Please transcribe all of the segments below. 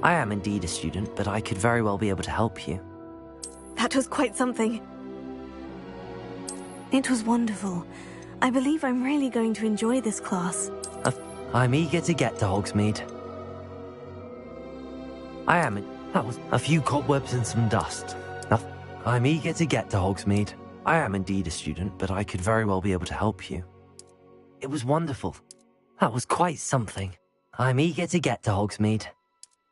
I am indeed a student, but I could very well be able to help you. That was quite something. It was wonderful. I believe I'm really going to enjoy this class. I'm eager to get to Hogsmeade. That was a few cobwebs and some dust. I'm eager to get to Hogsmeade. I am indeed a student, but I could very well be able to help you. It was wonderful. That was quite something. I'm eager to get to Hogsmeade.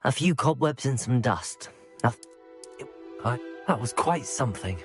A few cobwebs and some dust. That was quite something.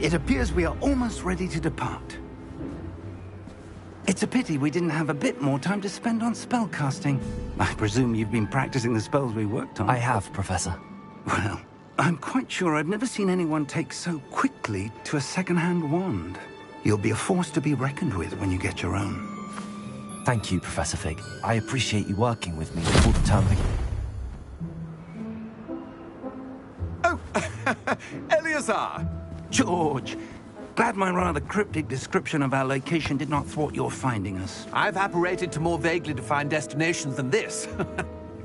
It appears we are almost ready to depart. It's a pity we didn't have a bit more time to spend on spellcasting. I presume you've been practicing the spells we worked on. I have, Professor. Well, I'm quite sure I've never seen anyone take so quickly to a second-hand wand. You'll be a force to be reckoned with when you get your own. Thank you, Professor Fig. I appreciate you working with me all the time. Oh, Eleazar! George, glad my rather cryptic description of our location did not thwart your finding us. I've apparated to more vaguely defined destinations than this.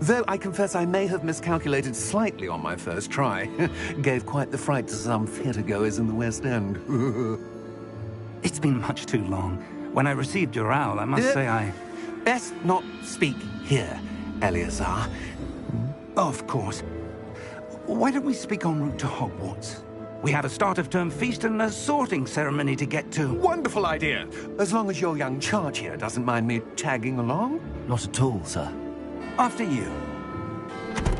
Though I confess I may have miscalculated slightly on my first try. Gave quite the fright to some theatre-goers in the West End. It's been much too long. When I received your owl, I must say I... Best not speak here, Eleazar. Of course. Why don't we speak en route to Hogwarts? We have a start-of-term feast and a sorting ceremony to get to. Wonderful idea! As long as your young charge here doesn't mind me tagging along. Not at all, sir. After you.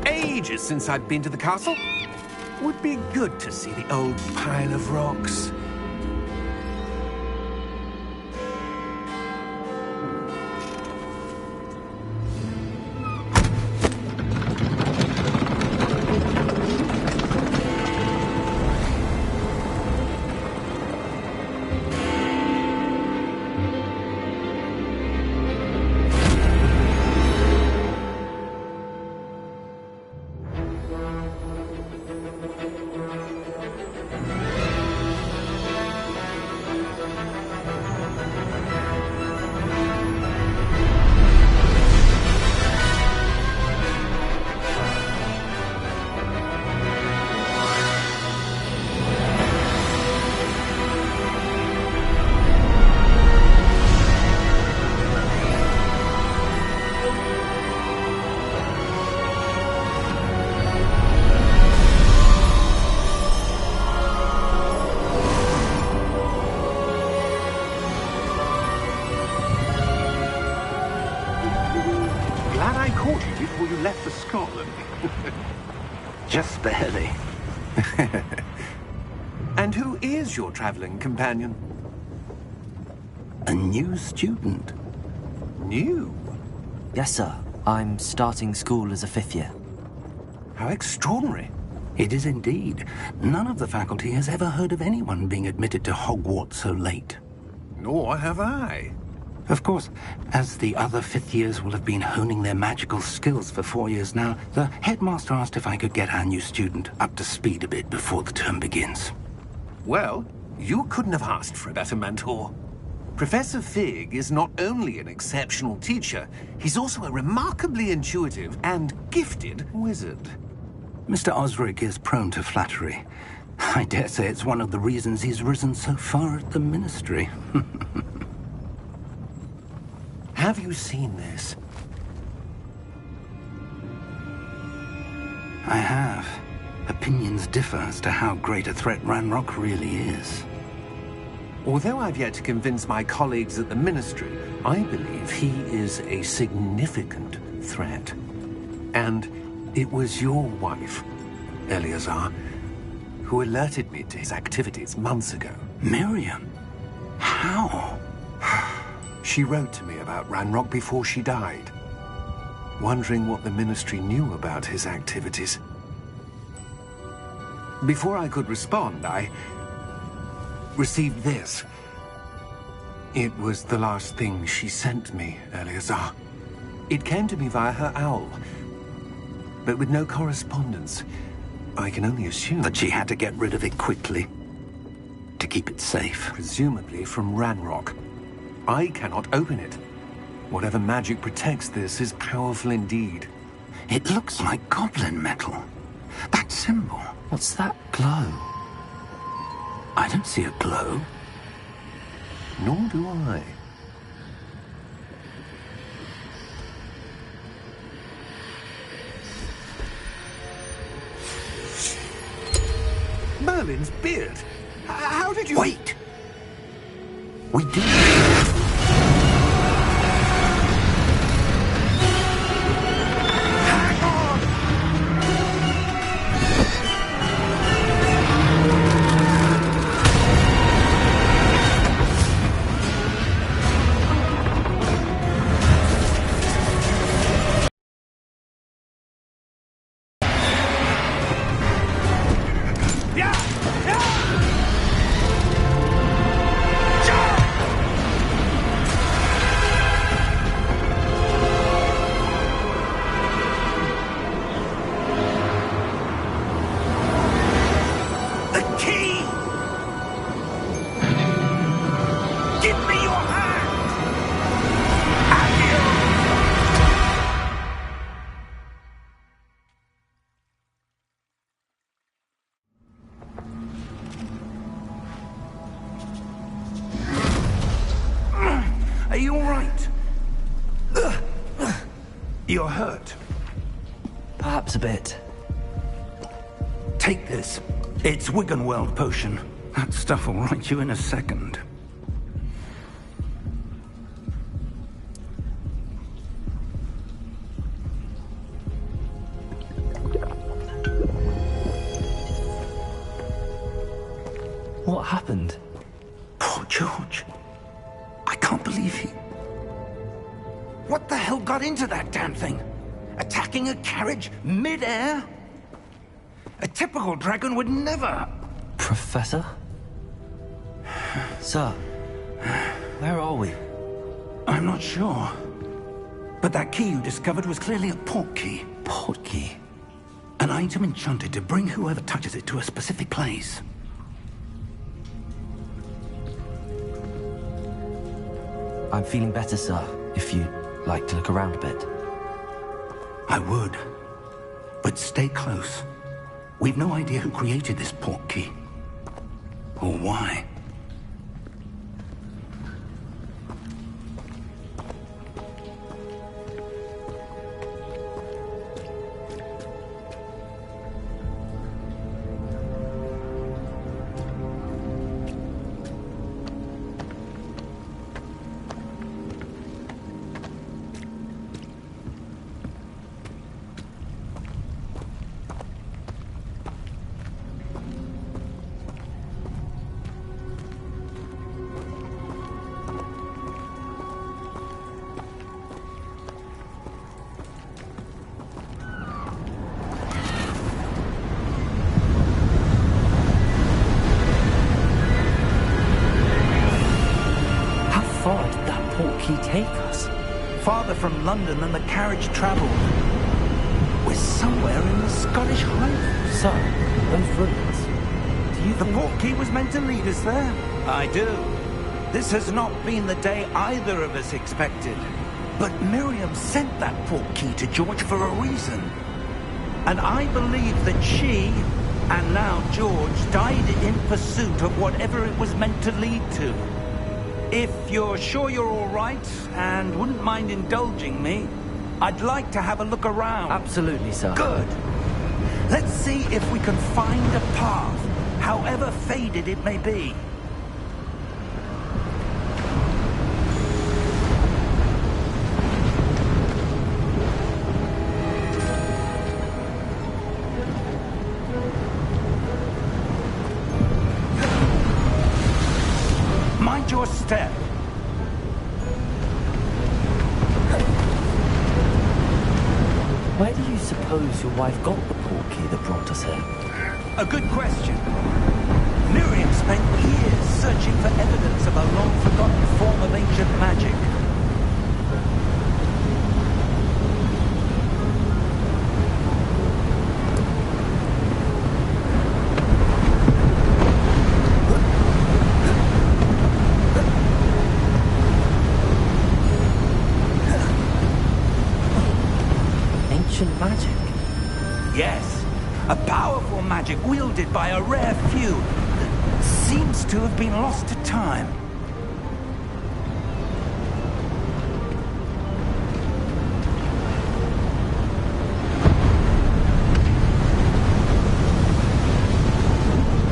Ages since I've been to the castle. Would be good to see the old pile of rocks. left for Scotland. Just barely. And who is your traveling companion? A new student. New? Yes, sir. I'm starting school as a 5th year. How extraordinary. It is indeed. None of the faculty has ever heard of anyone being admitted to Hogwarts so late. Nor have I. Of course, as the other 5th years will have been honing their magical skills for 4 years now, the headmaster asked if I could get our new student up to speed a bit before the term begins. Well, you couldn't have asked for a better mentor. Professor Fig is not only an exceptional teacher, he's also a remarkably intuitive and gifted wizard. Mr. Osric is prone to flattery. I dare say it's one of the reasons he's risen so far at the Ministry. Have you seen this? I have. Opinions differ as to how great a threat Ranrock really is. Although I've yet to convince my colleagues at the Ministry, I believe he is a significant threat. And it was your wife, Eleazar, who alerted me to his activities months ago. Miriam? How? She wrote to me about Ranrock before she died, wondering what the Ministry knew about his activities. Before I could respond, I received this. It was the last thing she sent me, Eleazar. It came to me via her owl, but with no correspondence. I can only assume That she had to get rid of it quickly, to keep it safe. presumably from Ranrock. I cannot open it. Whatever magic protects this is powerful indeed. It looks like goblin metal. That symbol. What's that glow? I don't see a glow. Nor do I. Merlin's beard. How did you... Wait! We do. Hang on! The key! Give me your hand! Are you all right? You're hurt. Perhaps a bit. Take this. It's Wiggenweld potion. That stuff will right you in a second. What happened? Poor George. I can't believe he... What the hell got into that damn thing? Attacking a carriage mid-air? A typical dragon would never... Professor? Sir, where are we? I'm not sure. But that key you discovered was clearly a port key. Port key? An item enchanted to bring whoever touches it to a specific place. I'm feeling better, sir, if you'd like to look around a bit. I would. But stay close. We've no idea who created this port key. Or why. far did that portkey take us? Farther from London than the carriage travelled. We're somewhere in the Scottish Highlands. Sir, those ruins. Do you The think... portkey was meant to lead us there? I do. This has not been the day either of us expected. But Miriam sent that portkey to George for a reason. And I believe that she, and now George, died in pursuit of whatever it was meant to lead to. If you're sure you're all right, and wouldn't mind indulging me, I'd like to have a look around. Absolutely, sir. Good. Let's see if we can find a path, however faded it may be. Mind your step. Where do you suppose your wife got the portkey that brought us here? A good question. Miriam spent years searching for evidence of a long-forgotten form of ancient magic. Ancient magic? Yes, a powerful magic wielded by a rare few that seems to have been lost to time.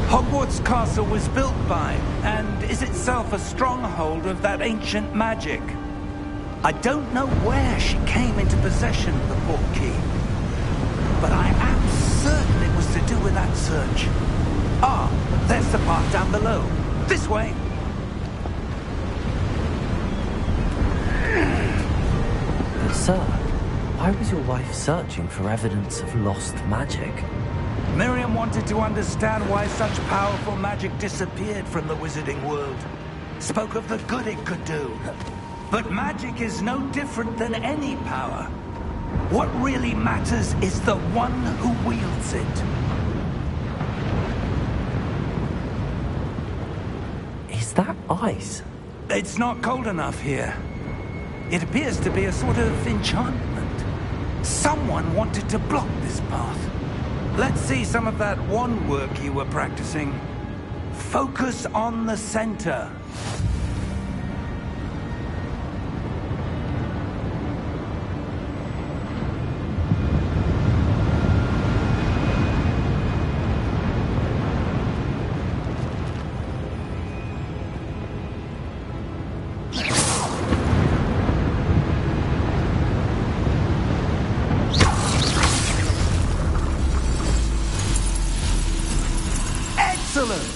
Hogwarts Castle was built by, and is itself a stronghold of that ancient magic. I don't know where she came into possession of the portkey, but I am certain it was to do with that search. Ah, there's the path down below. This way. But sir, why was your wife searching for evidence of lost magic? Miriam wanted to understand why such powerful magic disappeared from the wizarding world. Spoke of the good it could do. But magic is no different than any power. What really matters is the one who wields it. Is that ice? It's not cold enough here. It appears to be a sort of enchantment. Someone wanted to block this path. Let's see some of that wand work you were practicing. Focus on the center. Excellent!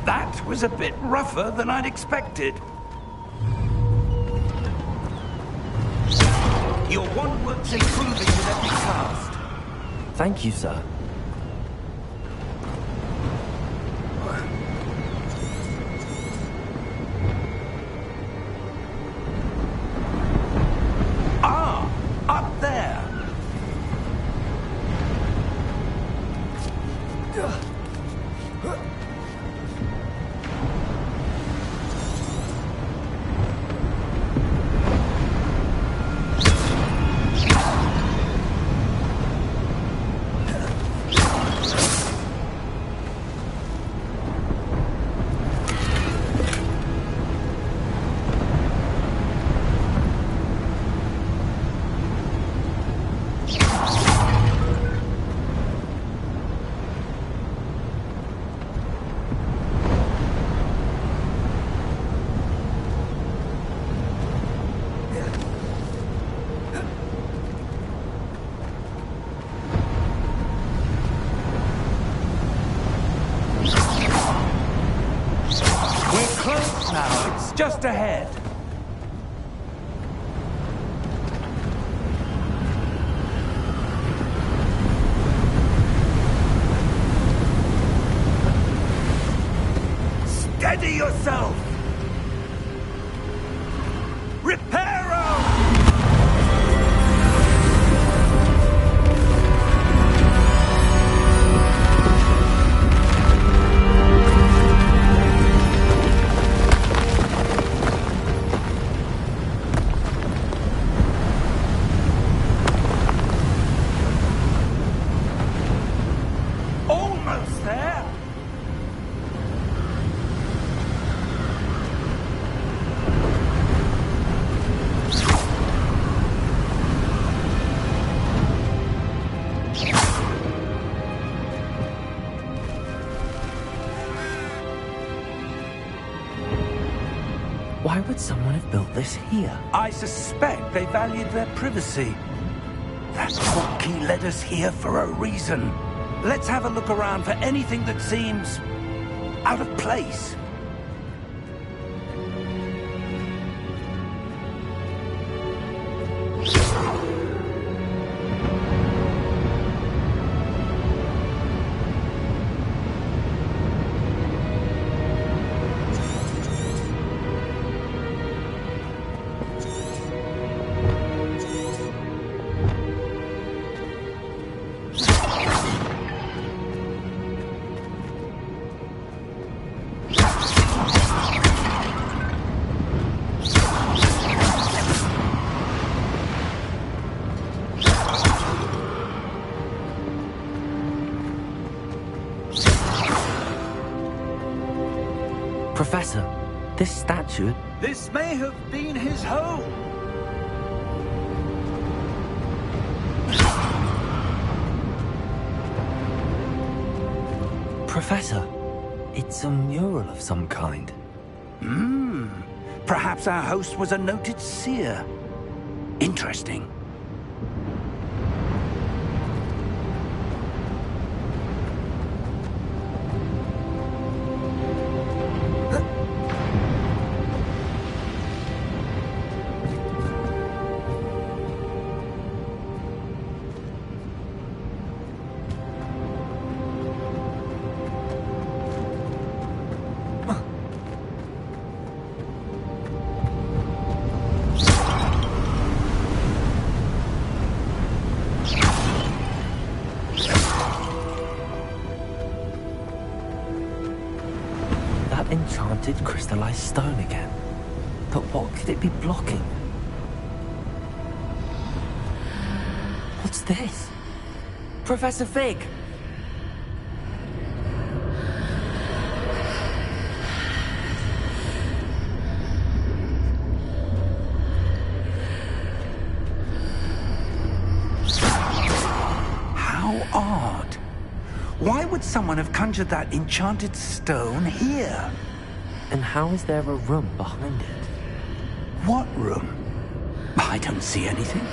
That was a bit rougher than I'd expected. Your wand work's improving with every cast. Thank you, sir. Ah, up there. We're close now. It's just ahead. Steady yourself! Reparo! Almost there! Why would someone have built this here? I suspect they valued their privacy. That portkey led us here for a reason. Let's have a look around for anything that seems out of place. Professor, this statue... This may have been his home. Professor, it's a mural of some kind. Perhaps our host was a noted seer. Interesting. Enchanted crystallized stone again. But what could it be blocking? What's this? Professor Fig! How odd. Why would someone have conjured that enchanted stone here? And how is there a room behind it? What room? I don't see anything.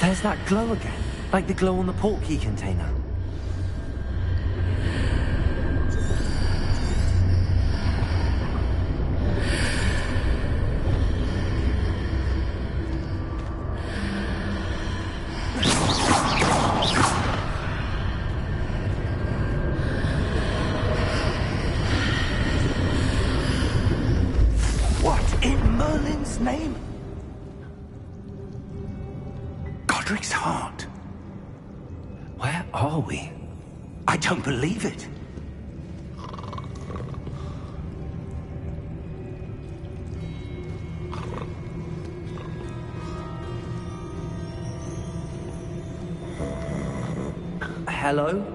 There's that glow again, like the glow on the portkey container. Name? Godric's heart. Where are we? I don't believe it. Hello?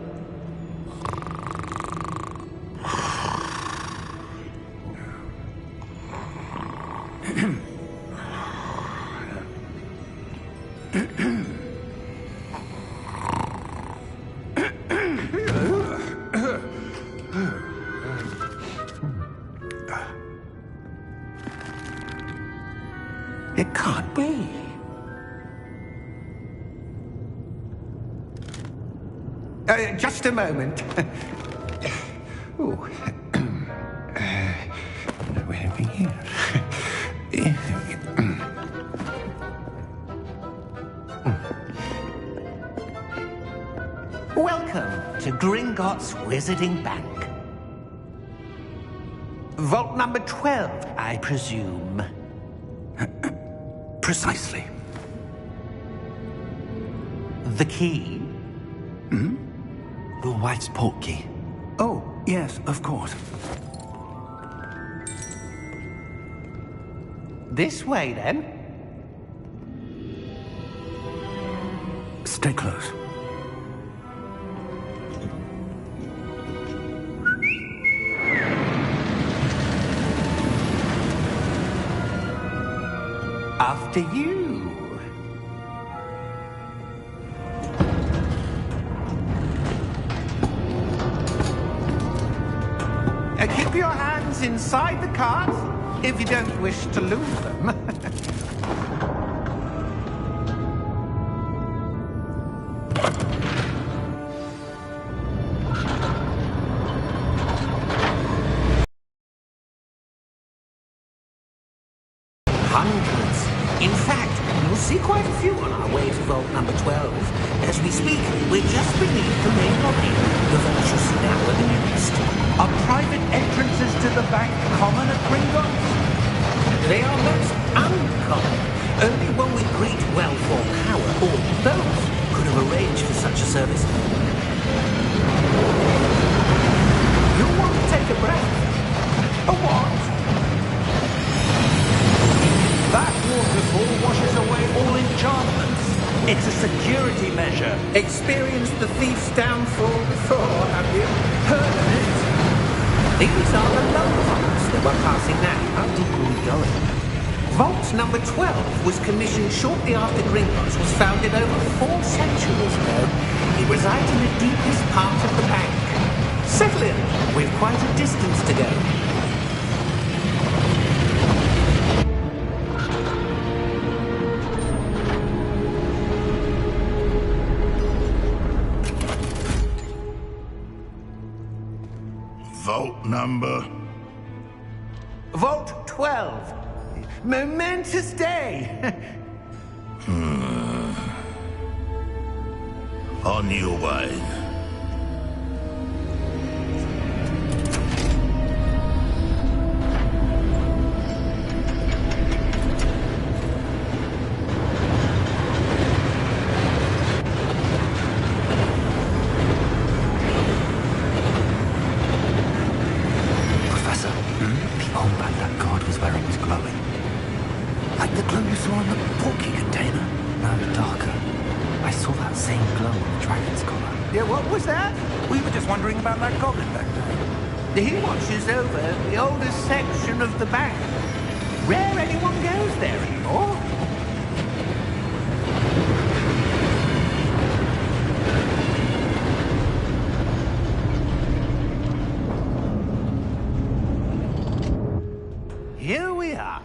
It can't be. Just a moment. Ooh. Gringotts Wizarding Bank. Vault number 12, I presume. Precisely. The key? Your wife's portkey. Oh, yes, of course. This way, then. Stay close. After you. Keep your hands inside the cart if you don't wish to lose them. Hundreds. In fact, you'll see quite a few on our way to vault number 12. As we speak, we're just beneath the main lobby. The vault you'll see now at the nearest. Are private entrances to the bank common at Gringotts? They are most uncommon. Only one with great wealth or power, or both, could have arranged for such a service. You'll want to take a breath. A what? That waterfall washes away all enchantments. It's a security measure. Experienced the thief's downfall before, have you? Heard of it? These are the low vaults that we're passing now. How deep are we going? Vault number 12 was commissioned shortly after Gringotts was founded over 4 centuries ago. It resides in the deepest part of the bank. Settle in. We've quite a distance to go. Vault number? Vault 12. Momentous day. On your way. Professor, the old band that guard was wearing was glowing. Like the glow you saw in the porky container? No, darker. I saw that same glow on the dragon's collar. Yeah, what was that? We were just wondering about that goblin back there. He watches over the oldest section of the bank. Rare anyone goes there anymore. Here we are.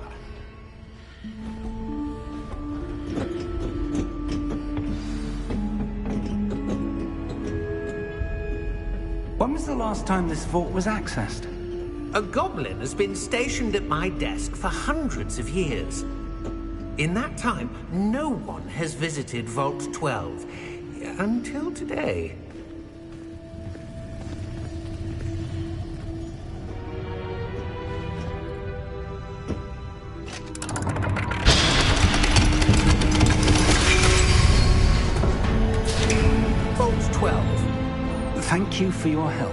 When was the last time this vault was accessed? A goblin has been stationed at my desk for hundreds of years. In that time, no one has visited Vault 12. Until today. Vault 12. Thank you for your help.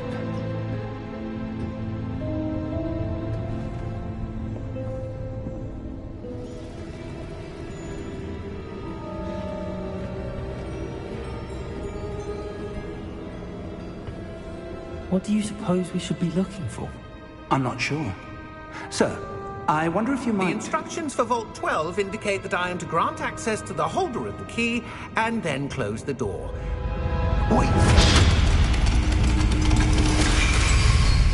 What do you suppose we should be looking for? I'm not sure. Sir, I wonder if you The might... instructions for Vault 12 indicate that I am to grant access to the holder of the key and then close the door. Wait!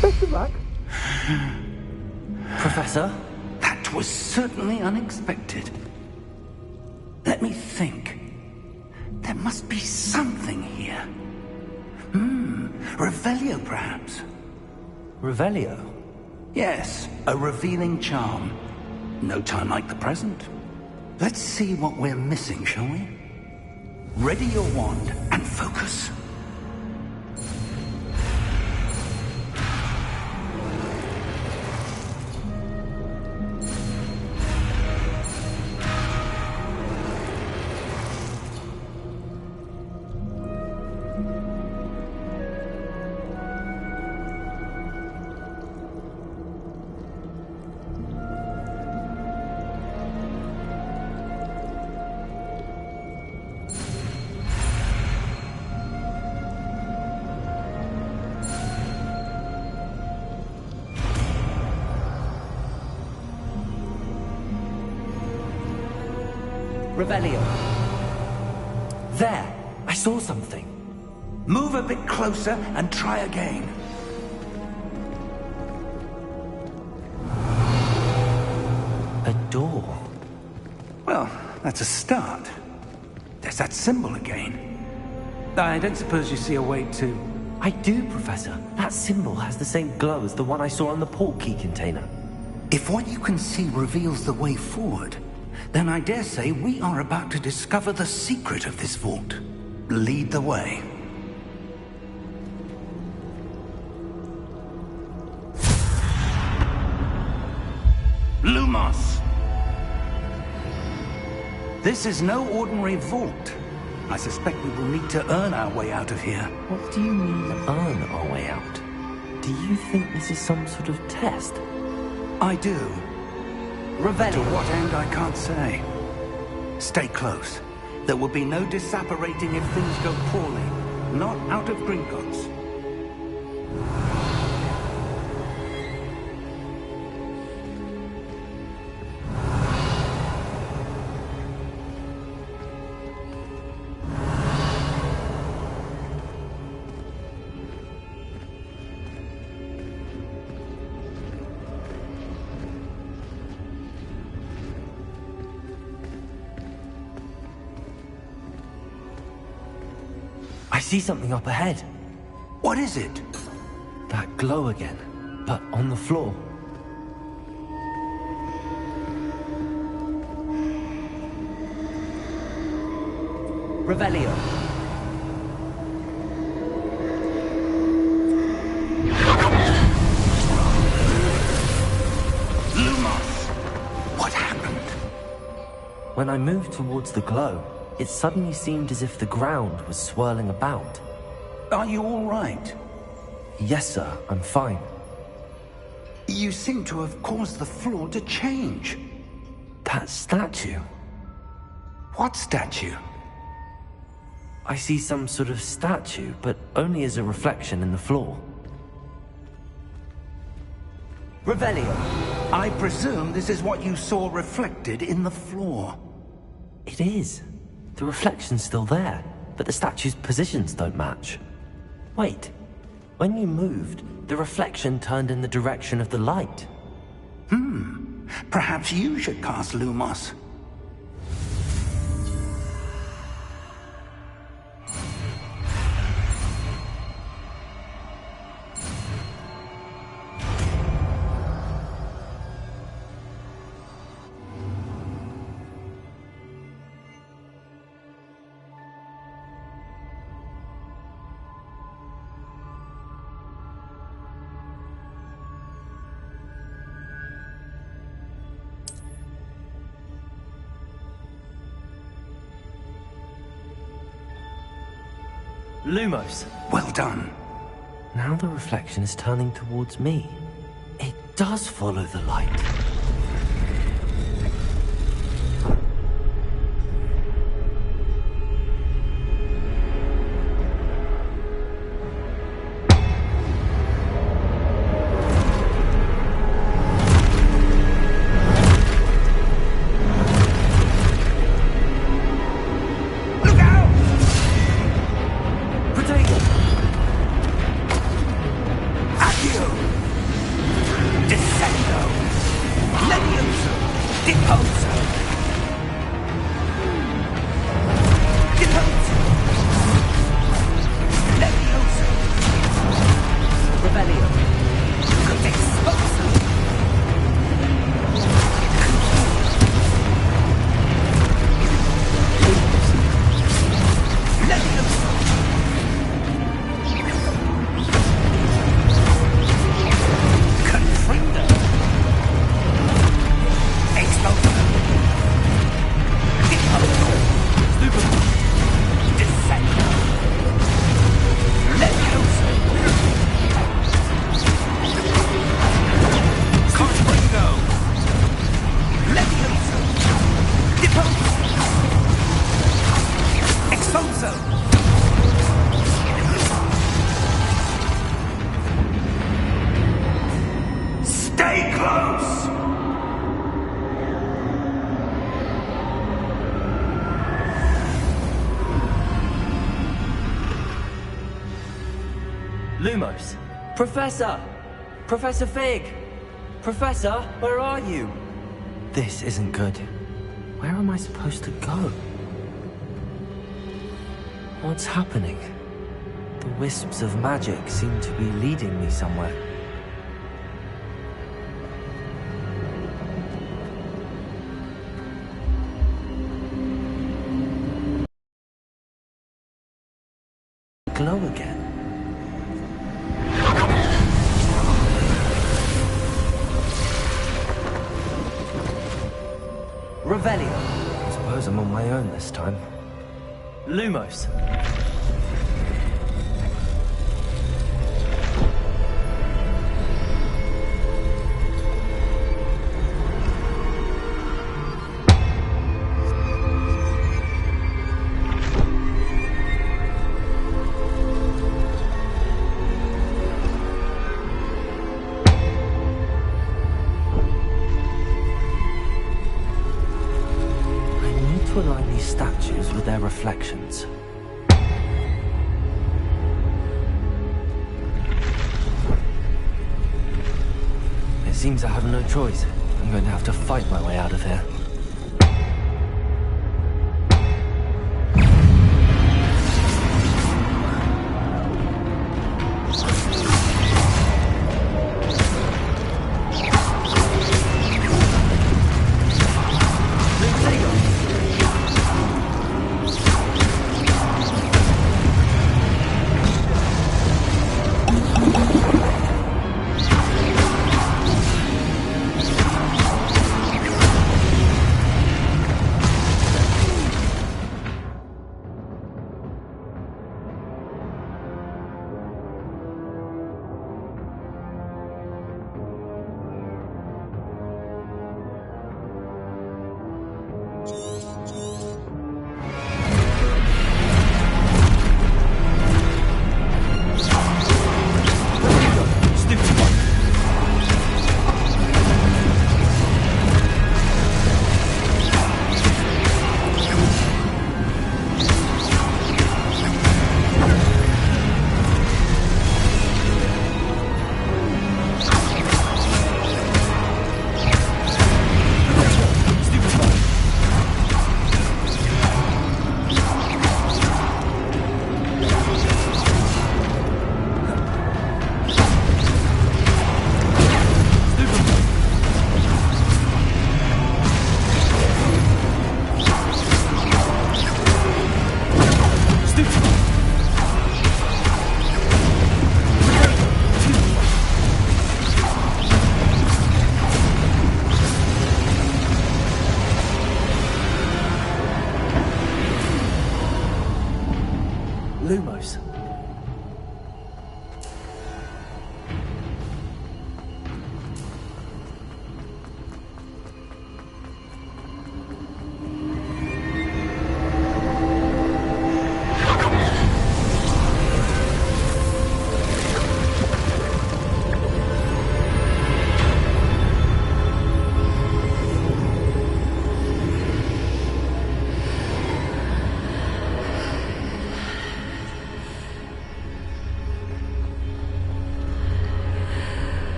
Best of luck. Professor? That was certainly unexpected. Let me think. There must be something here. Revelio, perhaps? Revelio? Yes, a revealing charm. No time like the present. Let's see what we're missing, shall we? Ready your wand and focus. Revelio. There! I saw something. Move a bit closer and try again. A door. Well, that's a start. There's that symbol again. I don't suppose you see a way to... I do, Professor. That symbol has the same glow as the one I saw on the port key container. If what you can see reveals the way forward, then I dare say we are about to discover the secret of this vault. Lead the way. Lumos! This is no ordinary vault. I suspect we will need to earn our way out of here. What do you mean, earn our way out? Do you think this is some sort of test? I do. Revelio. To what end, I can't say. Stay close. There will be no disapparating if things go poorly. Not out of Gringotts. I see something up ahead. What is it? That glow again, but on the floor. Revelio. Lumos! What happened? When I moved towards the glow, it suddenly seemed as if the ground was swirling about. Are you all right? Yes, sir, I'm fine. You seem to have caused the floor to change. That statue. What statue? I see some sort of statue, but only as a reflection in the floor. Revelio. I presume this is what you saw reflected in the floor. It is. The reflection's still there, but the statue's positions don't match. Wait. When you moved, the reflection turned in the direction of the light. Perhaps you should cast Lumos. Lumos. Well done. Now the reflection is turning towards me. It does follow the light. Explode! Lumos! Professor! Professor Fig! Professor, where are you? This isn't good. Where am I supposed to go? What's happening? The wisps of magic seem to be leading me somewhere. Glow again. Revelio. I suppose I'm on my own this time. Lumos. Align these statues with their reflections. It seems I have no choice. I'm going to have to fight my way out of here. Lumos.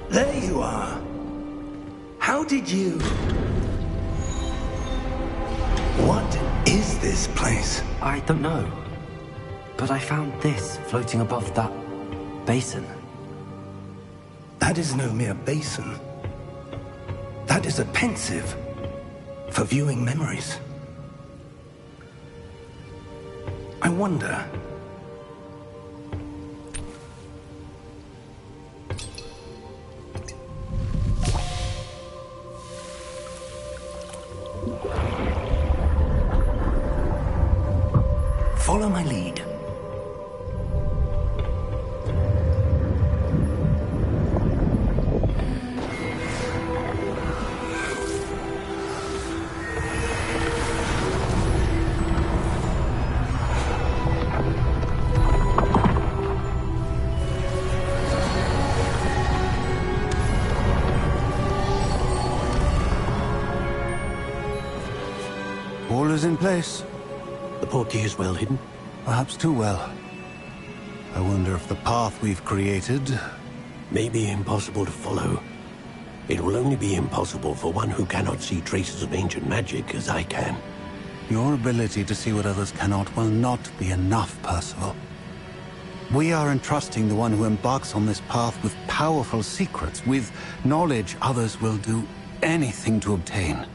There you are. How did you... What is this place? I don't know. But I found this floating above that basin. That is no mere basin. That is a pensive for viewing memories. I wonder... Follow my lead. in place. The portkey is well hidden? Perhaps too well. I wonder if the path we've created... may be impossible to follow. It will only be impossible for one who cannot see traces of ancient magic as I can. Your ability to see what others cannot will not be enough, Percival. We are entrusting the one who embarks on this path with powerful secrets, with knowledge others will do anything to obtain.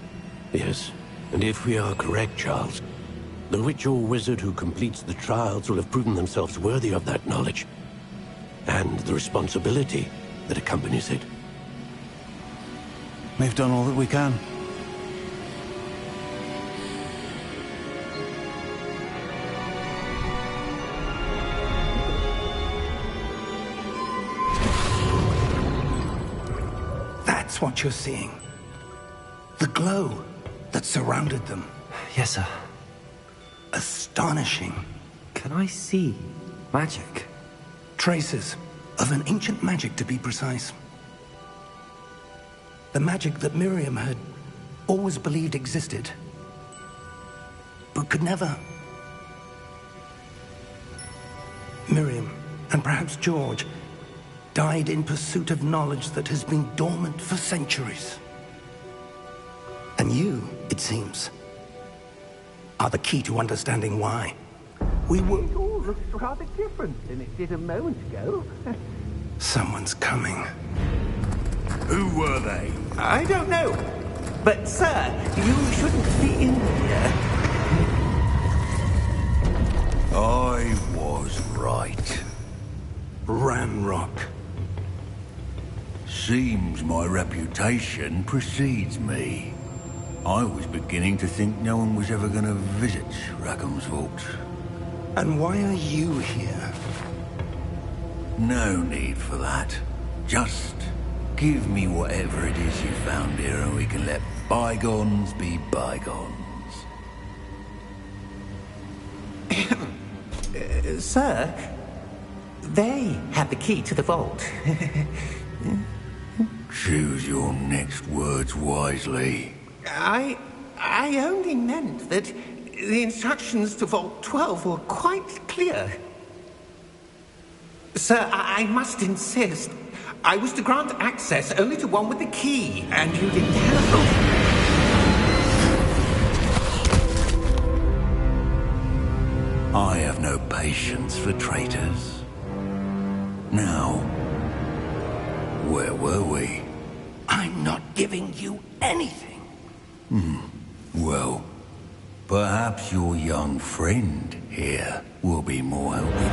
Yes, and if we are correct, Charles, the witch or wizard who completes the trials will have proven themselves worthy of that knowledge, and the responsibility that accompanies it. We've done all that we can. That's what you're seeing. The glow that surrounded them. Yes, sir. Astonishing. Can I see magic? Traces of an ancient magic, to be precise. The magic that Miriam had always believed existed, but could never. Miriam, and perhaps George, died in pursuit of knowledge that has been dormant for centuries. And you, it seems, are the key to understanding why. We were... It all looks rather different than it did a moment ago. Someone's coming. Who were they? I don't know. But, sir, you shouldn't be in here. I was right. Ramrock. Seems my reputation precedes me. I was beginning to think no one was ever going to visit Rackham's vault. And why are you here? No need for that. Just give me whatever it is you found here and we can let bygones be bygones. Sir, they have the key to the vault. Choose your next words wisely. I only meant that the instructions to Vault 12 were quite clear. Sir, I must insist. I was to grant access only to one with the key, and you didn't have... I have no patience for traitors. Now, where were we? I'm not giving you anything. Well, perhaps your young friend here will be more helpful.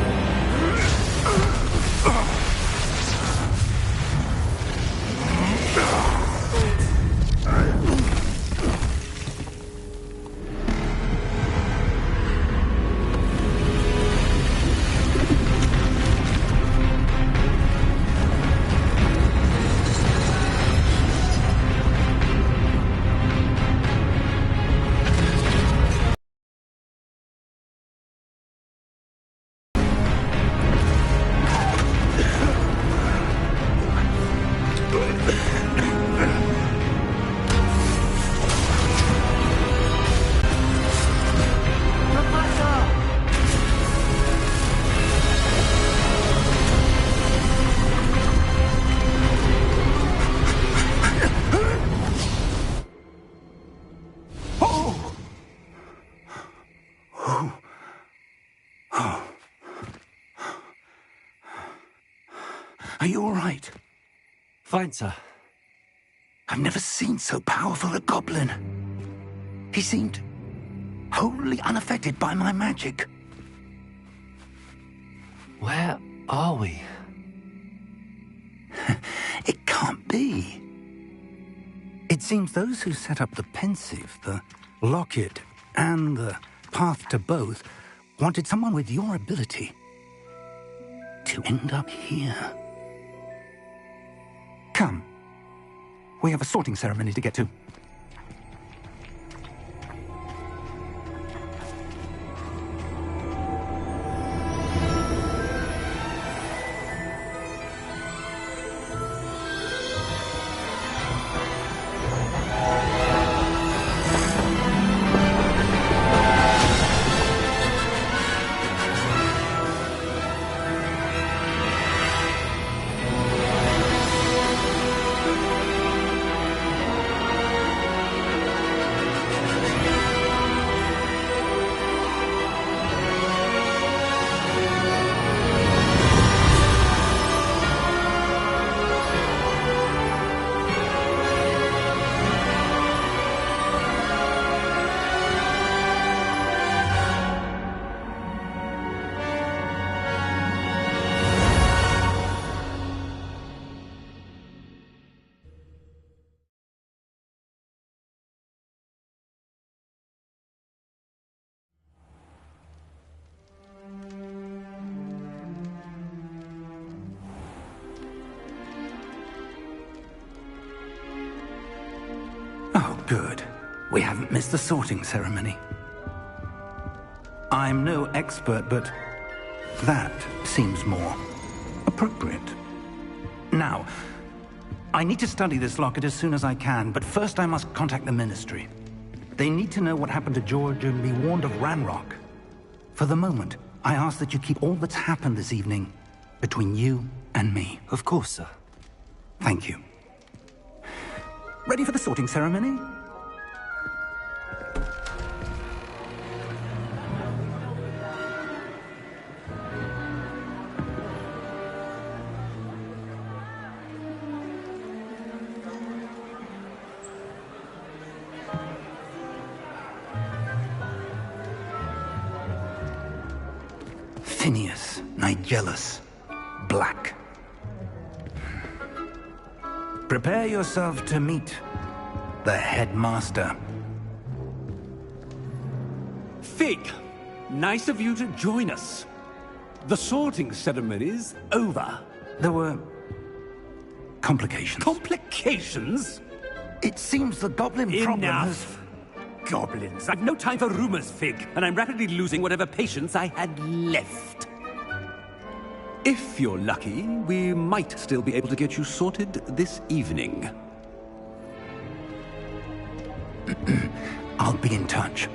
Are you all right? Fine, sir. I've never seen so powerful a goblin. He seemed wholly unaffected by my magic. Where are we? It can't be. It seems those who set up the pensive, the locket, and the path to both wanted someone with your ability to end up here. Come. We have a sorting ceremony to get to. Good. We haven't missed the sorting ceremony. I'm no expert, but that seems more appropriate. Now, I need to study this locket as soon as I can, but first I must contact the Ministry. They need to know what happened to George and be warned of Ranrock. For the moment, I ask that you keep all that's happened this evening between you and me. Of course, sir. Thank you. Ready for the sorting ceremony? Phineas, Nigellus, Black. Prepare yourself to meet the headmaster. Fig, nice of you to join us. The sorting ceremony's over. There were complications. Complications? It seems the goblin problem has... Enough! Goblins. I've no time for rumors, Fig, and I'm rapidly losing whatever patience I had left. If you're lucky, we might still be able to get you sorted this evening. I'll be in touch.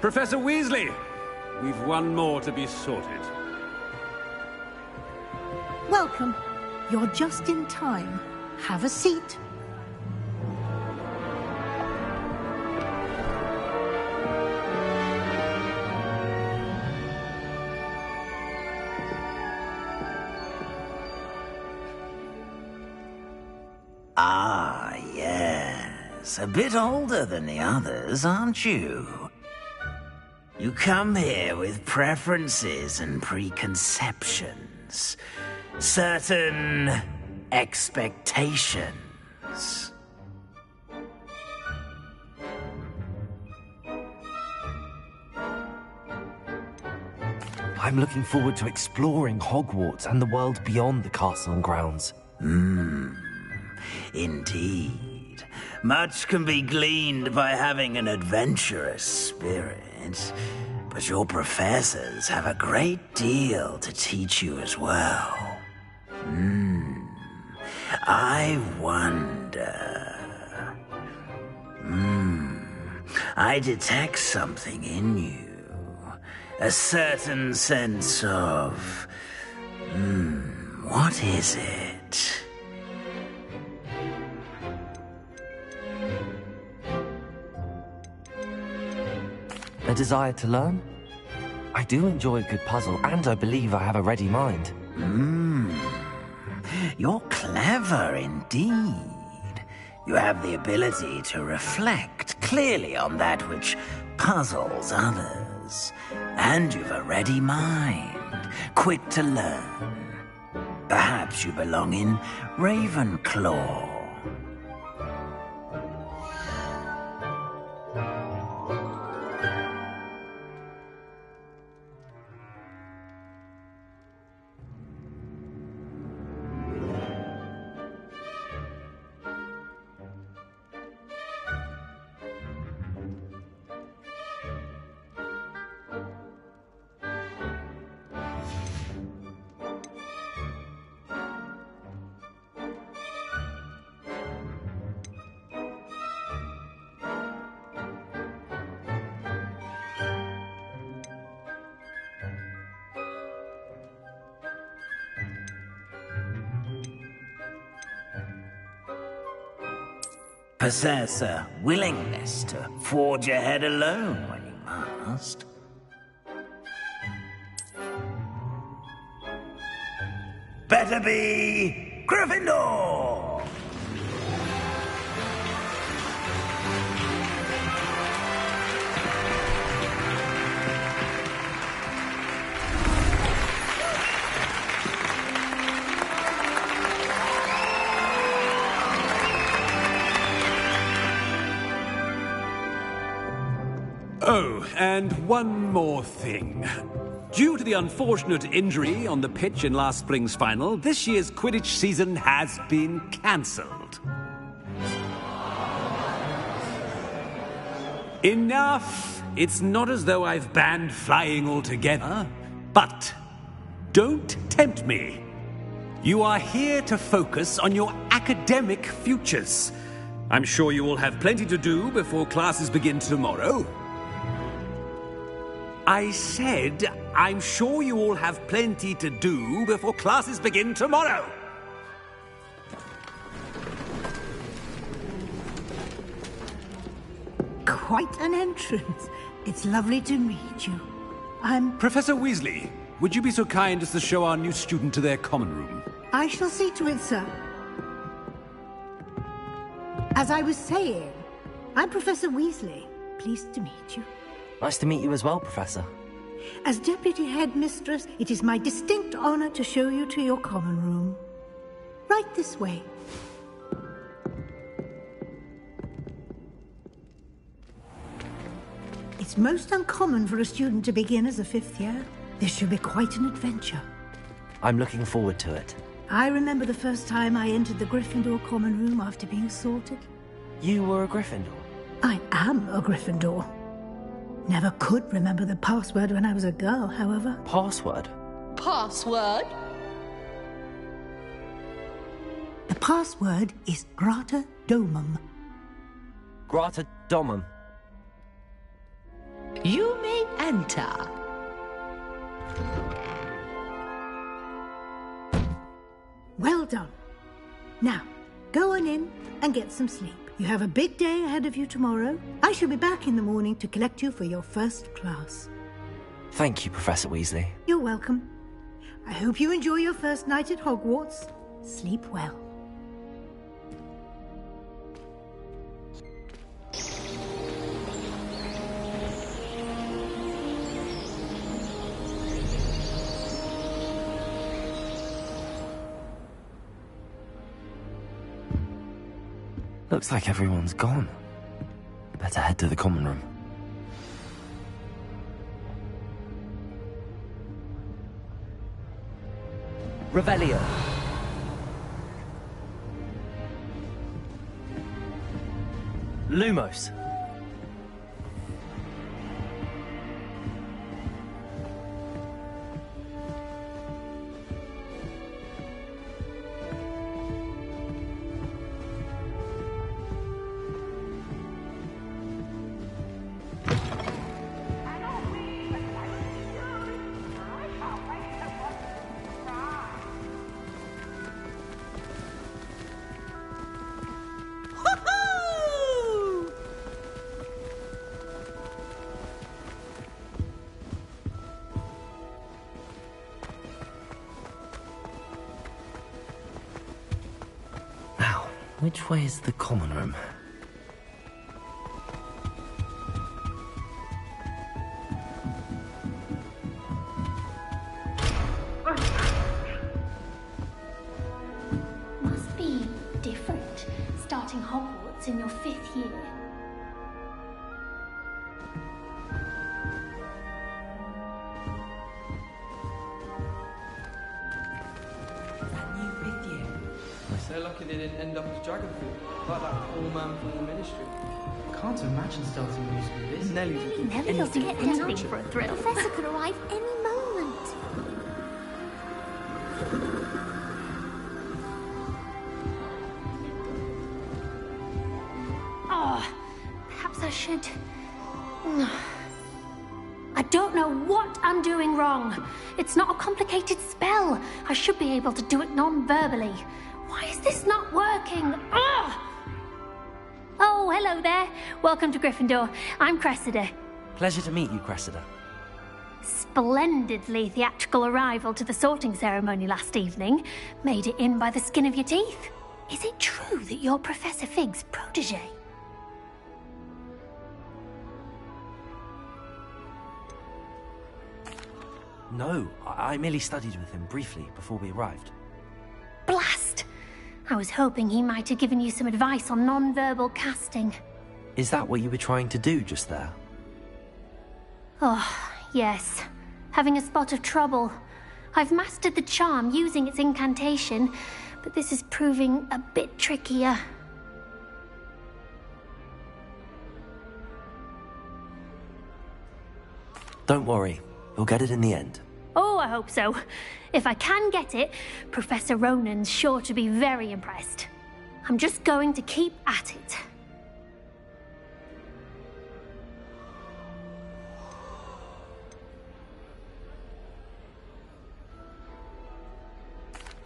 Professor Weasley, we've one more to be sorted. Welcome. You're just in time. Have a seat. Ah, yes. A bit older than the others, aren't you? You come here with preferences and preconceptions. Certain expectations. I'm looking forward to exploring Hogwarts and the world beyond the castle and grounds. Indeed. Much can be gleaned by having an adventurous spirit. But your professors have a great deal to teach you as well. I wonder... I detect something in you. A certain sense of... what is it? A desire to learn? I do enjoy a good puzzle, and I believe I have a ready mind. You're clever indeed. You have the ability to reflect clearly on that which puzzles others. And you've a ready mind, quick to learn. Perhaps you belong in Ravenclaw. Possess a willingness to forge ahead alone when you must. Better be Gryffindor! Oh, and one more thing. Due to the unfortunate injury on the pitch in last spring's final, this year's Quidditch season has been cancelled. Enough! It's not as though I've banned flying altogether, but don't tempt me. You are here to focus on your academic futures. I'm sure you will have plenty to do before classes begin tomorrow. I said, I'm sure you all have plenty to do before classes begin tomorrow. Quite an entrance. It's lovely to meet you. I'm... Professor Weasley, would you be so kind as to show our new student to their common room? I shall see to it, sir. As I was saying, I'm Professor Weasley. Pleased to meet you. Nice to meet you as well, Professor. As Deputy Headmistress, it is my distinct honor to show you to your common room. Right this way. It's most uncommon for a student to begin as a fifth year. This should be quite an adventure. I'm looking forward to it. I remember the first time I entered the Gryffindor common room after being sorted. You were a Gryffindor? I am a Gryffindor. Never could remember the password when I was a girl, however. Password? Password? The password is Grata Domum. Grata Domum. You may enter. Well done. Now, go on in and get some sleep. You have a big day ahead of you tomorrow. I shall be back in the morning to collect you for your first class. Thank you, Professor Weasley. You're welcome. I hope you enjoy your first night at Hogwarts. Sleep well. Looks like everyone's gone. Better head to the common room. Revelio. Lumos. Which way is the common room? Must be different, starting Hogwarts in your 5th year. So lucky they didn't end up as dragon food, like that poor man from the ministry. Can't imagine starting news with this. Nelly Never feels to get anything for a thrill. Professor could arrive any moment. Oh, perhaps I should... I don't know what I'm doing wrong. It's not a complicated spell. I should be able to do it non-verbally. Why is this not working? Ugh! Oh, hello there. Welcome to Gryffindor. I'm Cressida. Pleasure to meet you, Cressida. Splendidly theatrical arrival to the sorting ceremony last evening. Made it in by the skin of your teeth. Is it true that you're Professor Fig's protege? No, I merely studied with him briefly before we arrived. Blast! I was hoping he might have given you some advice on non-verbal casting. Is that what you were trying to do just there? Oh, yes. Having a spot of trouble. I've mastered the charm using its incantation, but this is proving a bit trickier. Don't worry. We'll get it in the end. Oh, I hope so. If I can get it, Professor Ronan's sure to be very impressed. I'm just going to keep at it.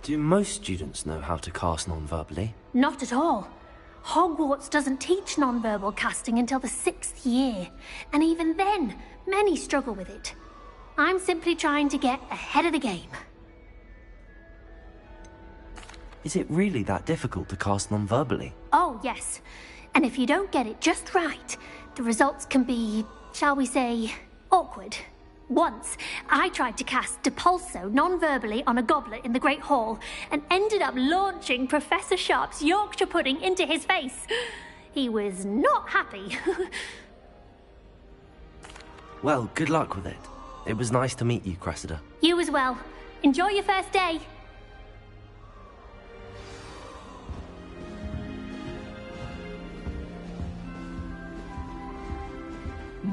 Do most students know how to cast non-verbally? Not at all. Hogwarts doesn't teach non-verbal casting until the 6th year, and even then, many struggle with it. I'm simply trying to get ahead of the game. Is it really that difficult to cast non-verbally? Oh, yes. And if you don't get it just right, the results can be, shall we say, awkward. Once, I tried to cast Depulso non-verbally on a goblet in the Great Hall and ended up launching Professor Sharp's Yorkshire pudding into his face. He was not happy. Well, good luck with it. It was nice to meet you, Cressida. You as well. Enjoy your first day.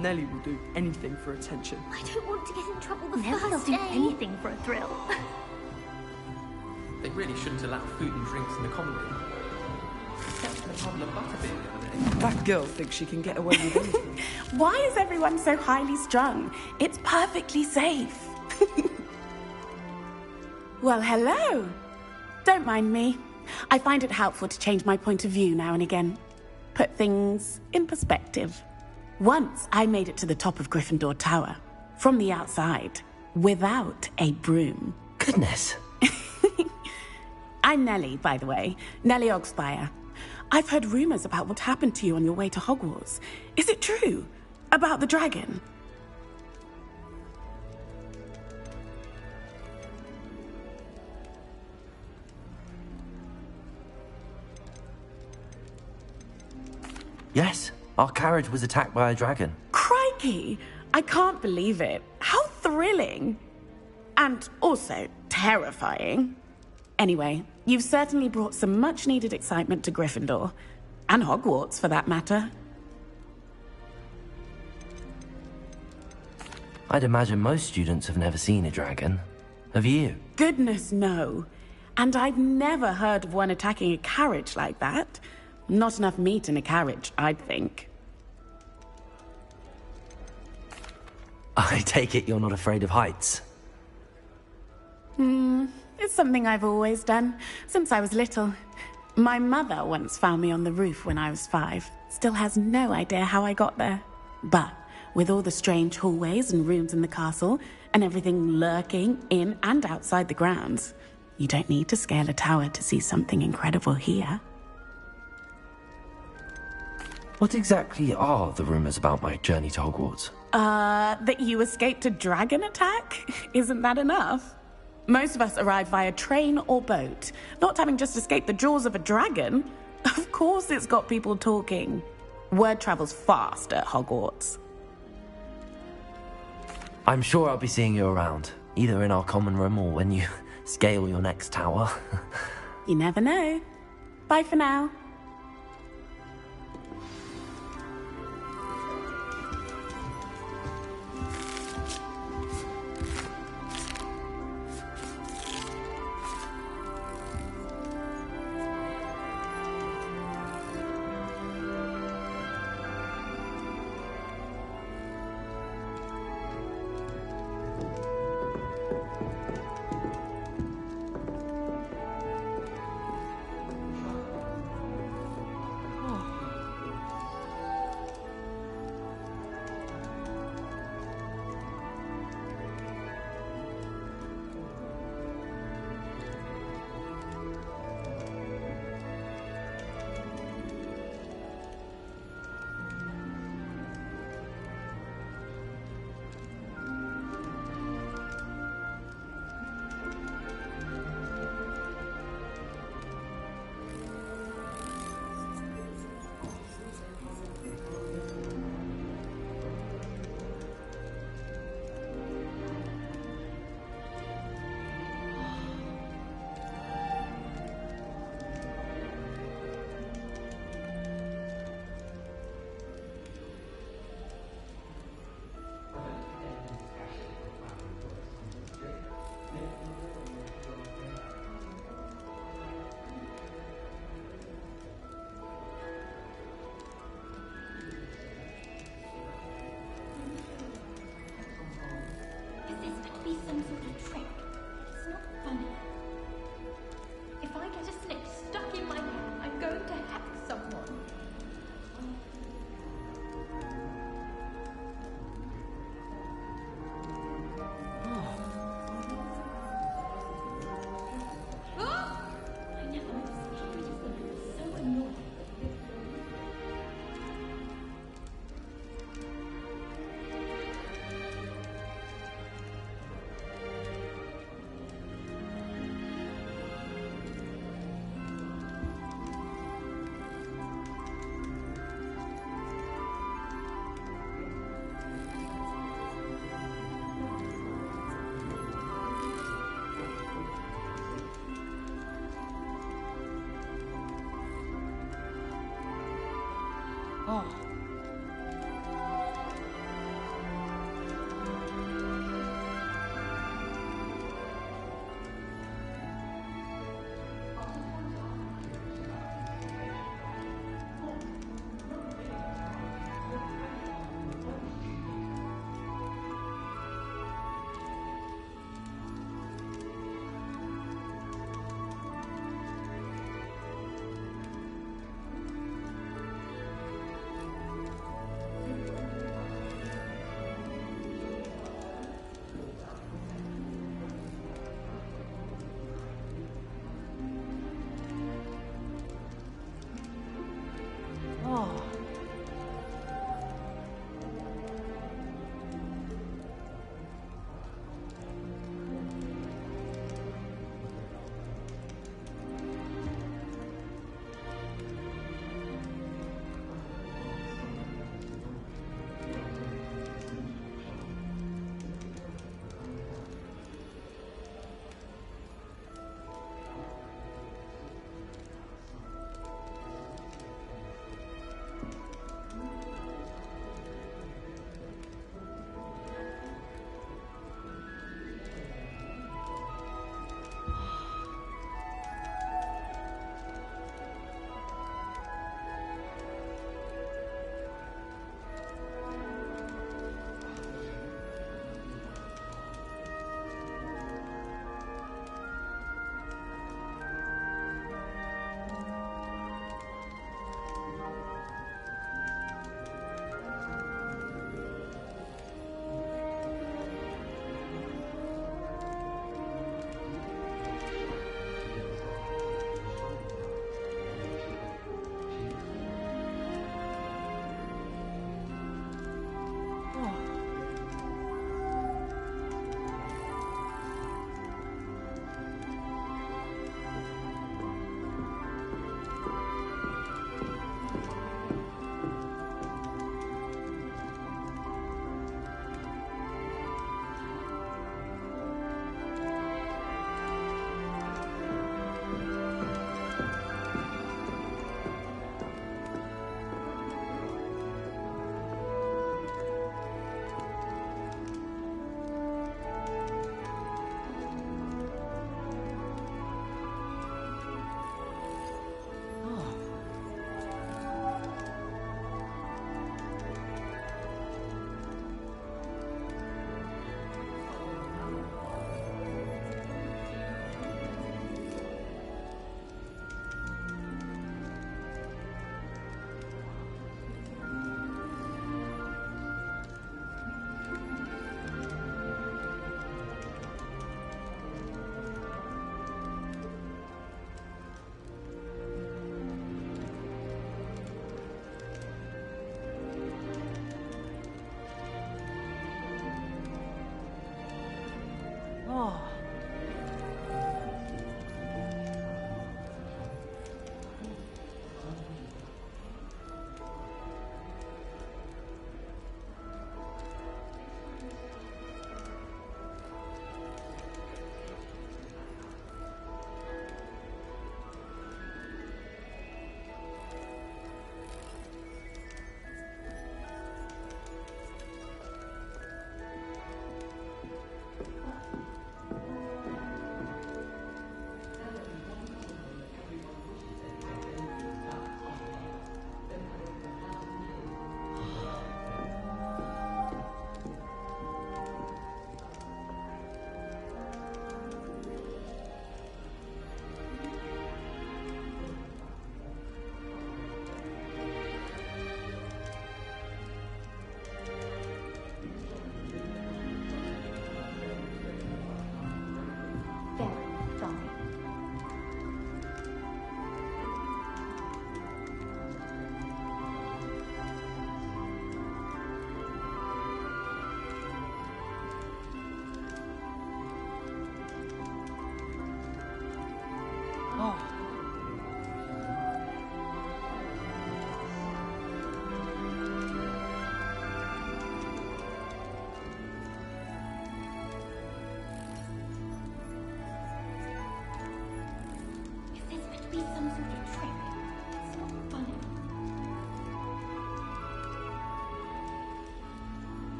Nellie will do anything for attention. I don't want to get in trouble the first day. They'll do anything for a thrill. They really shouldn't allow food and drinks in the common room. Except the bottle of butterbeer the other day. That girl thinks she can get away with anything. Why is everyone so highly strung? It's perfectly safe. Well, hello. Don't mind me. I find it helpful to change my point of view now and again. Put things in perspective. Once I made it to the top of Gryffindor Tower, from the outside, without a broom. Goodness. I'm Nellie, by the way. Nellie Ogspire. I've heard rumors about what happened to you on your way to Hogwarts. Is it true? About the dragon? Yes, our carriage was attacked by a dragon. Crikey! I can't believe it. How thrilling! And also terrifying. Anyway, you've certainly brought some much-needed excitement to Gryffindor. And Hogwarts, for that matter. I'd imagine most students have never seen a dragon. Have you? Goodness, no. And I've never heard of one attacking a carriage like that. Not enough meat in a carriage, I'd think. I take it you're not afraid of heights. It's something I've always done, since I was little. My mother once found me on the roof when I was 5. Still has no idea how I got there. But with all the strange hallways and rooms in the castle, and everything lurking in and outside the grounds, you don't need to scale a tower to see something incredible here. What exactly are the rumors about my journey to Hogwarts? That you escaped a dragon attack? Isn't that enough? Most of us arrive via train or boat, not having just escaped the jaws of a dragon. Of course it's got people talking. Word travels fast at Hogwarts. I'm sure I'll be seeing you around, either in our common room or when you scale your next tower. You never know. Bye for now. Oh.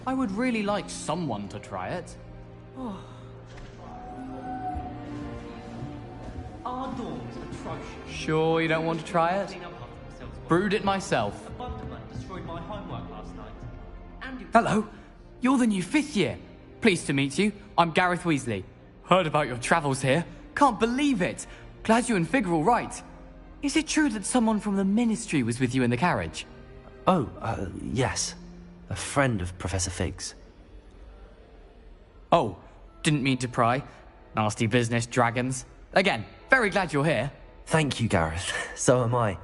I would really like someone to try it. Oh. Our dorm's atrocious. Sure you don't want to try it? Brewed it myself. A Bunderman destroyed my homework last night. And Hello, you're the new 5th year. Pleased to meet you. I'm Gareth Weasley. Heard about your travels here. Can't believe it. Glad you and Fig are all right. Is it true that someone from the Ministry was with you in the carriage? Oh, yes. A friend of Professor Fig's. Oh, didn't mean to pry. Nasty business, dragons. Again, very glad you're here. Thank you, Gareth. So am I.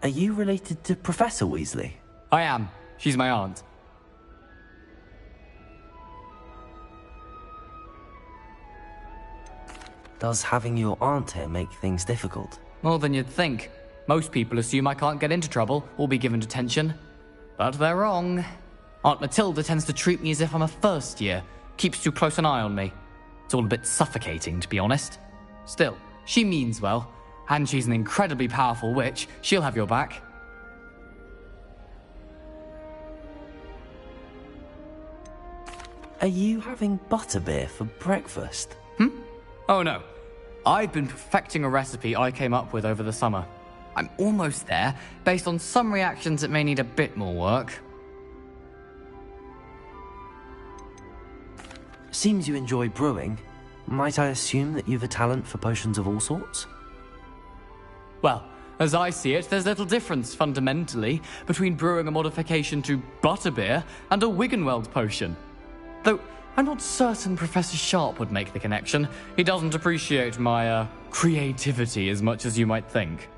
Are you related to Professor Weasley? I am. She's my aunt. Does having your aunt here make things difficult? More than you'd think. Most people assume I can't get into trouble or be given detention. But they're wrong. Aunt Matilda tends to treat me as if I'm a first year. Keeps too close an eye on me. It's all a bit suffocating, to be honest. Still, she means well. And she's an incredibly powerful witch. She'll have your back. Are you having butterbeer for breakfast? Oh no. I've been perfecting a recipe I came up with over the summer. I'm almost there, based on some reactions that may need a bit more work. Seems you enjoy brewing. Might I assume that you've a talent for potions of all sorts? Well, as I see it, there's little difference, fundamentally, between brewing a modification to butterbeer and a Wiggenweld potion. Though, I'm not certain Professor Sharp would make the connection. He doesn't appreciate my, creativity as much as you might think.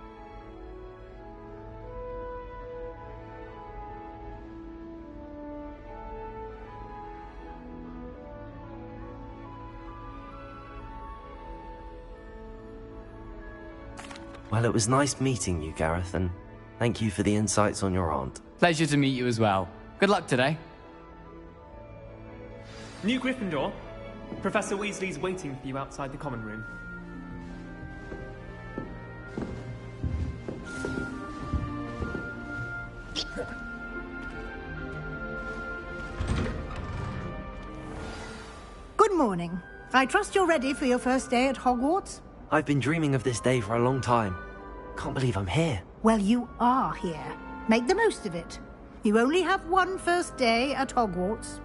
Well, it was nice meeting you, Gareth, and thank you for the insights on your aunt. Pleasure to meet you as well. Good luck today. New Gryffindor. Professor Weasley's waiting for you outside the common room. Good morning. I trust you're ready for your first day at Hogwarts? I've been dreaming of this day for a long time. Can't believe I'm here. Well, you are here. Make the most of it. You only have one first day at Hogwarts.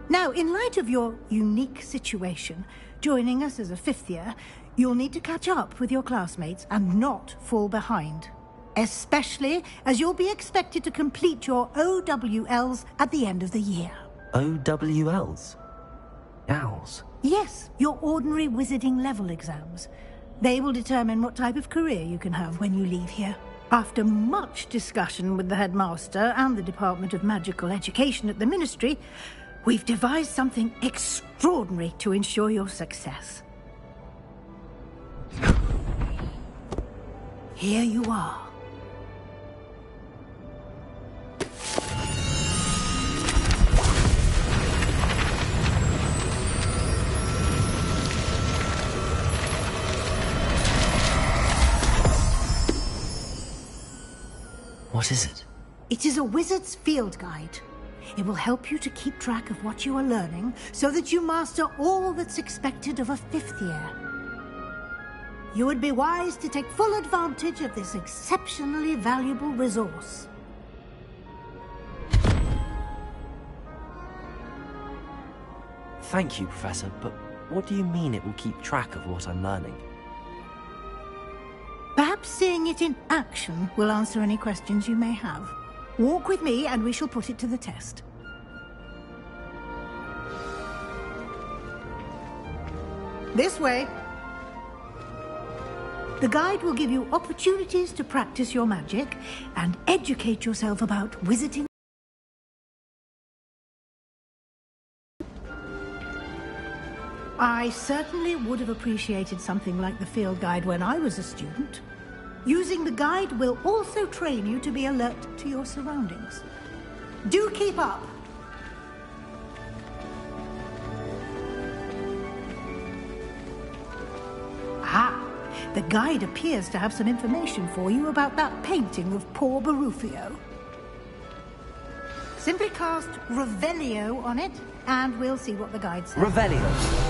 Now, in light of your unique situation, joining us as a 5th year, you'll need to catch up with your classmates and not fall behind. Especially as you'll be expected to complete your OWLs at the end of the year. OWLs? Owls? Yes, your ordinary wizarding level exams. They will determine what type of career you can have when you leave here. After much discussion with the headmaster and the Department of Magical Education at the Ministry, we've devised something extraordinary to ensure your success. Here you are. What is it? It is a wizard's field guide. It will help you to keep track of what you are learning so that you master all that's expected of a 5th year. You would be wise to take full advantage of this exceptionally valuable resource. Thank you, Professor, but what do you mean it will keep track of what I'm learning? Perhaps seeing it in action will answer any questions you may have. Walk with me and we shall put it to the test. This way. The guide will give you opportunities to practice your magic and educate yourself about wizarding. I certainly would have appreciated something like the field guide when I was a student. Using the guide will also train you to be alert to your surroundings. Do keep up! Ah, the guide appears to have some information for you about that painting of poor Barufio. Simply cast Revelio on it, and we'll see what the guide says. Revelio.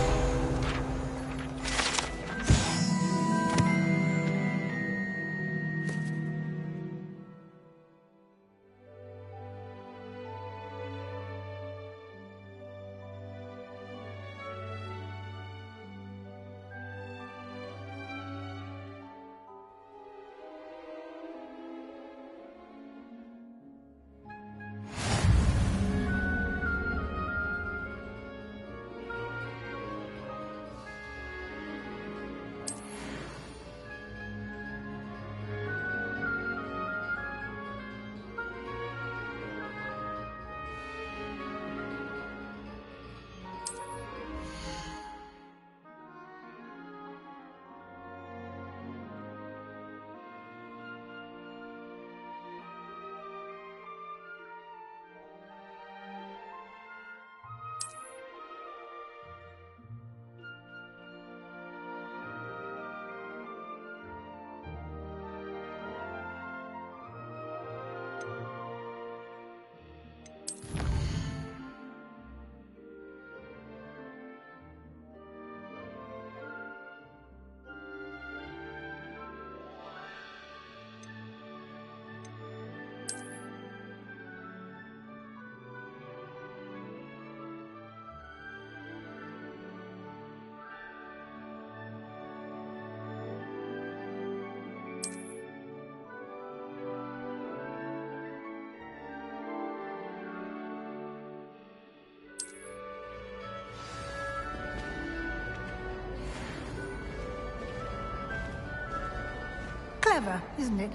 Clever, isn't it?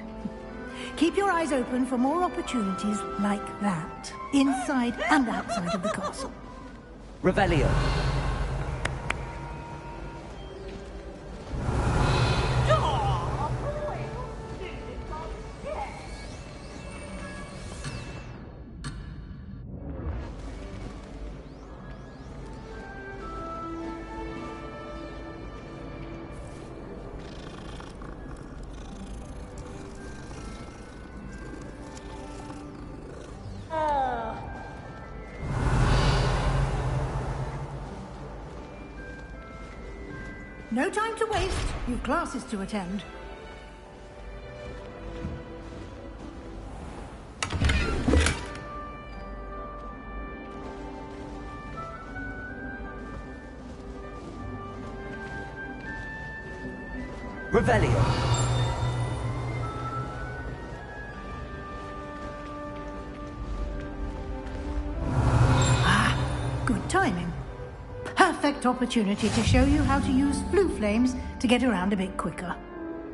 Keep your eyes open for more opportunities like that, inside and outside of the castle. Revelio. No time to waste. You've classes to attend. Revelio. Good timing. Perfect opportunity to show you how to use blue flames to get around a bit quicker.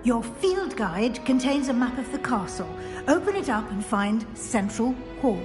Your field guide contains a map of the castle. Open it up and find Central Hall.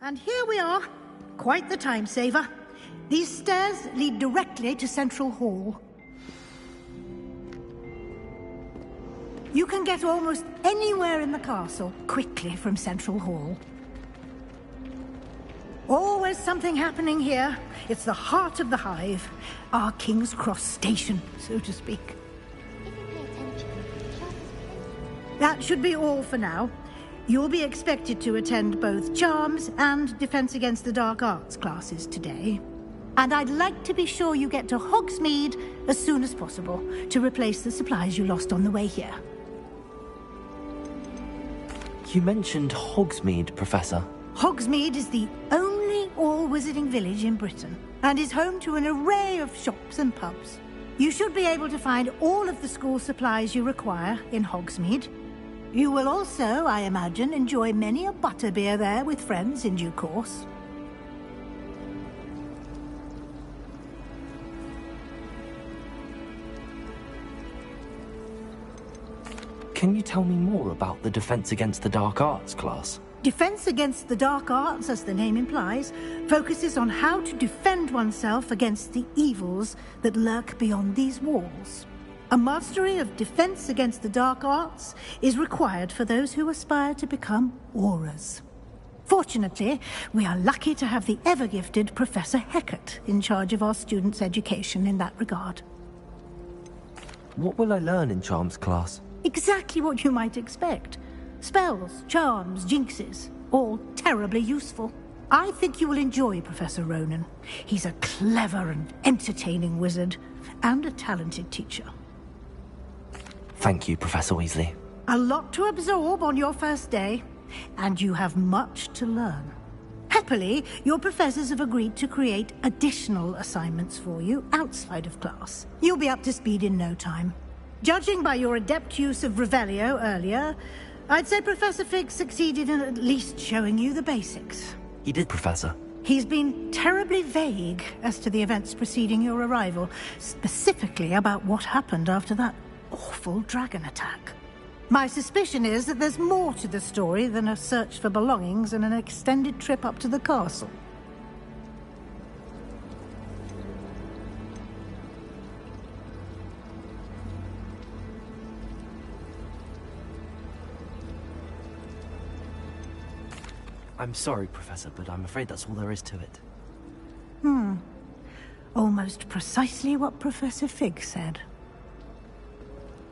And here we are. Quite the time saver. These stairs lead directly to Central Hall. You can get almost anywhere in the castle quickly from Central Hall. Always something happening here. It's the heart of the hive. Our King's Cross station, so to speak. That should be all for now. You'll be expected to attend both Charms and Defense Against the Dark Arts classes today. And I'd like to be sure you get to Hogsmeade as soon as possible to replace the supplies you lost on the way here. You mentioned Hogsmeade, Professor. Hogsmeade is the only all-wizarding village in Britain and is home to an array of shops and pubs. You should be able to find all of the school supplies you require in Hogsmeade. You will also, I imagine, enjoy many a butterbeer there with friends in due course. Can you tell me more about the Defense Against the Dark Arts class? Defense Against the Dark Arts, as the name implies, focuses on how to defend oneself against the evils that lurk beyond these walls. A mastery of Defense Against the Dark Arts is required for those who aspire to become Aurors. Fortunately, we are lucky to have the ever-gifted Professor Hecat in charge of our students' education in that regard. What will I learn in Charms class? Exactly what you might expect. Spells, charms, jinxes, all terribly useful. I think you will enjoy Professor Ronan. He's a clever and entertaining wizard, and a talented teacher. Thank you, Professor Weasley. A lot to absorb on your first day, and you have much to learn. Happily, your professors have agreed to create additional assignments for you outside of class. You'll be up to speed in no time. Judging by your adept use of Revelio earlier, I'd say Professor Fig succeeded in at least showing you the basics. He did, Professor. He's been terribly vague as to the events preceding your arrival, specifically about what happened after that awful dragon attack. My suspicion is that there's more to the story than a search for belongings and an extended trip up to the castle. I'm sorry, Professor, but I'm afraid that's all there is to it. Almost precisely what Professor Fig said.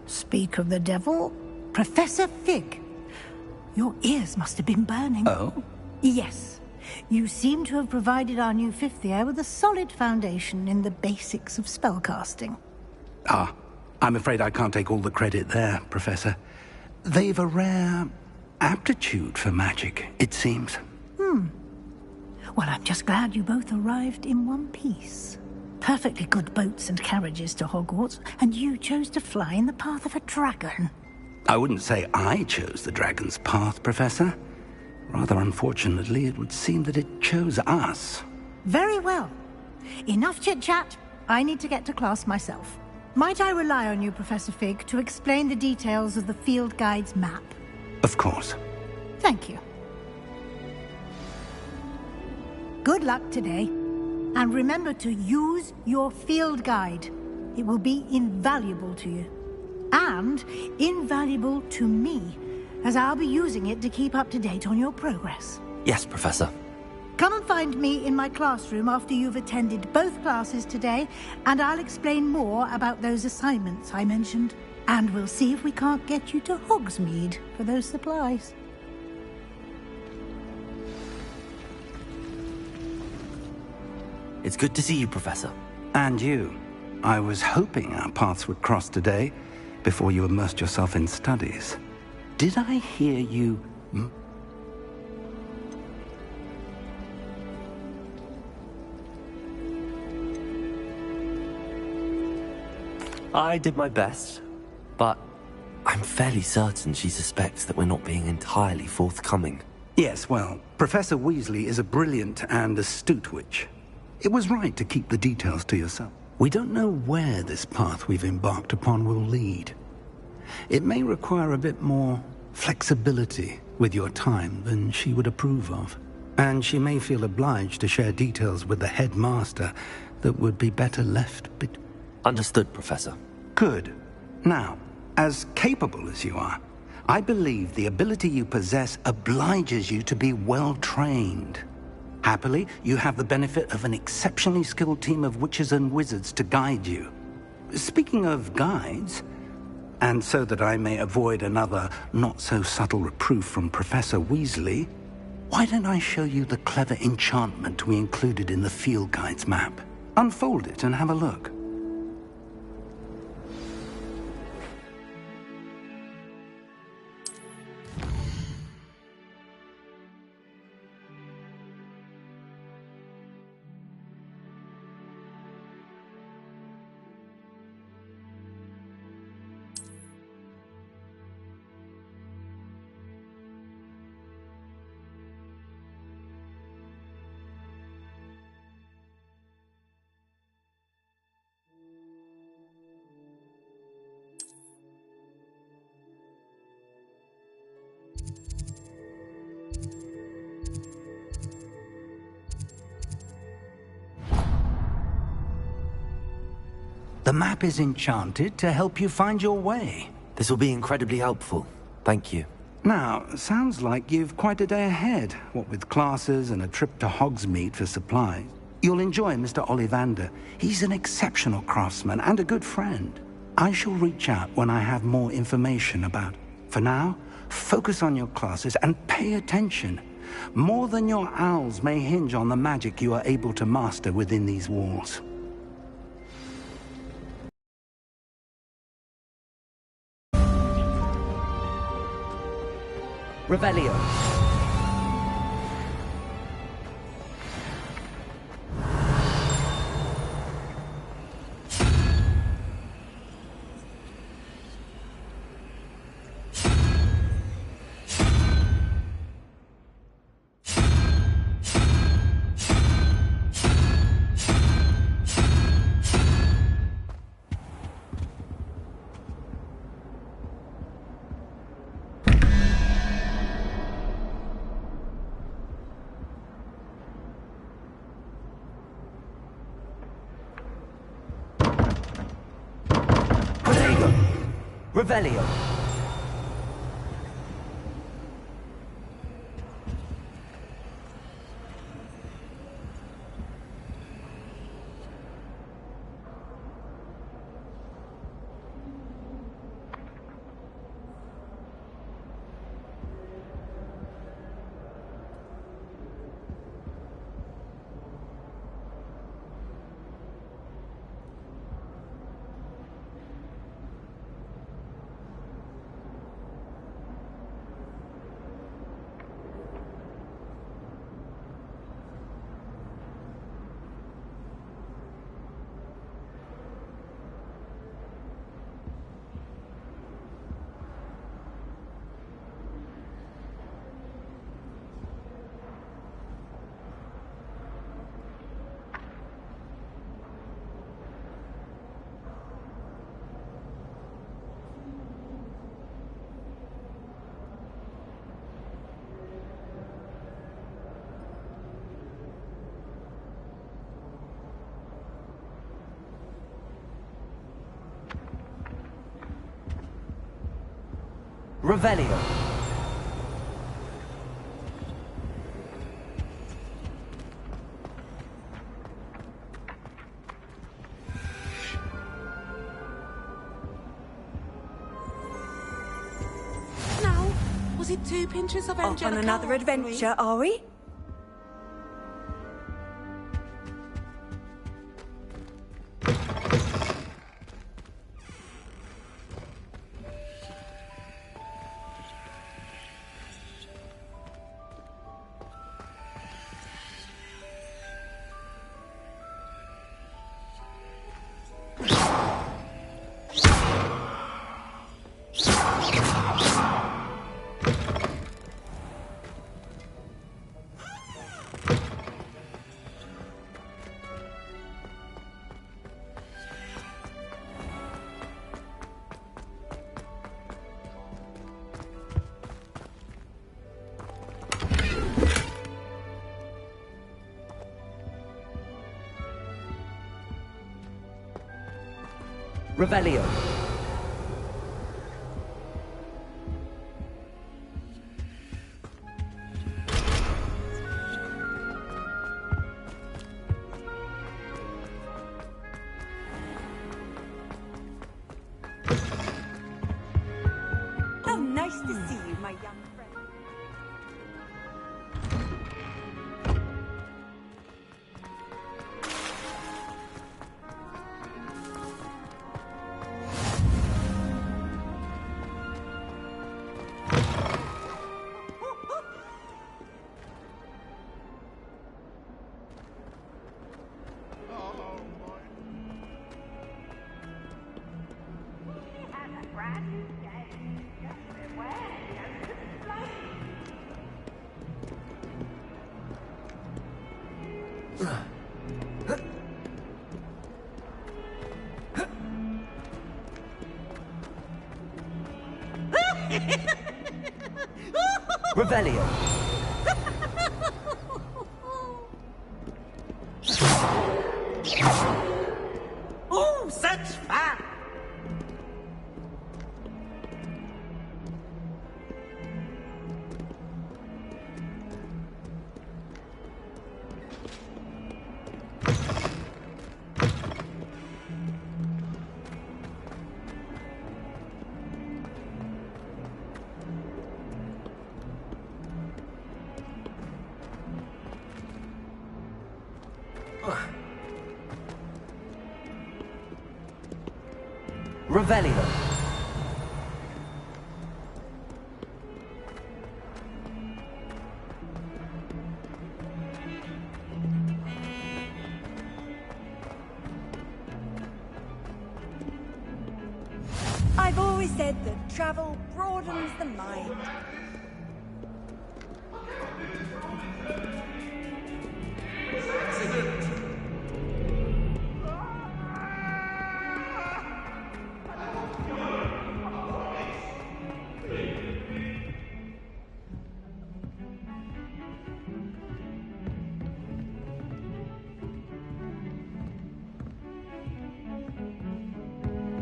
Speak of the devil, Professor Fig. Your ears must have been burning. Oh? Yes. You seem to have provided our new fifth year with a solid foundation in the basics of spellcasting. Ah, I'm afraid I can't take all the credit there, Professor. They've a rare aptitude for magic, it seems. Well, I'm just glad you both arrived in one piece. Perfectly good boats and carriages to Hogwarts, and you chose to fly in the path of a dragon. I wouldn't say I chose the dragon's path, Professor. Rather unfortunately, it would seem that it chose us. Very well. Enough chit-chat. I need to get to class myself. Might I rely on you, Professor Fig, to explain the details of the field guide's map? Of course. Thank you. Good luck today. And remember to use your field guide. It will be invaluable to you. And invaluable to me, as I'll be using it to keep up to date on your progress. Yes, Professor. Come and find me in my classroom after you've attended both classes today, and I'll explain more about those assignments I mentioned. And we'll see if we can't get you to Hogsmeade for those supplies. It's good to see you, Professor. And you. I was hoping our paths would cross today, before you immersed yourself in studies. Did I hear you... I did my best, but I'm fairly certain she suspects that we're not being entirely forthcoming. Yes, well, Professor Weasley is a brilliant and astute witch. It was right to keep the details to yourself. We don't know where this path we've embarked upon will lead. It may require a bit more flexibility with your time than she would approve of. And she may feel obliged to share details with the headmaster that would be better left Understood, Professor. Good. Now, as capable as you are, I believe the ability you possess obliges you to be well trained. Happily, you have the benefit of an exceptionally skilled team of witches and wizards to guide you. Speaking of guides, and so that I may avoid another not-so-subtle reproof from Professor Weasley, why don't I show you the clever enchantment we included in the field guide's map? Unfold it and have a look. The map is enchanted to help you find your way. This will be incredibly helpful. Thank you. Now, sounds like you've quite a day ahead, what with classes and a trip to Hogsmeade for supplies. You'll enjoy Mr. Ollivander. He's an exceptional craftsman and a good friend. I shall reach out when I have more information about. For now, focus on your classes and pay attention. More than your owls may hinge on the magic you are able to master within these walls. Revelio. Revelio. Revelio. Now, was it 2 pinches of Angelica? Off on another adventure, are we? Revelio. Revelio. Oh, such fun! Revelio. I've always said that travel broadens the mind.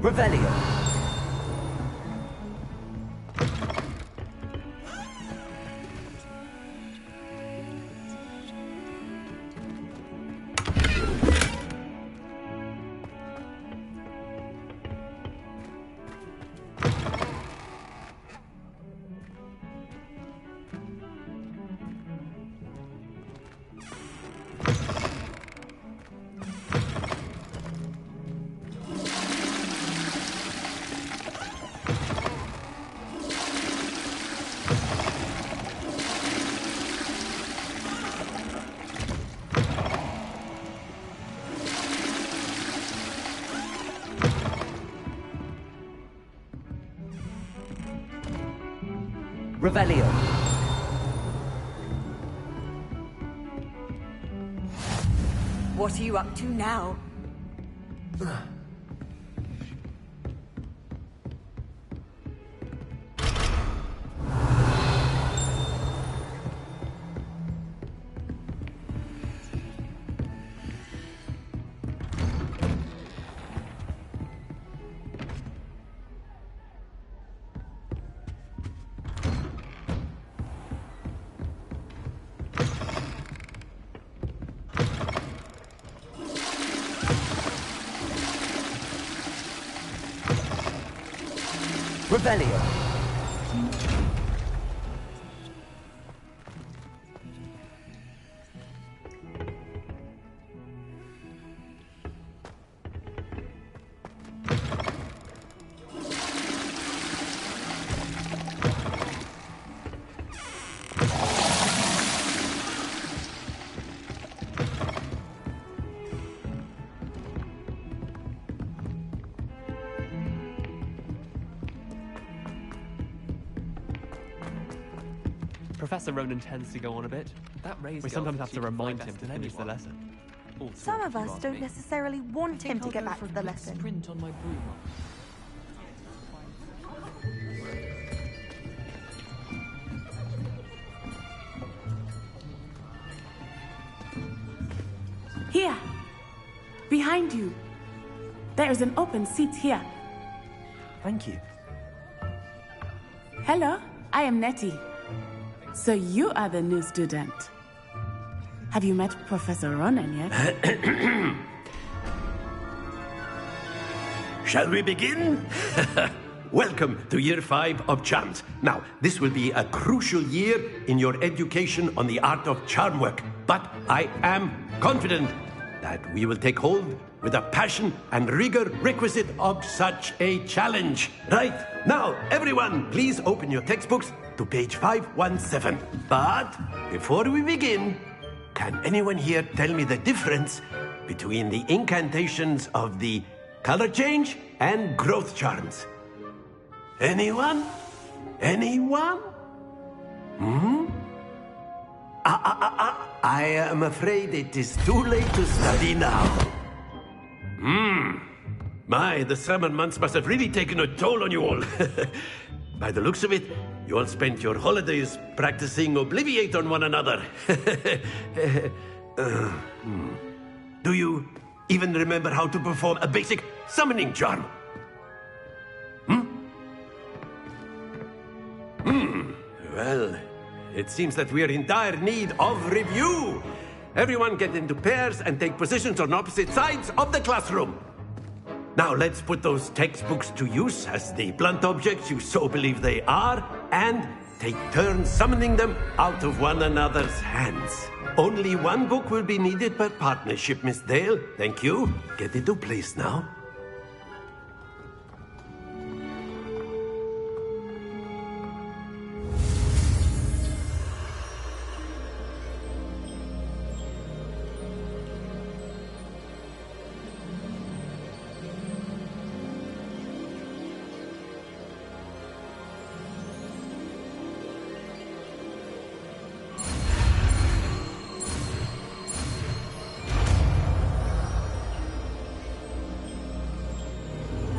Revelio. Revelio. What are you up to now? Revelio. Professor Ronan tends to go on a bit. We sometimes have to remind him to finish the lesson. Some of us don't necessarily want him to get back to the lesson. Print on my broom. Here. Behind you. There is an open seat here. Thank you. Hello, I am Nettie. So you are the new student. Have you met Professor Ronan yet? Shall we begin? Welcome to Year 5 of Charms. Now, this will be a crucial year in your education on the art of charm work. But I am confident that we will take hold with the passion and rigor requisite of such a challenge. Right, now, everyone, please open your textbooks to page 517. But before we begin, can anyone here tell me the difference between the incantations of the color change and growth charms? Anyone? Anyone? Hmm? I am afraid it is too late to study now. My, the summer months must have really taken a toll on you all. By the looks of it, you all spent your holidays practicing Obliviate on one another. Do you even remember how to perform a basic summoning charm? Well, it seems that we are in dire need of review. Everyone get into pairs and take positions on opposite sides of the classroom. Now let's put those textbooks to use as the blunt objects you so believe they are, and take turns summoning them out of one another's hands. Only one book will be needed per partnership, Miss Dale. Thank you. Get into place now.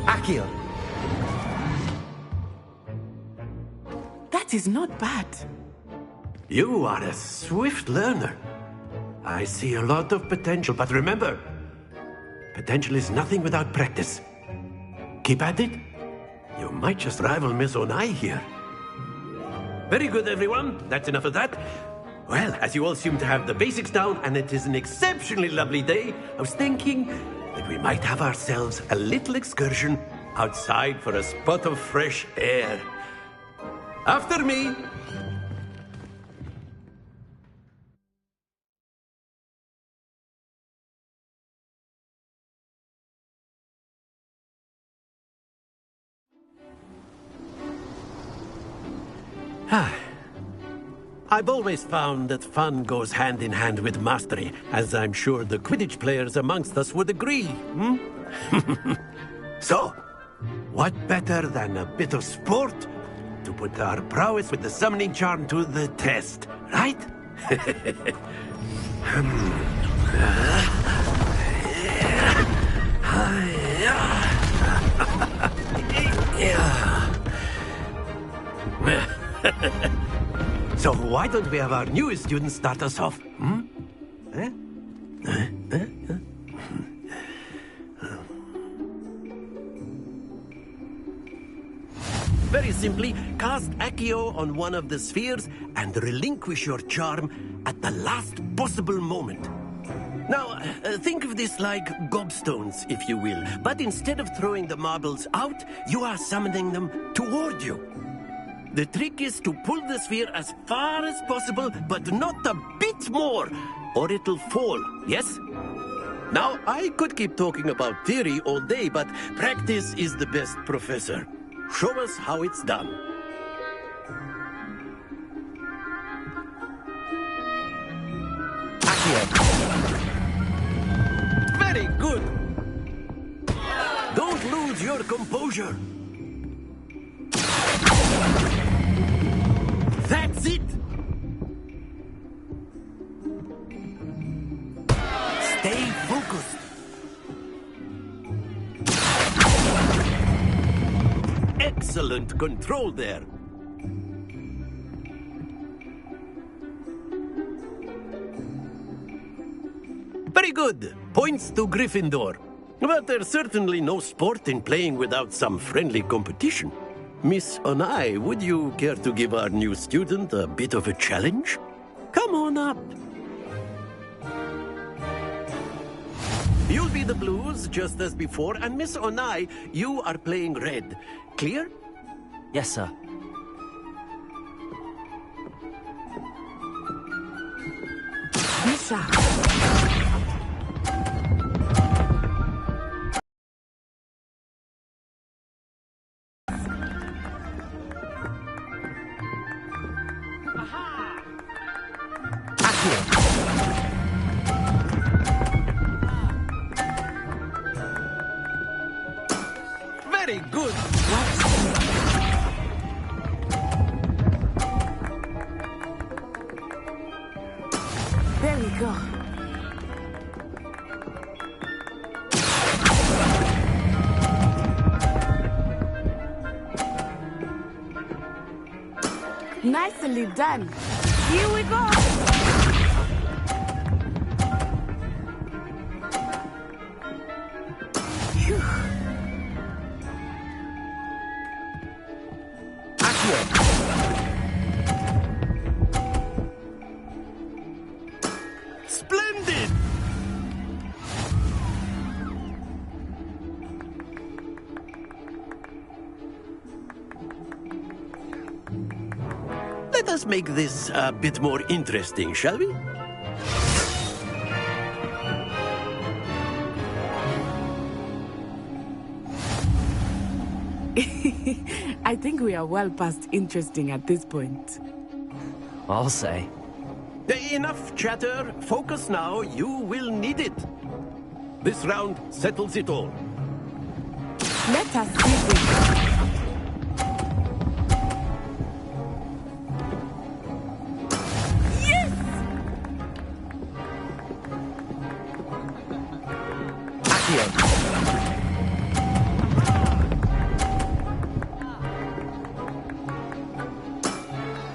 Akio. That is not bad. You are a swift learner. I see a lot of potential, but remember, potential is nothing without practice. Keep at it. You might just rival Miss Onai here. Very good, everyone. That's enough of that. Well, as you all seem to have the basics down, and it is an exceptionally lovely day, I was thinking that we might have ourselves a little excursion outside for a spot of fresh air. After me. I've always found that fun goes hand in hand with mastery, as I'm sure the Quidditch players amongst us would agree. So, what better than a bit of sport to put our prowess with the summoning charm to the test, right? So why don't we have our newest student start us off? Very simply, cast Accio on one of the spheres and relinquish your charm at the last possible moment. Now, think of this like gobstones, if you will. But instead of throwing the marbles out, you are summoning them toward you. The trick is to pull the sphere as far as possible, but not a bit more, or it'll fall, yes? Now, I could keep talking about theory all day, but practice is the best professor. Show us how it's done. Very good. Don't lose your composure. That's it! Stay focused. Excellent control there. Very good. Points to Gryffindor. But there's certainly no sport in playing without some friendly competition. Miss Onai, would you care to give our new student a bit of a challenge? Come on up. You'll be the blues, just as before, and Miss Onai, you are playing red. Clear? Yes, sir. Misha. Very good. What? go. Nicely done. Here we go. Phew. Splendid! Let us make this a bit more interesting, shall we? I think we are well past interesting at this point. I'll say. Enough chatter. Focus now. You will need it. This round settles it all. Let us see this.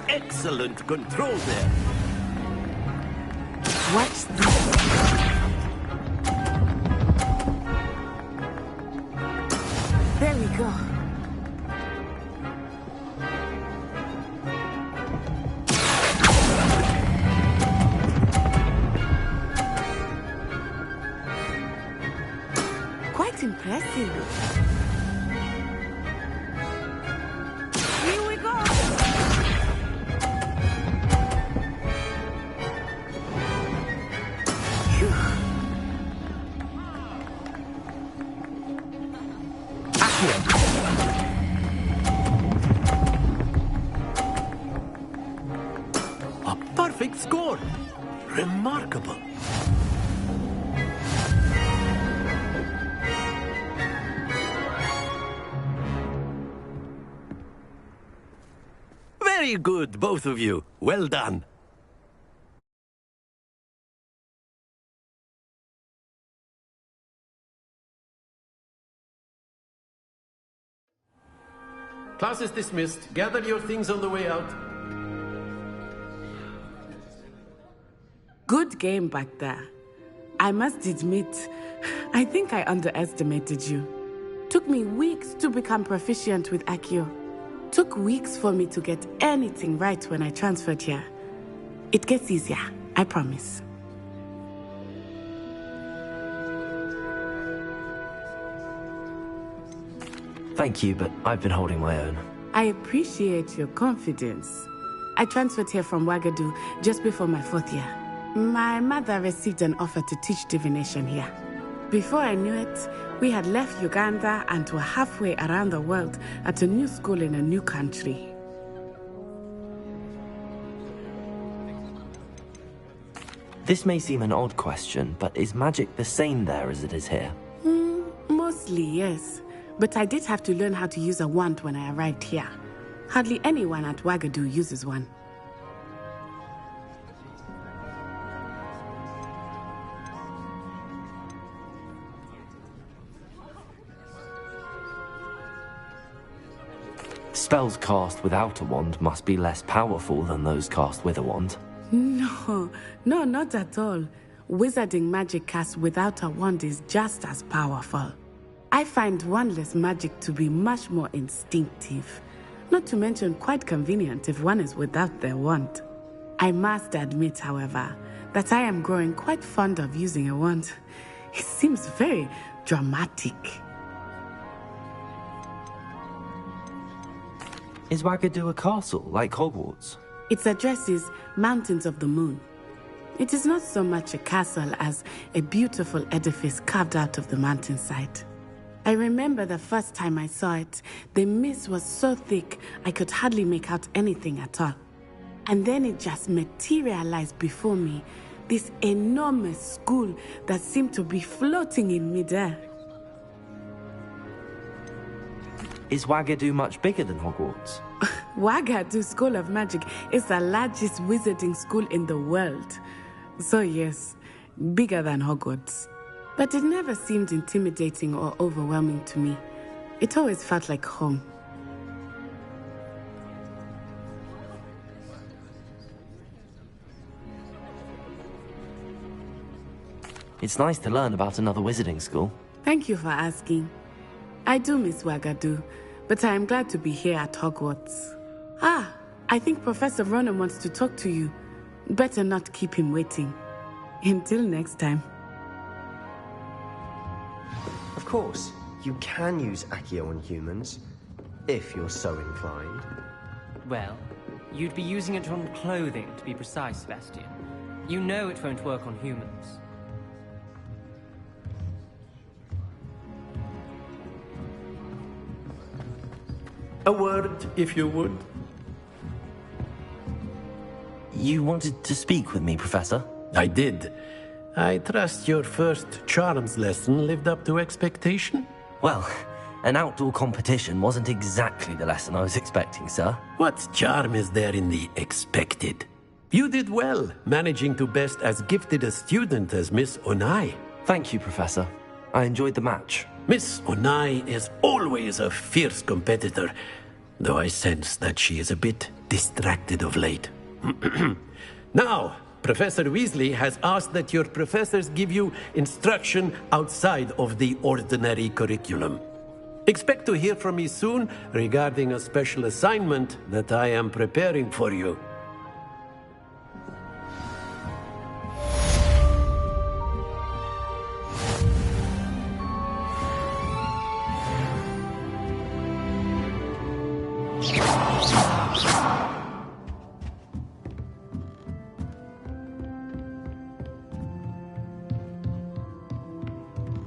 Excellent control there. Watch this. There we go. Quite impressive. Here we go. A perfect score. Remarkable. Very good, both of you. Well done. Class is dismissed. Gather your things on the way out. Good game back there. I must admit, I think I underestimated you. Took me weeks to become proficient with Accio. Took weeks for me to get anything right when I transferred here. It gets easier, I promise. Thank you, but I've been holding my own. I appreciate your confidence. I transferred here from Wagadu just before my 4th year. My mother received an offer to teach divination here. Before I knew it, we had left Uganda and were halfway around the world at a new school in a new country. This may seem an odd question, but is magic the same there as it is here? Mostly, yes. But I did have to learn how to use a wand when I arrived here. Hardly anyone at Wagadu uses one. Spells cast without a wand must be less powerful than those cast with a wand. No, not at all. Wizarding magic cast without a wand is just as powerful. I find wandless magic to be much more instinctive. Not to mention quite convenient if one is without their wand. I must admit, however, that I am growing quite fond of using a wand. It seems very dramatic. Is Wagadu a castle, like Hogwarts? Its address is Mountains of the Moon. It is not so much a castle as a beautiful edifice carved out of the mountainside. I remember the first time I saw it, the mist was so thick I could hardly make out anything at all. And then it just materialized before me, this enormous school that seemed to be floating in midair. Is Wagadu much bigger than Hogwarts? Wagadu School of Magic is the largest wizarding school in the world. So yes, bigger than Hogwarts. But it never seemed intimidating or overwhelming to me. It always felt like home. It's nice to learn about another wizarding school. Thank you for asking. I do miss Wagadu, but I am glad to be here at Hogwarts. Ah, I think Professor Ronan wants to talk to you. Better not keep him waiting. Until next time. Of course, you can use Accio on humans, if you're so inclined. Well, you'd be using it on clothing, to be precise, Sebastian. You know it won't work on humans. A word, if you would. You wanted to speak with me, Professor? I did. I trust your first charms lesson lived up to expectation? Well, an outdoor competition wasn't exactly the lesson I was expecting, sir. What charm is there in the expected? You did well, managing to best as gifted a student as Miss Onai. Thank you, Professor. I enjoyed the match. Miss Onai is always a fierce competitor, though I sense that she is a bit distracted of late. Now, Professor Weasley has asked that your professors give you instruction outside of the ordinary curriculum. Expect to hear from me soon regarding a special assignment that I am preparing for you.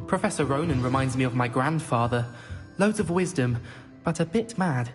Professor Ronan reminds me of my grandfather. Loads of wisdom, but a bit mad.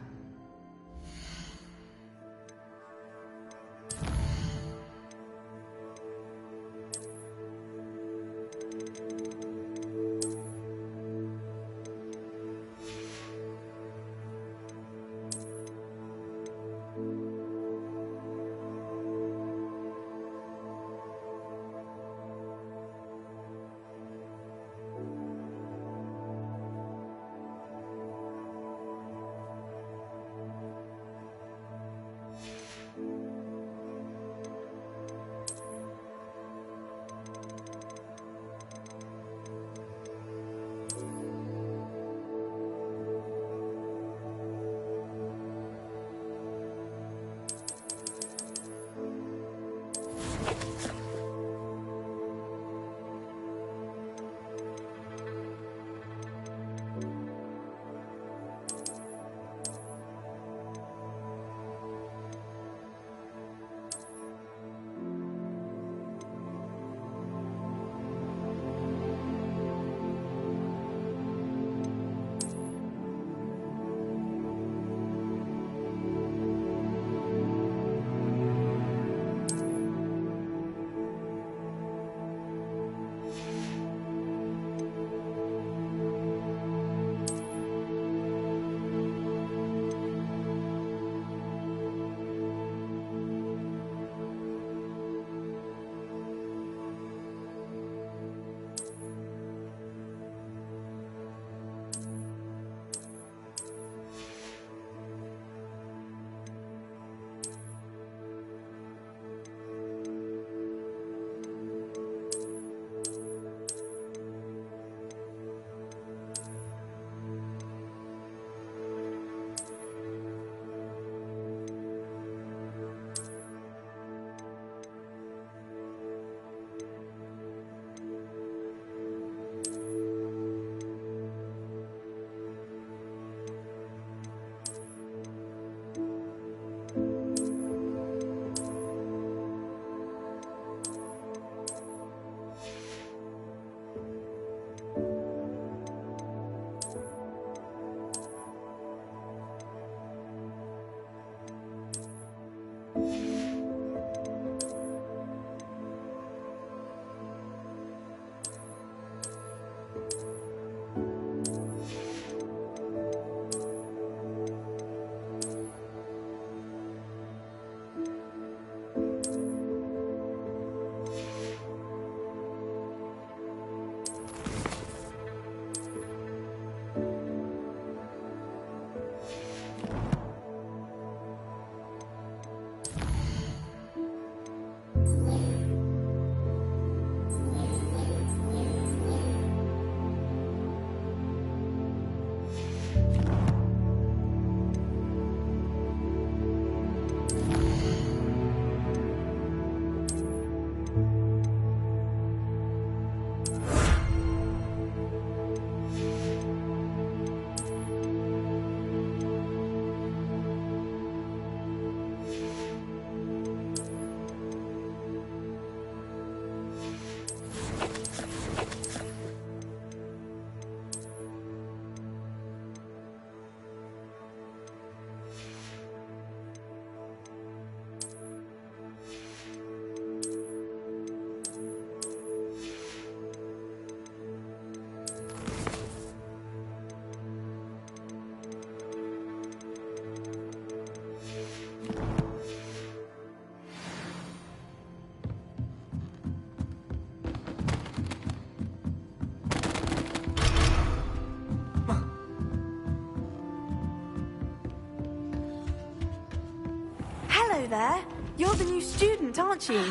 Hello there. You're the new student, aren't you?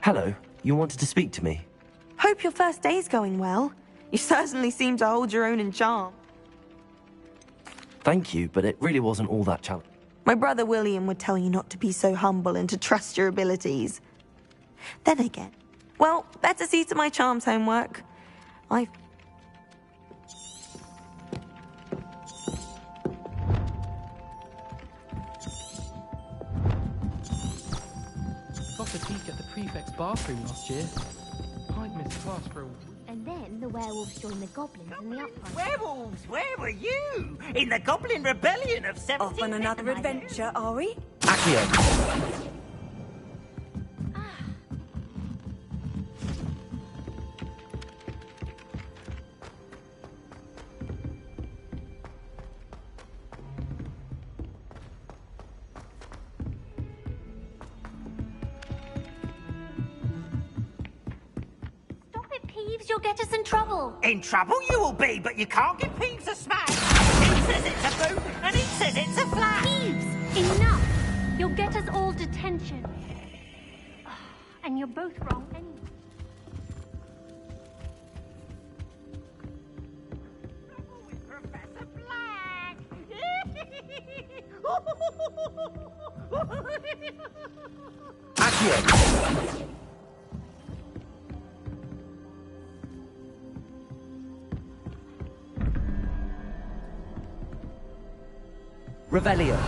Hello, you wanted to speak to me? Hope your first day's going well. You certainly seem to hold your own in charm. Thank you, but it really wasn't all that challenging. My brother William would tell you not to be so humble and to trust your abilities. Then again, well, better see to my charms homework. Got a peek at the prefect's bathroom last year. I'd missed class for a week. And then the werewolves joined the goblins in the uprising. Werewolves, where were you? In the Goblin Rebellion of 17... Off on another adventure, are we? Accio! You'll get us in trouble. In trouble you will be, but you can't give Peeves a smash. He says it's a boot, and he says it's a flat. Peeves, enough. You'll get us all detention. And you're both wrong anyway. Professor Black. Accio! Revelio.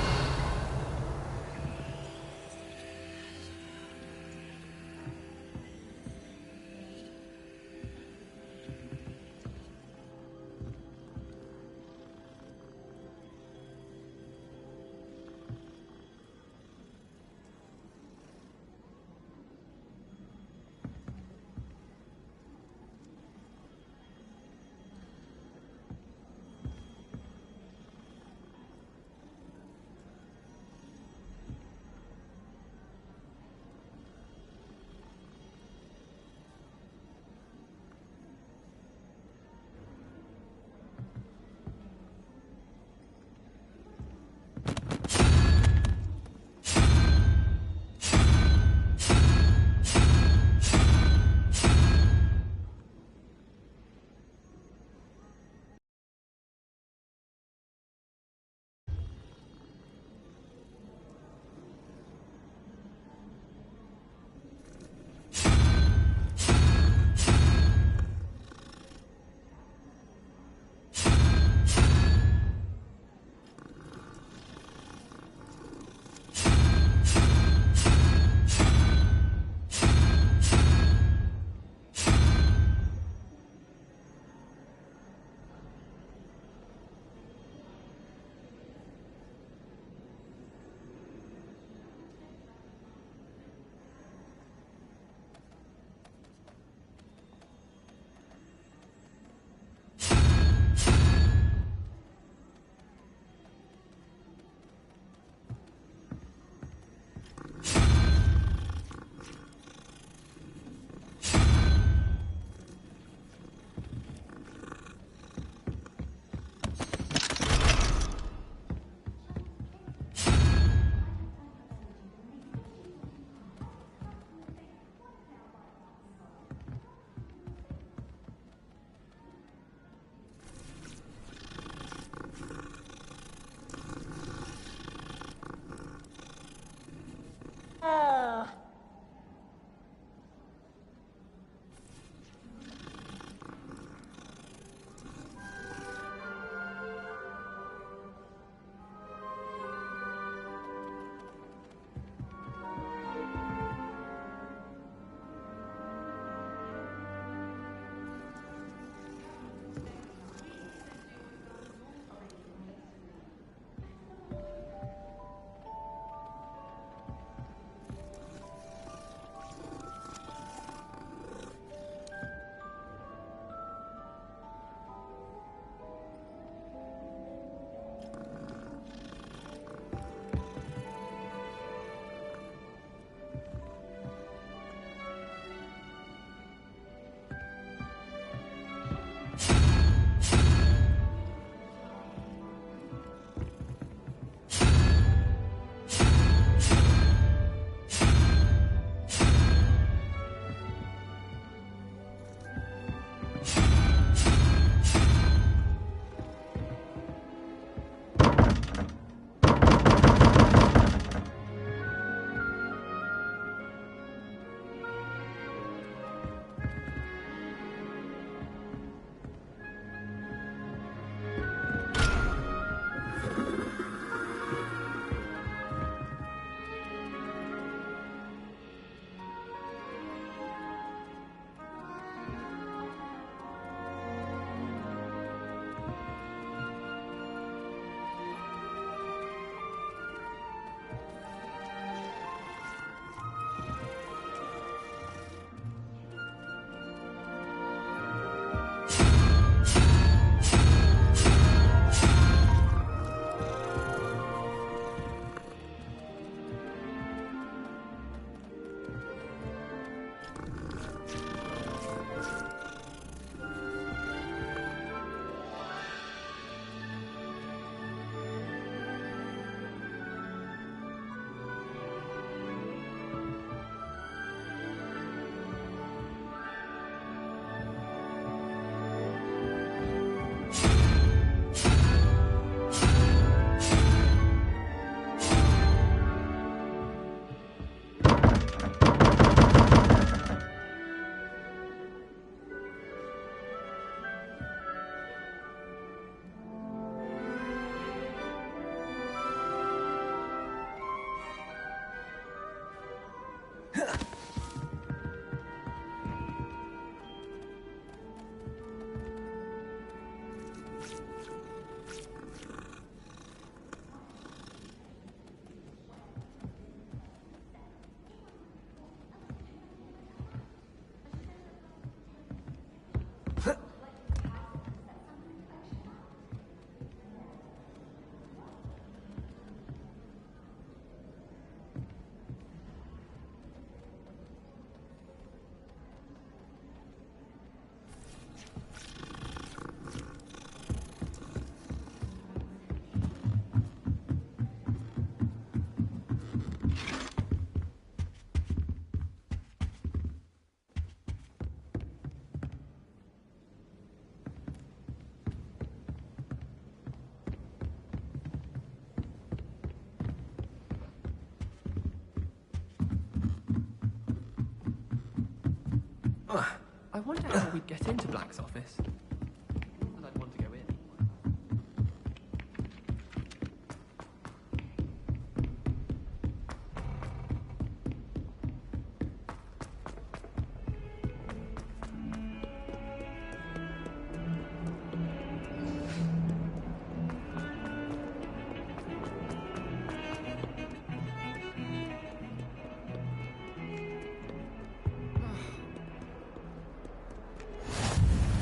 I wonder how we'd get into Black's office. Not that I'd want to go in.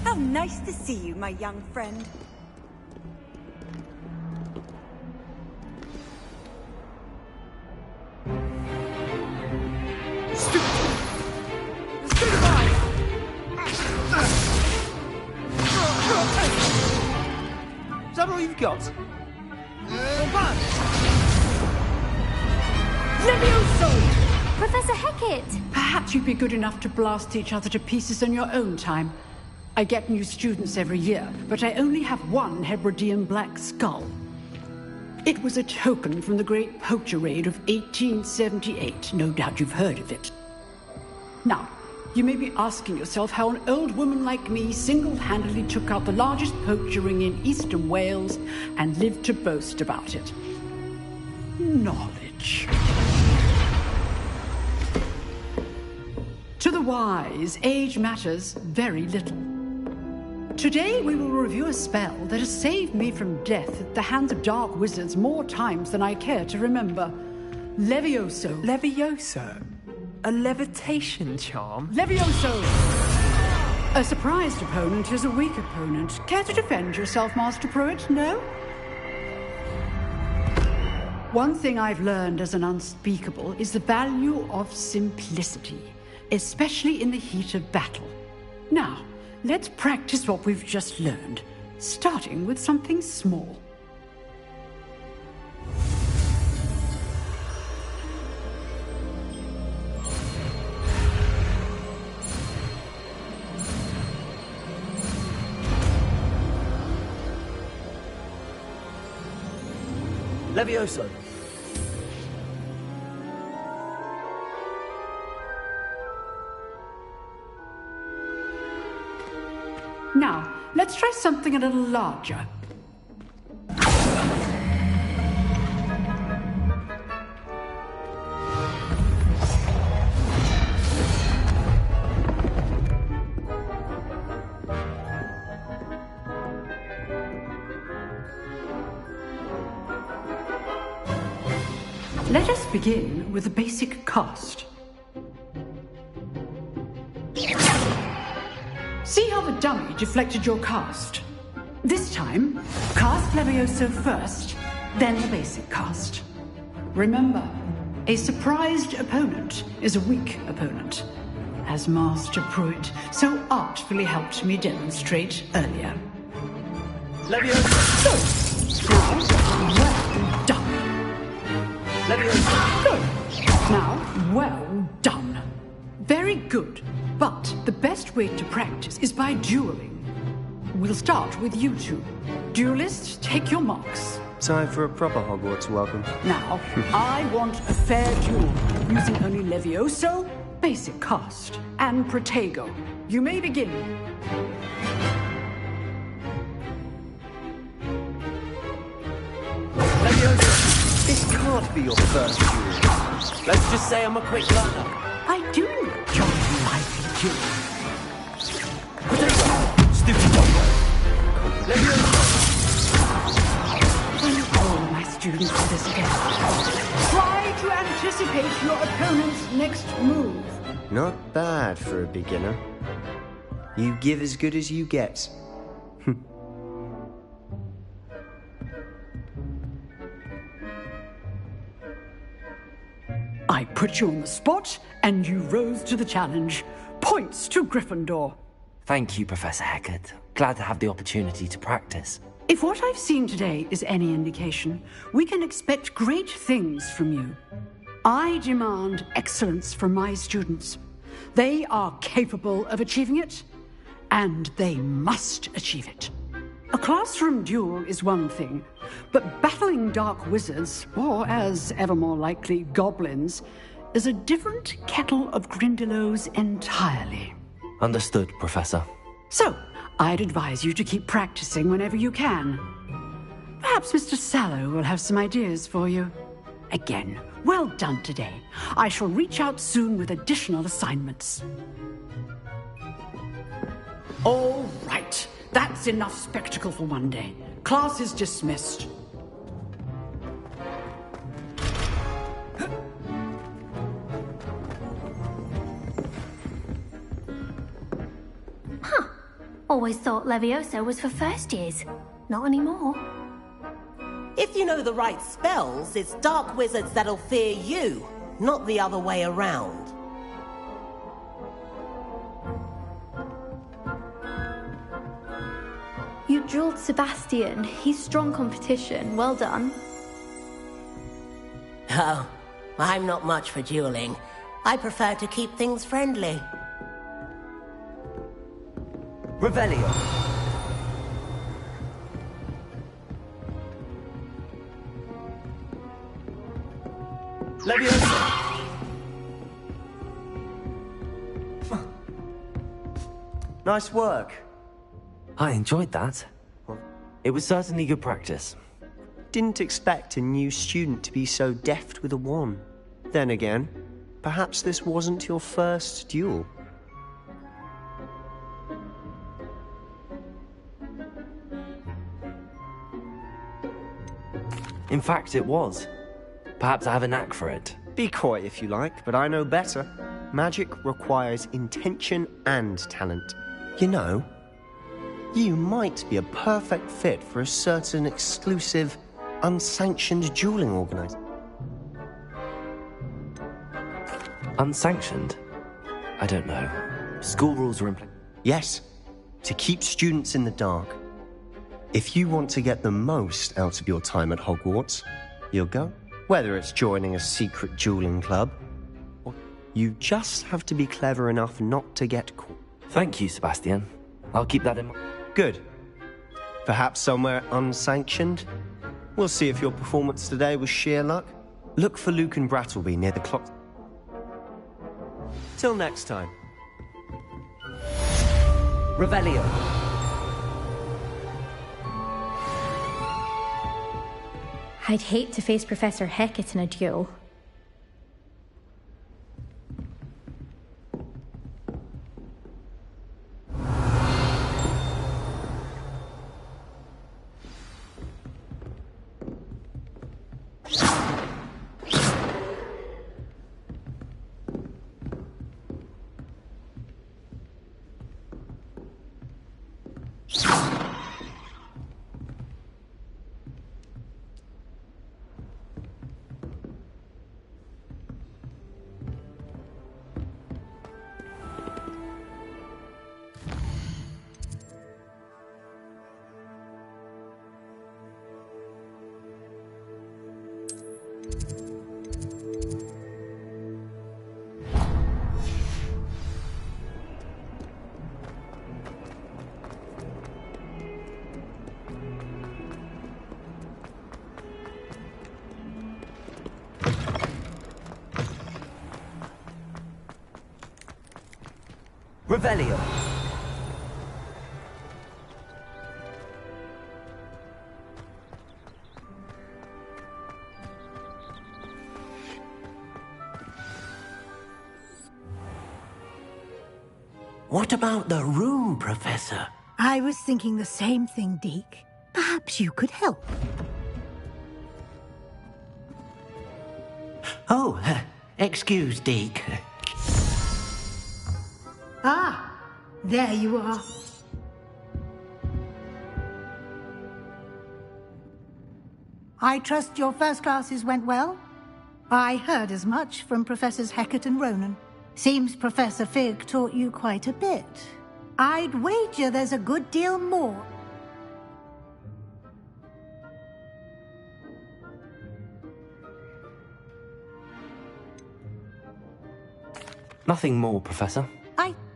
How nice to see you, my young friend. Is that all you've got? Levioso! Professor Hecat! Perhaps you'd be good enough to blast each other to pieces on your own time. I get new students every year, but I only have one Hebridean black skull. It was a token from the Great Poacher Raid of 1878. No doubt you've heard of it. Now, you may be asking yourself how an old woman like me single-handedly took out the largest poacher ring in eastern Wales and lived to boast about it. Knowledge. To the wise, age matters very little. Today we will review a spell that has saved me from death at the hands of dark wizards more times than I care to remember. Levioso. Levioso? A levitation charm? Levioso! A surprised opponent is a weak opponent. Care to defend yourself, Master Pruitt? No? One thing I've learned as an unspeakable is the value of simplicity, especially in the heat of battle. Now, let's practice what we've just learned, starting with something small. Levioso. Now, let's try something a little larger. Let us begin with a basic cast. See how the dummy deflected your cast? This time, cast Levioso first, then the basic cast. Remember, a surprised opponent is a weak opponent, as Master Pruitt so artfully helped me demonstrate earlier. Levioso! Well done. Levioso! Good. Now, well done. Very good. But the best way to practice is by dueling. We'll start with you two. Duelists, take your marks. Time for a proper Hogwarts welcome. Now, I want a fair duel, using only Levioso, basic cast, and Protego. You may begin. Levioso, this can't be your first duel. Let's just say I'm a quick learner. I do enjoy lively duels. Stupid doggo. Levioso. All my students do this again. Try to anticipate your opponent's next move. Not bad for a beginner. You give as good as you get. I put you on the spot, and you rose to the challenge. Points to Gryffindor. Thank you, Professor Hecat. Glad to have the opportunity to practice. If what I've seen today is any indication, we can expect great things from you. I demand excellence from my students. They are capable of achieving it, and they must achieve it. A classroom duel is one thing, but battling dark wizards, or as ever more likely, goblins, is a different kettle of Grindylows entirely. Understood, Professor. So, I'd advise you to keep practicing whenever you can. Perhaps Mr. Sallow will have some ideas for you. Again, well done today. I shall reach out soon with additional assignments. All right. That's enough spectacle for one day. Class is dismissed. Huh. Always thought Levioso was for first years. Not anymore. If you know the right spells, it's dark wizards that'll fear you, not the other way around. You drilled Sebastian. He's strong competition. Well done. Oh, I'm not much for dueling. I prefer to keep things friendly. Revelio. Leviosa! Nice work. I enjoyed that. It was certainly good practice. Didn't expect a new student to be so deft with a wand. Then again, perhaps this wasn't your first duel. In fact, it was. Perhaps I have a knack for it. Be coy if you like, but I know better. Magic requires intention and talent. You know, you might be a perfect fit for a certain exclusive, unsanctioned dueling organizer. Unsanctioned? I don't know. School rules are in place. Yes, to keep students in the dark. If you want to get the most out of your time at Hogwarts, you'll go. Whether it's joining a secret dueling club, or you just have to be clever enough not to get caught. Thank you, Sebastian. I'll keep that in mind. Good. Perhaps somewhere unsanctioned? We'll see if your performance today was sheer luck. Look for Luke and Brattleby near the clock. Till next time. Revelio. I'd hate to face Professor Hecat in a duel. Revelio. What about the room, Professor? I was thinking the same thing, Deke. Perhaps you could help. Oh, excuse, Deke. Ah, There you are. I trust your first classes went well? I heard as much from Professors Hecat and Ronan. Seems Professor Fig taught you quite a bit. I'd wager there's a good deal more. Nothing more, Professor.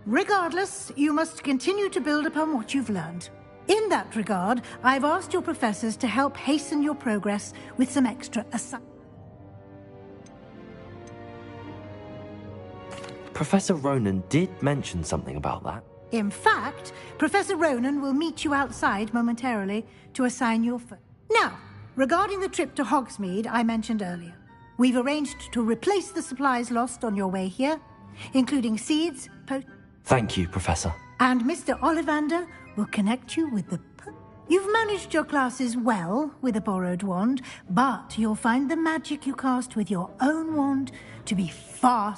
Regardless, you must continue to build upon what you've learned. In that regard, I've asked your professors to help hasten your progress with some extra Professor Ronan did mention something about that. In fact, Professor Ronan will meet you outside momentarily to assign your Now, regarding the trip to Hogsmeade I mentioned earlier, we've arranged to replace the supplies lost on your way here, including seeds, Thank you, Professor. And Mr. Ollivander will connect you with the... You've managed your classes well with a borrowed wand, but you'll find the magic you cast with your own wand to be far...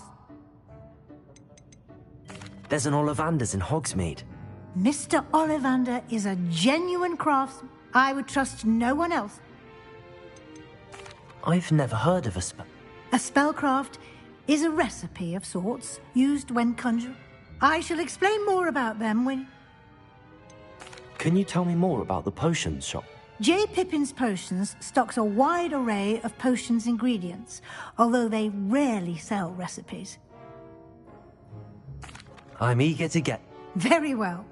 There's an Ollivander's in Hogsmeade. Mr. Ollivander is a genuine craftsman. I would trust no one else. I've never heard of a spell. A spellcraft is a recipe of sorts used when conjuring. I shall explain more about them when... Can you tell me more about the potions shop? J. Pipins Potions stocks a wide array of potions ingredients, although they rarely sell recipes. I'm eager to get... Very well.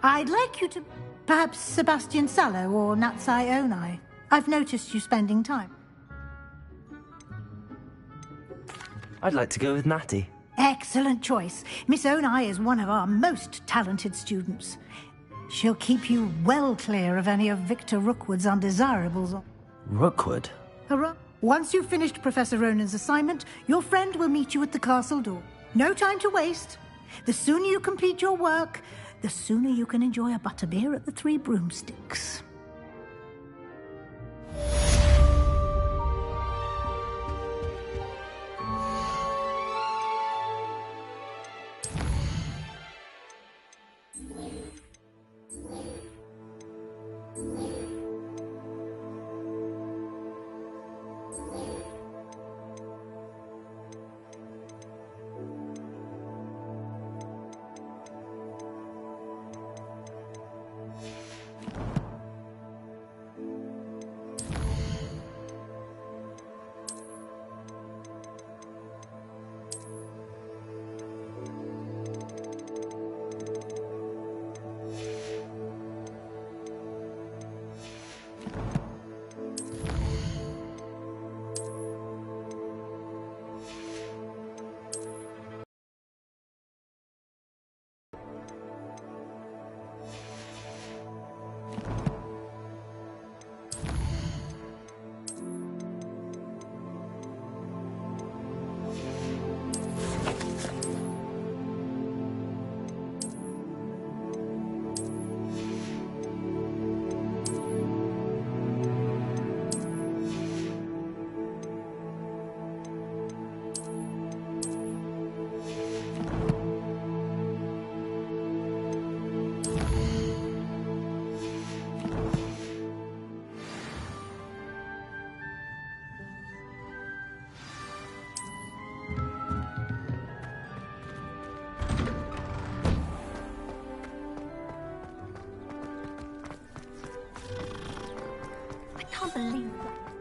I'd like you to... Perhaps Sebastian Sallow or Natsai Onai. I've noticed you spending time. I'd like to go with Natty. Excellent choice. Miss Onai is one of our most talented students. She'll keep you well clear of any of Victor Rookwood's undesirables. Rookwood? Once you've finished Professor Ronan's assignment, your friend will meet you at the castle door. No time to waste. The sooner you complete your work, the sooner you can enjoy a butterbeer at the Three Broomsticks.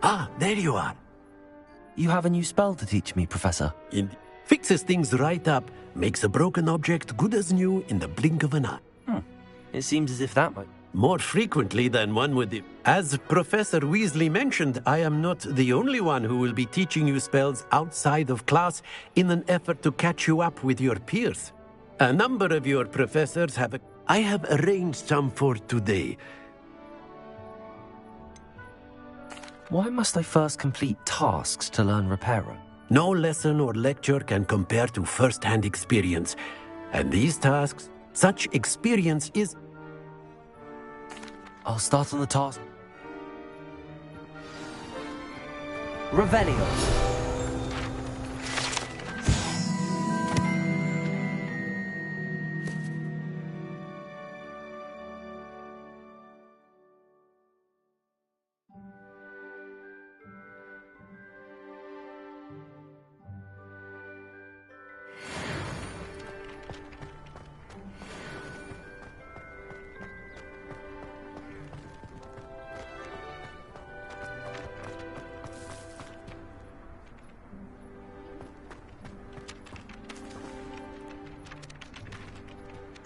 Ah, there you are. You have a new spell to teach me, Professor. It fixes things right up, makes a broken object good as new in the blink of an eye. It seems as if that might... More frequently than one would... As Professor Weasley mentioned, I am not the only one who will be teaching you spells outside of class in an effort to catch you up with your peers. A number of your professors have... I have arranged some for today. Why must I first complete tasks to learn Reparo? No lesson or lecture can compare to first-hand experience. And these tasks, such experience is... I'll start on the task. Revelio.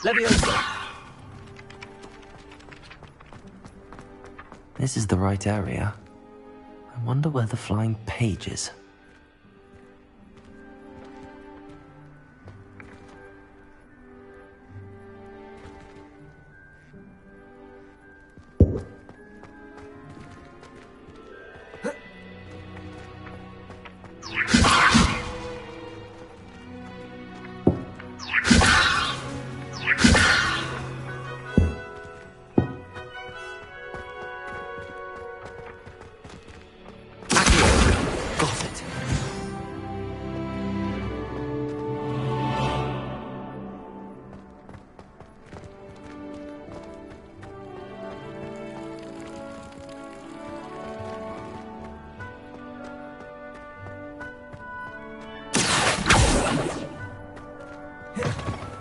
Leviosa! This is the right area. I wonder where the flying page is.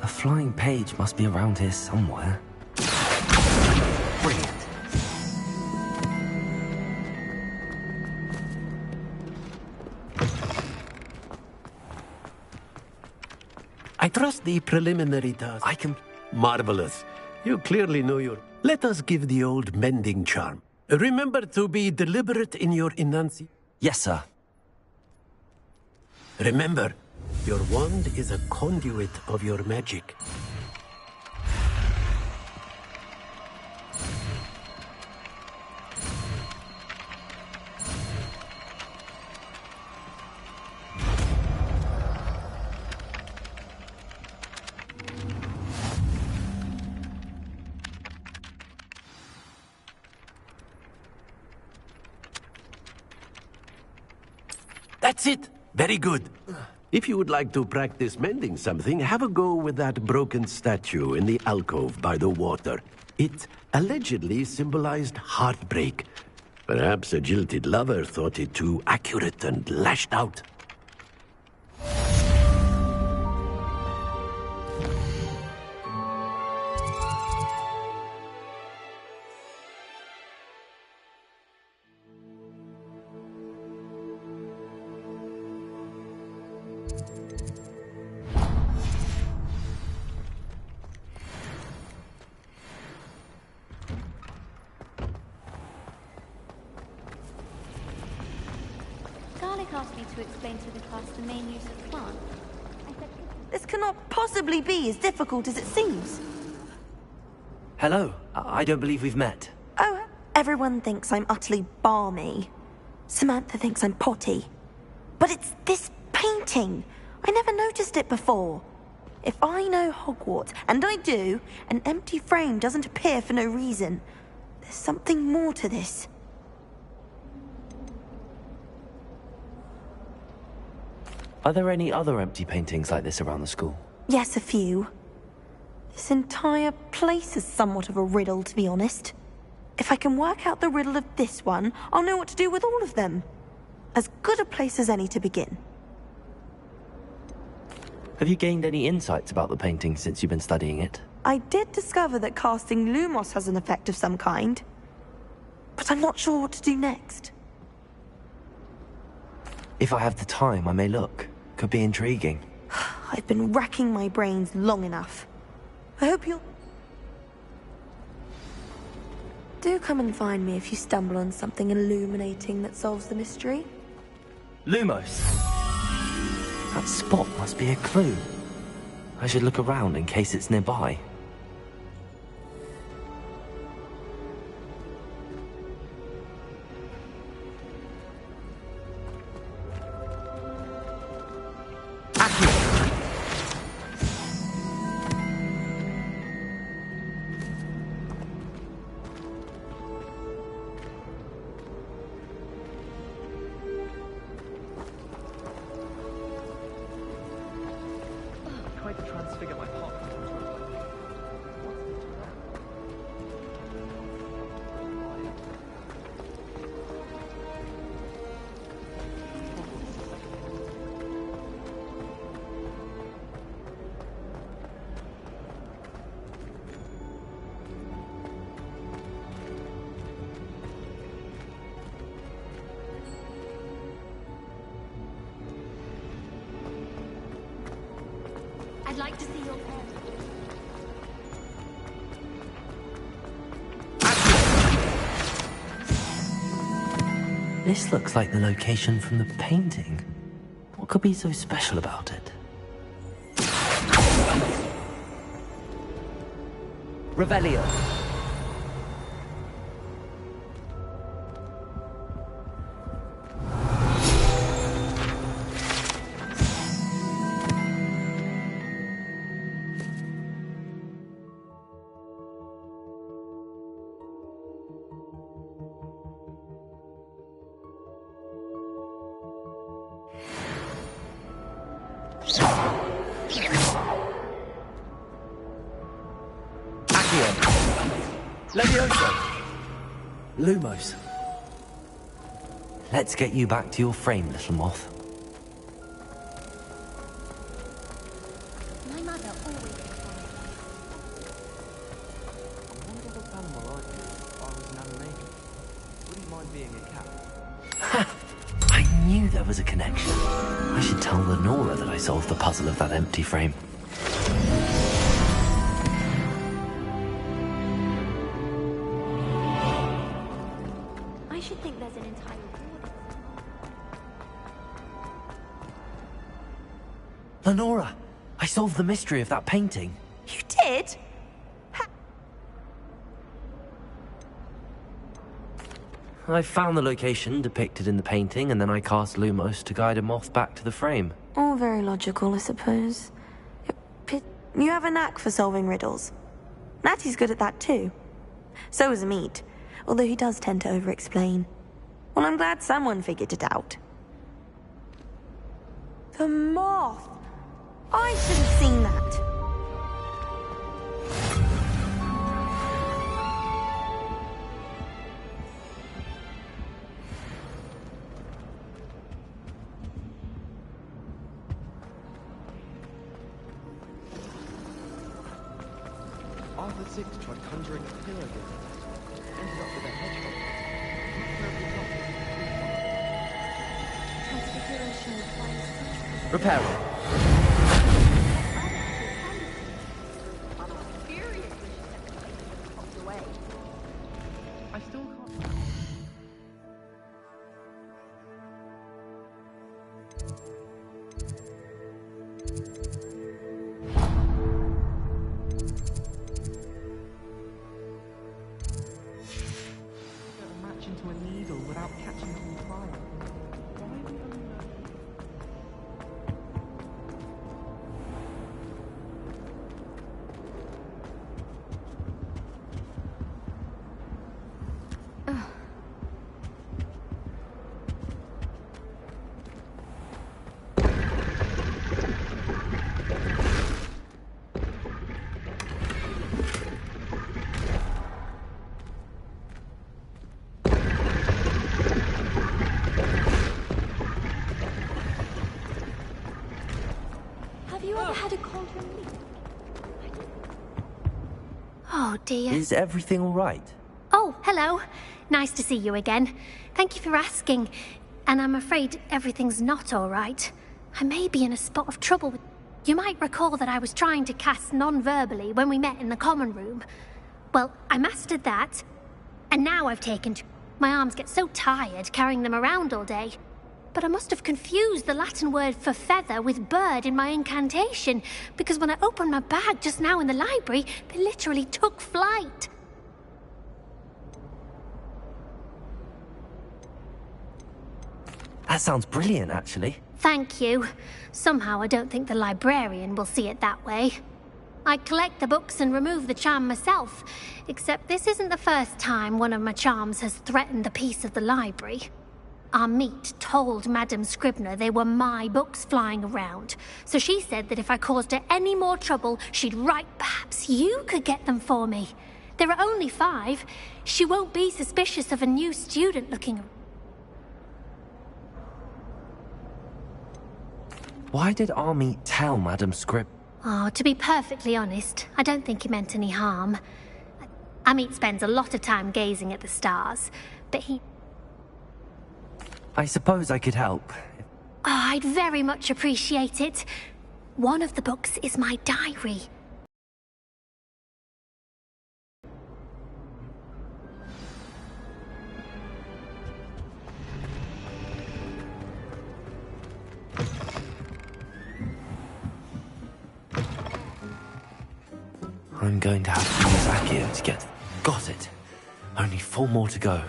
The flying page must be around here somewhere. Brilliant. I trust the preliminary task. I can... Marvelous. You clearly know your... Let us give the old mending charm. Remember to be deliberate in your enunciation. Yes, sir. Remember, your wand is a conduit of your magic. That's it! Very good. If you would like to practice mending something, have a go with that broken statue in the alcove by the water. It allegedly symbolized heartbreak. Perhaps a jilted lover thought it too accurate and lashed out. Asked me to explain to the class the main use of plant. This cannot possibly be as difficult as it seems. Hello. I don't believe we've met. Oh, everyone thinks I'm utterly balmy. Samantha thinks I'm potty. But it's this painting. I never noticed it before. If I know Hogwarts, and I do, an empty frame doesn't appear for no reason. There's something more to this. Are there any other empty paintings like this around the school? Yes, a few. This entire place is somewhat of a riddle, to be honest. If I can work out the riddle of this one, I'll know what to do with all of them. As good a place as any to begin. Have you gained any insights about the painting since you've been studying it? I did discover that casting Lumos has an effect of some kind. But I'm not sure what to do next. If I have the time, I may look. Could be intriguing. I've been racking my brains long enough. I hope you'll... Do come and find me if you stumble on something illuminating that solves the mystery. Lumos. That spot must be a clue. I should look around in case it's nearby. I'd like to see your pen. This looks like the location from the painting. What could be so special about it? Revelio. Levioso! Lumos. Let's get you back to your frame, little moth. My mother always... Wonderful animal, aren't you? If I was an animator. Wouldn't mind being a cat. I knew there was a connection. I should tell Lenora that I solved the puzzle of that empty frame. I should think there's an entire board. Lenora! I solved the mystery of that painting. You did? I found the location depicted in the painting, and then I cast Lumos to guide a moth back to the frame. All very logical, I suppose. You have a knack for solving riddles. Natty's good at that too. So is Amit, although he does tend to over-explain. Well, I'm glad someone figured it out. The moth! I should have seen that. Arthur VI tried conjuring a pill again. Ended up with a hedgehog. Transfiguration requires such... Reparo. I still can't... Get a match into a needle without catching on fire. Why we only know... Have you ever had a cauldron leak? Oh dear. Is everything all right? Oh, hello. Nice to see you again. Thank you for asking. And I'm afraid everything's not all right. I may be in a spot of trouble. You might recall that I was trying to cast non-verbally when we met in the common room. Well, I mastered that. And now I've taken to... My arms get so tired carrying them around all day. But I must have confused the Latin word for feather with bird in my incantation, because when I opened my bag just now in the library, they literally took flight. That sounds brilliant, actually. Thank you. Somehow I don't think the librarian will see it that way. I collect the books and remove the charm myself, except this isn't the first time one of my charms has threatened the peace of the library. Amit told Madame Scribner they were my books flying around, so she said that if I caused her any more trouble, she'd write perhaps you could get them for me. There are only 5. She won't be suspicious of a new student looking around. Why did Amit tell Madame Scrib? Oh, to be perfectly honest, I don't think he meant any harm. Amit spends a lot of time gazing at the stars, but he... I suppose I could help. Oh, I'd very much appreciate it. One of the books is my diary. I'm going to have to use Accio to get... Got it. Only 4 more to go.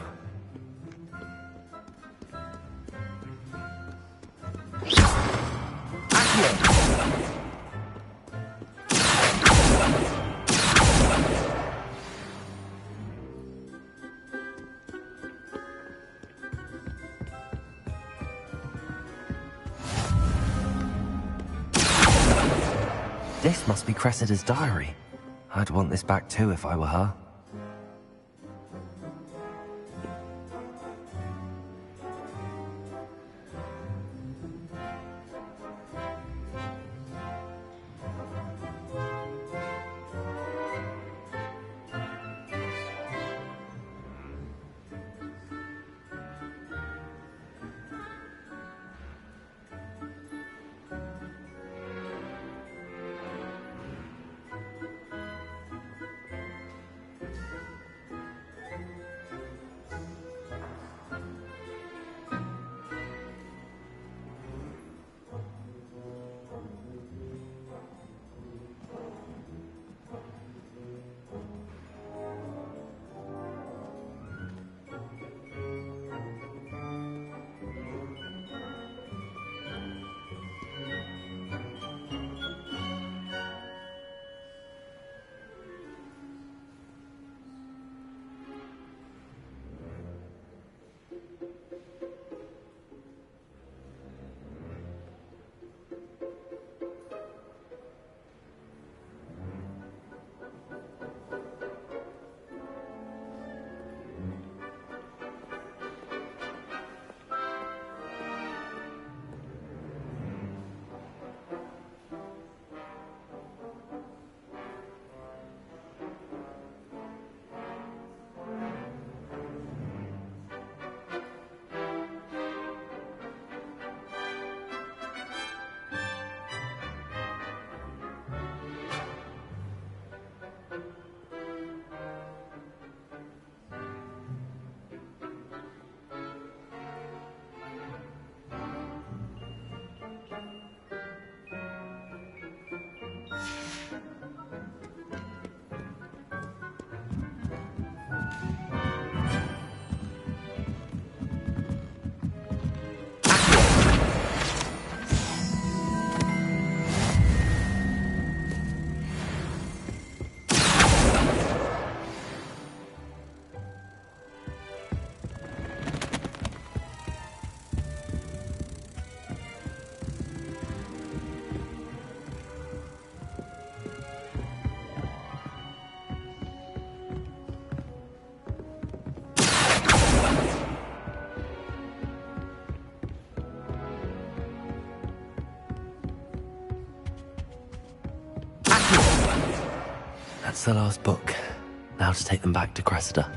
This must be Cressida's diary. I'd want this back too if I were her. That's the last book. Now to take them back to Cressida.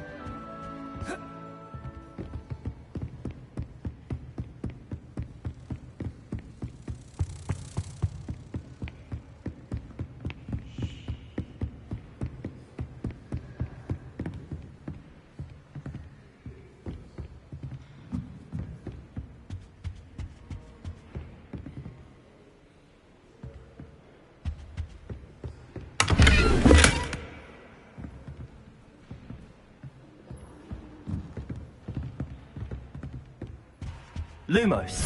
Lumos.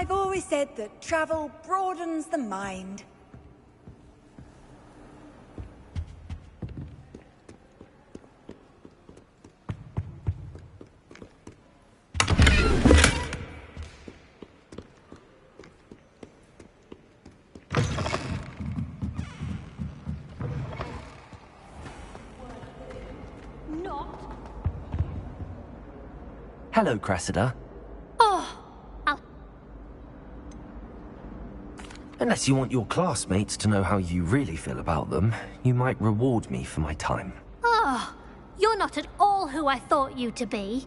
I've always said that travel broadens the mind. Hello, Cressida. Unless you want your classmates to know how you really feel about them, you might reward me for my time. Oh, you're not at all who I thought you to be.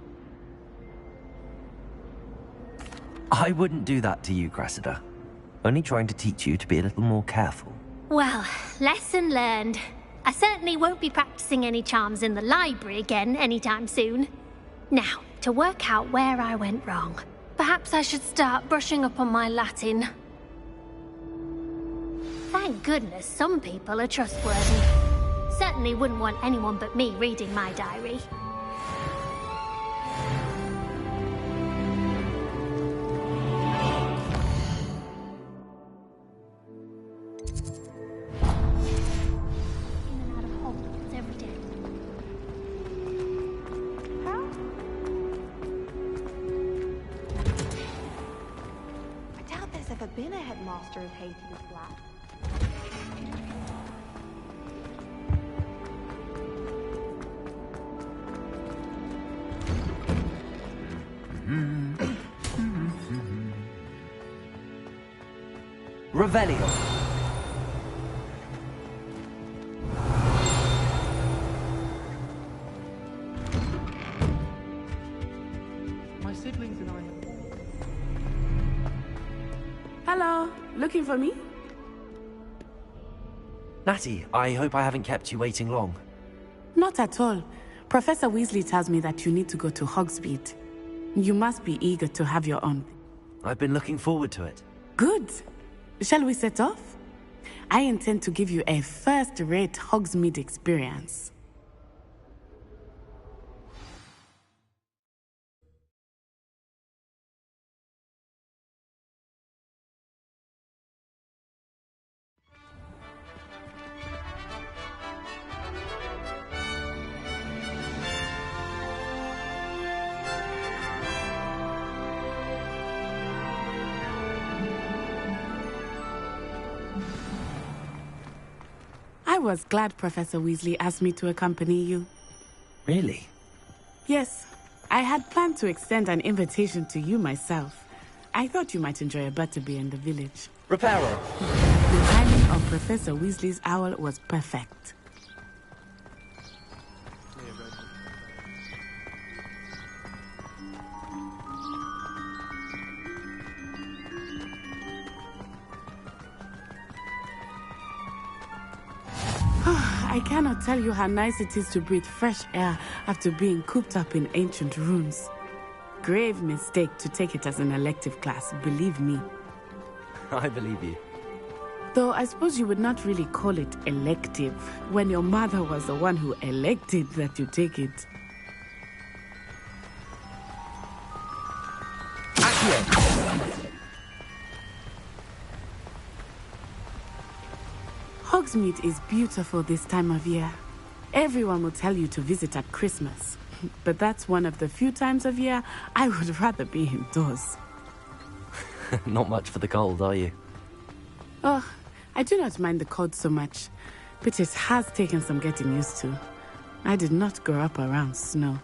I wouldn't do that to you, Cressida. Only trying to teach you to be a little more careful. Well, lesson learned. I certainly won't be practicing any charms in the library again anytime soon. Now, to work out where I went wrong. Perhaps I should start brushing up on my Latin. Thank goodness some people are trustworthy. Certainly wouldn't want anyone but me reading my diary. I doubt there's ever been a headmaster who hated his flat. Revelio. My siblings and I... Hello, looking for me? Natty, I hope I haven't kept you waiting long. Not at all. Professor Weasley tells me that you need to go to Hogsmeade. You must be eager to have your own. I've been looking forward to it. Good. Shall we set off? I intend to give you a first-rate Hogsmeade experience. I was glad Professor Weasley asked me to accompany you. Really? Yes. I had planned to extend an invitation to you myself. I thought you might enjoy a butterbeer in the village. Reparo. The timing of Professor Weasley's owl was perfect. I cannot tell you how nice it is to breathe fresh air after being cooped up in ancient rooms. Grave mistake to take it as an elective class, believe me. I believe you. Though I suppose you would not really call it elective when your mother was the one who elected that you take it. Hogsmeade is beautiful this time of year. Everyone will tell you to visit at Christmas. But that's one of the few times of year I would rather be indoors. Not much for the cold, are you? Oh, I do not mind the cold so much, but it has taken some getting used to. I did not grow up around snow.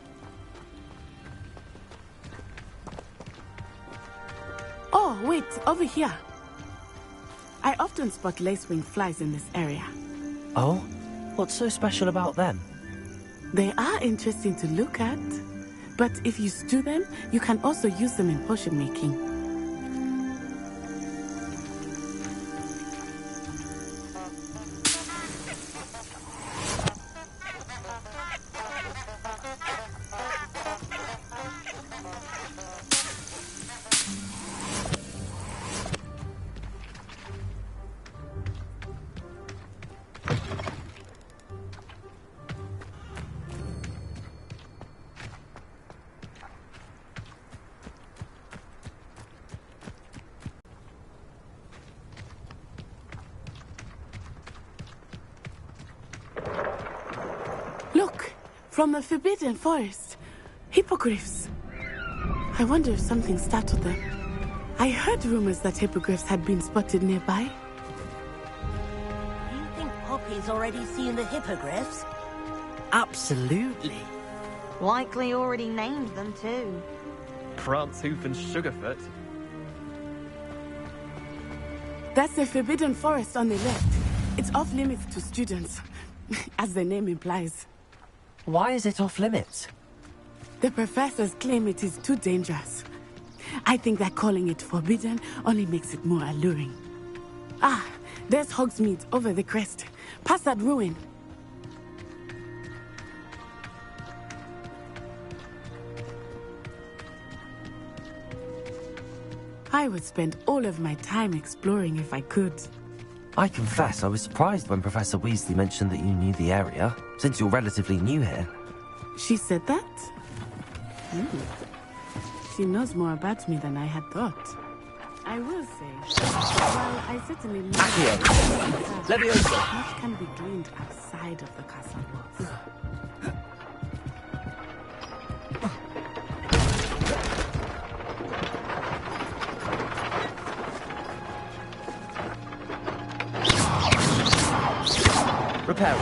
Oh, wait, over here. I often spot lacewing flies in this area. Oh? What's so special about them? They are interesting to look at, but if you stew them, you can also use them in potion making. From the Forbidden Forest. Hippogriffs. I wonder if something startled them. I heard rumors that hippogriffs had been spotted nearby. You think Poppy's already seen the hippogriffs? Absolutely. Likely already named them too. Prance, Hoof, and Sugarfoot. That's the Forbidden Forest on the left. It's off limits to students, as the name implies. Why is it off limits? The professors claim it is too dangerous. I think that calling it forbidden only makes it more alluring. Ah, there's Hogsmeade over the crest. Past that ruin. I would spend all of my time exploring if I could. I confess I was surprised when Professor Weasley mentioned that you knew the area, since you're relatively new here. She said that? She knows more about me than I had thought. I will say, well, I certainly know much can be gleaned outside of the castle walls. Repairing.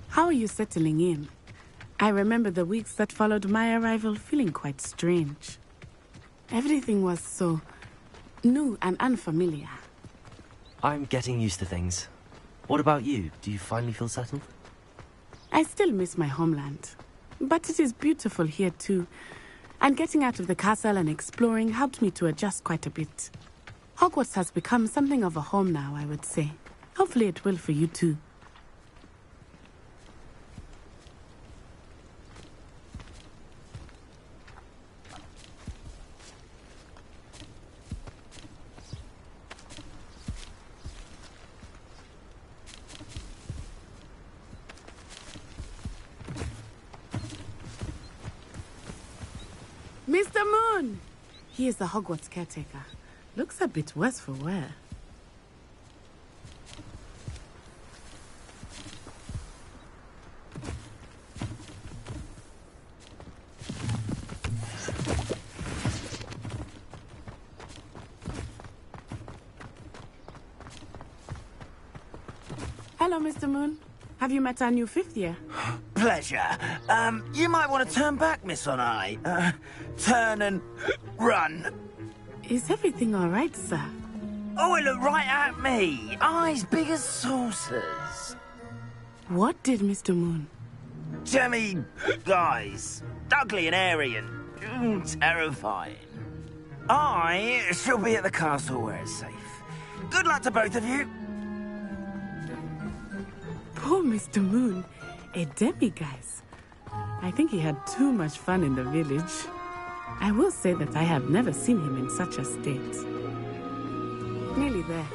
How are you settling in? I remember the weeks that followed my arrival feeling quite strange. Everything was so new and unfamiliar. I'm getting used to things. What about you? Do you finally feel settled? I still miss my homeland, but it is beautiful here too. And getting out of the castle and exploring helped me to adjust quite a bit. Hogwarts has become something of a home now, I would say. Hopefully it will for you too. Mr. Moon! He is the Hogwarts caretaker. Looks a bit worse for wear. Hello, Mr. Moon. Have you met our new fifth year? Pleasure. You might want to turn back, Miss Onai. Turn and run. Is everything all right, sir? Oh, it looked right at me. Eyes big as saucers. What did Mr. Moon? Jemmy guys. Ugly and airy and terrifying. I shall be at the castle where it's safe. Good luck to both of you. Poor Mr. Moon, a demiguise. I think he had too much fun in the village. I will say that I have never seen him in such a state. Nearly there.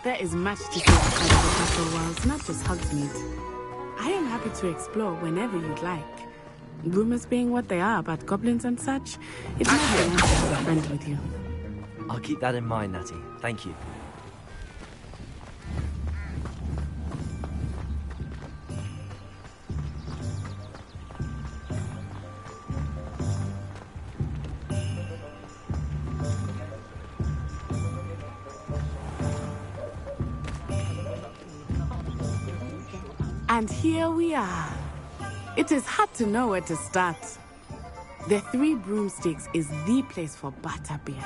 There is much to see outside the castle walls, not just Hogsmeade. I am happy to explore whenever you'd like. Rumors being what they are about goblins and such, it might be nice to have a friend with you. I'll keep that in mind, Natty. Thank you. And here we are. It is hard to know where to start. The Three Broomsticks is the place for butterbeer.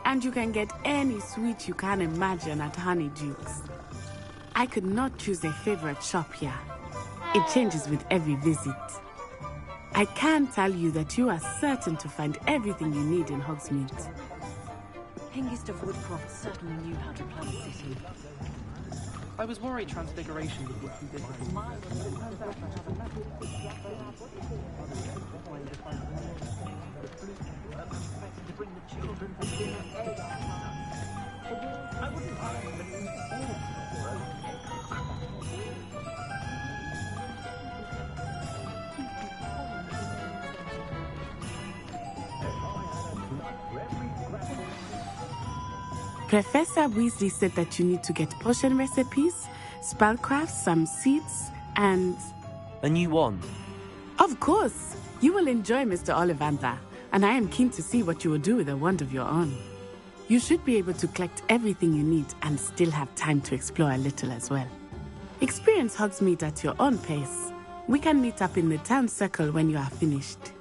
And you can get any sweet you can imagine at Honeydukes. I could not choose a favorite shop here. It changes with every visit. I can tell you that you are certain to find everything you need in Hogsmeade. Hengist of Woodcroft certainly knew how to plan a city. I was worried Transfiguration would be too difficult. Professor Weasley said that you need to get potion recipes, spellcrafts, some seeds, and... A new wand? Of course! You will enjoy Mr. Ollivander, and I am keen to see what you will do with a wand of your own. You should be able to collect everything you need and still have time to explore a little as well. Experience Hogsmeade at your own pace. We can meet up in the town circle when you are finished.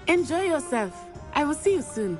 Enjoy yourself. I will see you soon.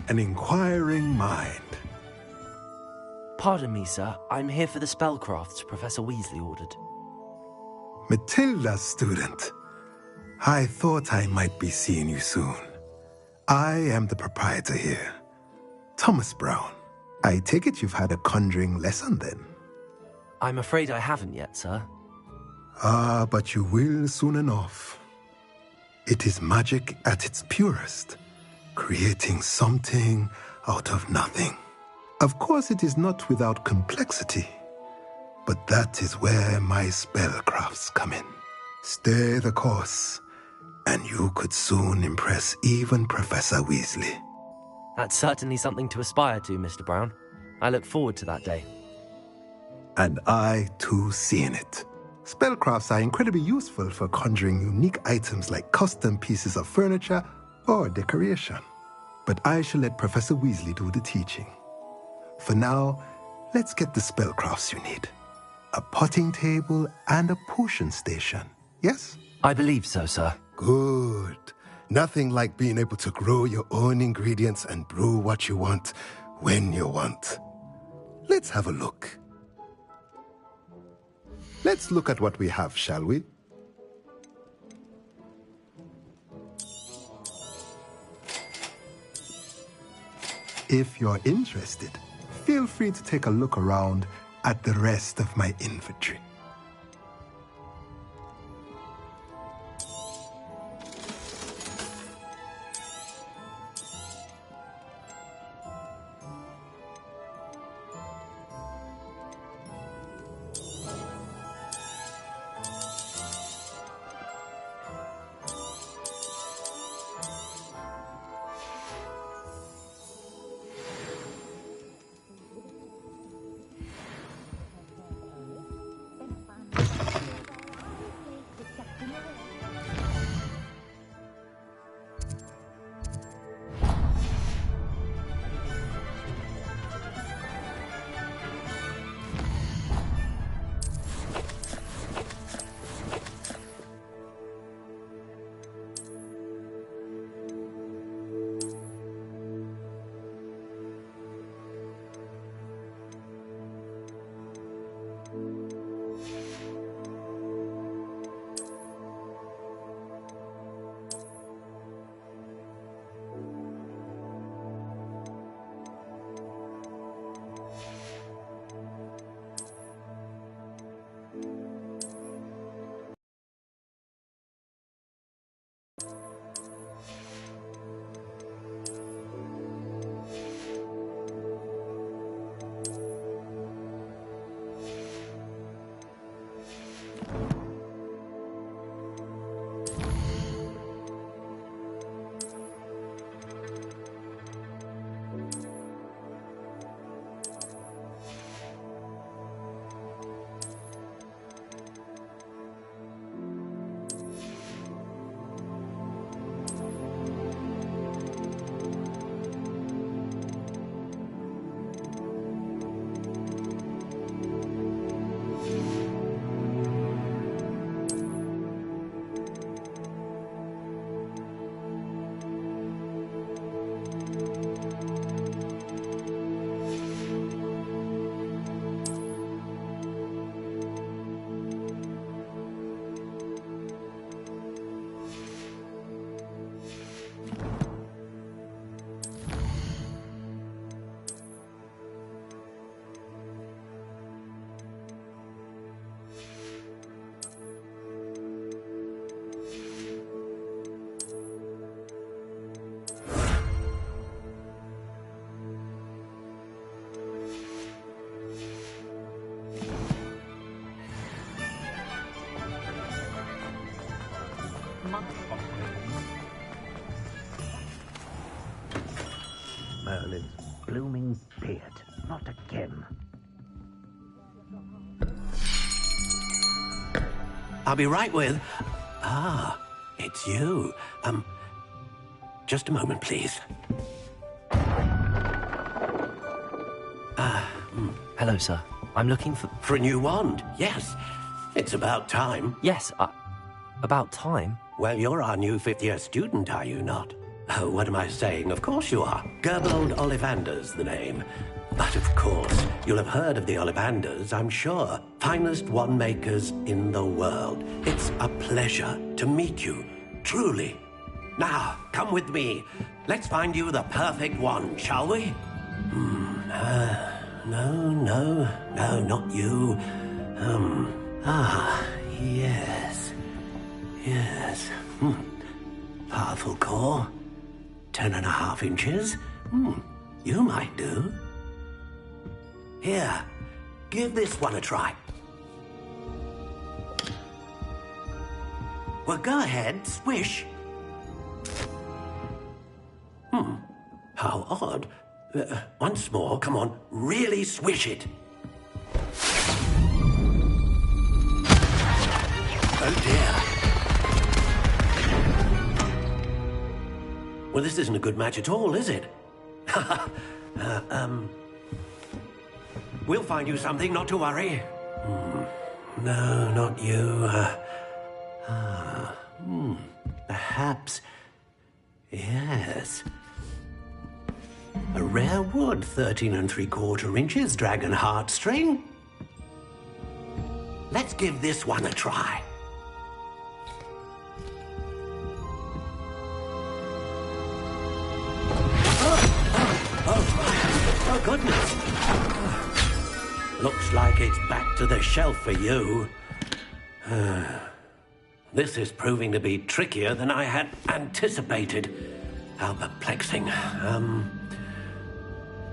An inquiring mind. Pardon me, sir. I'm here for the spellcrafts Professor Weasley ordered. Matilda, student. I thought I might be seeing you soon. I am the proprietor here, Thomas Brown. I take it you've had a conjuring lesson then? I'm afraid I haven't yet, sir. Ah, but you will soon enough. It is magic at its purest, creating something out of nothing. Of course, it is not without complexity, but that is where my spellcrafts come in. Stay the course, and you could soon impress even Professor Weasley. That's certainly something to aspire to, Mr. Brown. I look forward to that day. And I, too, seeing it. Spellcrafts are incredibly useful for conjuring unique items like custom pieces of furniture or decoration. But I shall let Professor Weasley do the teaching. For now, let's get the spellcrafts you need. A potting table and a potion station, yes? I believe so, sir. Good. Nothing like being able to grow your own ingredients and brew what you want when you want. Let's have a look. Let's look at what we have, shall we? If you're interested, feel free to take a look around at the rest of my inventory. Merlin's blooming beard. Not again. I'll be right with... Ah, it's you. Just a moment, please. Hello, sir. I'm looking for... For a new wand, yes. It's about time. Yes, about time? Well, you're our new fifth-year student, are you not? Oh, what am I saying? Of course you are. Gerbold Ollivander's the name. But of course, you'll have heard of the Ollivanders, I'm sure. Finest wand makers in the world. It's a pleasure to meet you, truly. Now, come with me. Let's find you the perfect wand, shall we? No, not you. Yes. Powerful core. 10.5 inches. You might do. Here, give this one a try. Well, go ahead, swish. How odd. Once more, come on, really swish it. Oh dear. Well, this isn't a good match at all, is it? We'll find you something, not to worry. No, not you. Perhaps... Yes. A rare wood, 13 3/4 inches, dragon heartstring. let's give this one a try. Oh, goodness. Looks like it's back to the shelf for you. This is proving to be trickier than I had anticipated. How perplexing.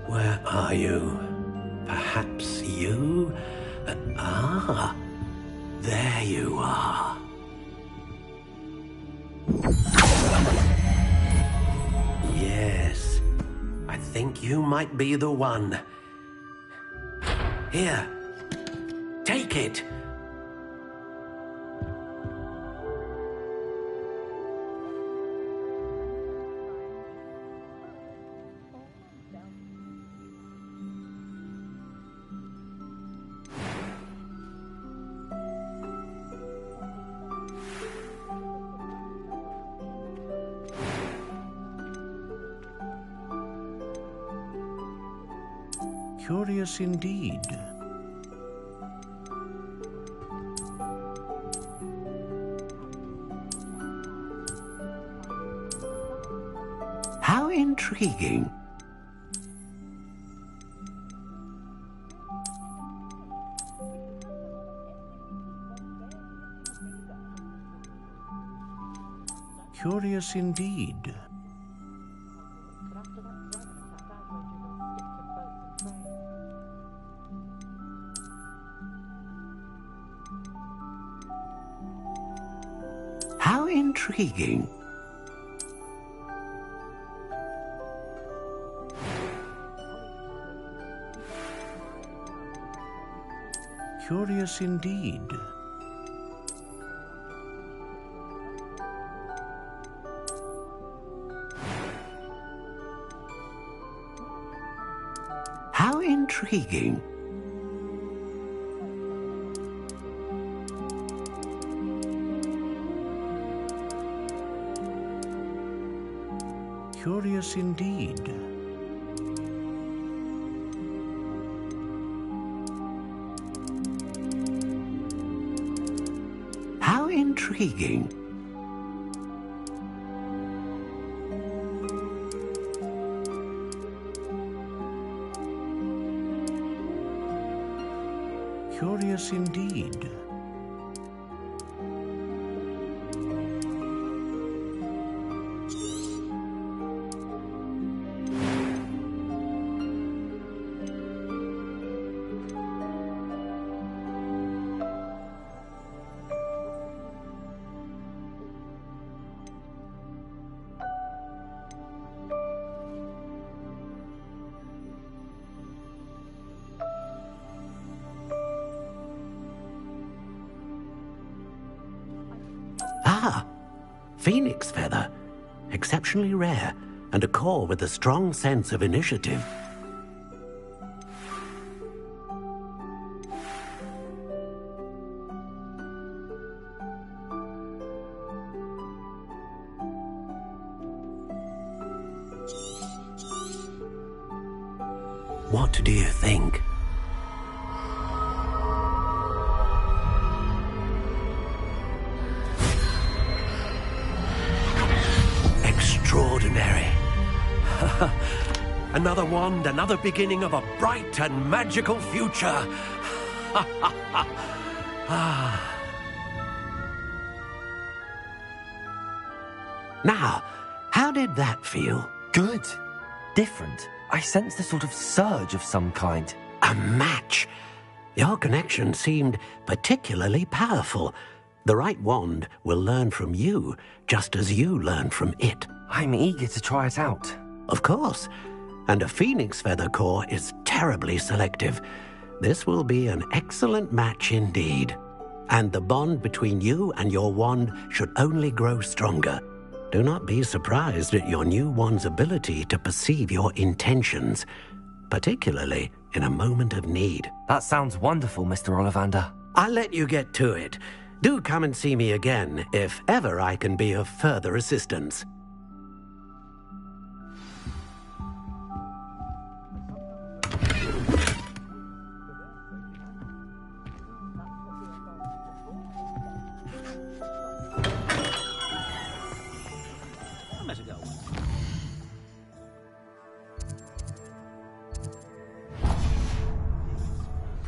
Where are you? Perhaps you? There you are. Yes, I think you might be the one. Here, take it. Curious indeed. How intriguing. Curious indeed. How intriguing. Curious indeed. How intriguing. Curious indeed. How intriguing. Curious indeed. Ah, phoenix feather. Exceptionally rare, and a core with a strong sense of initiative. What do you think? Extraordinary. Another wand, another beginning of a bright and magical future. Now, how did that feel? Good. Different. I sensed a sort of surge of some kind. A match. Your connection seemed particularly powerful. The right wand will learn from you, just as you learn from it. I'm eager to try it out. Of course. And a phoenix feather core is terribly selective. This will be an excellent match indeed. And the bond between you and your wand should only grow stronger. Do not be surprised at your new wand's ability to perceive your intentions, particularly in a moment of need. That sounds wonderful, Mr. Ollivander. I'll let you get to it. Do come and see me again if ever I can be of further assistance.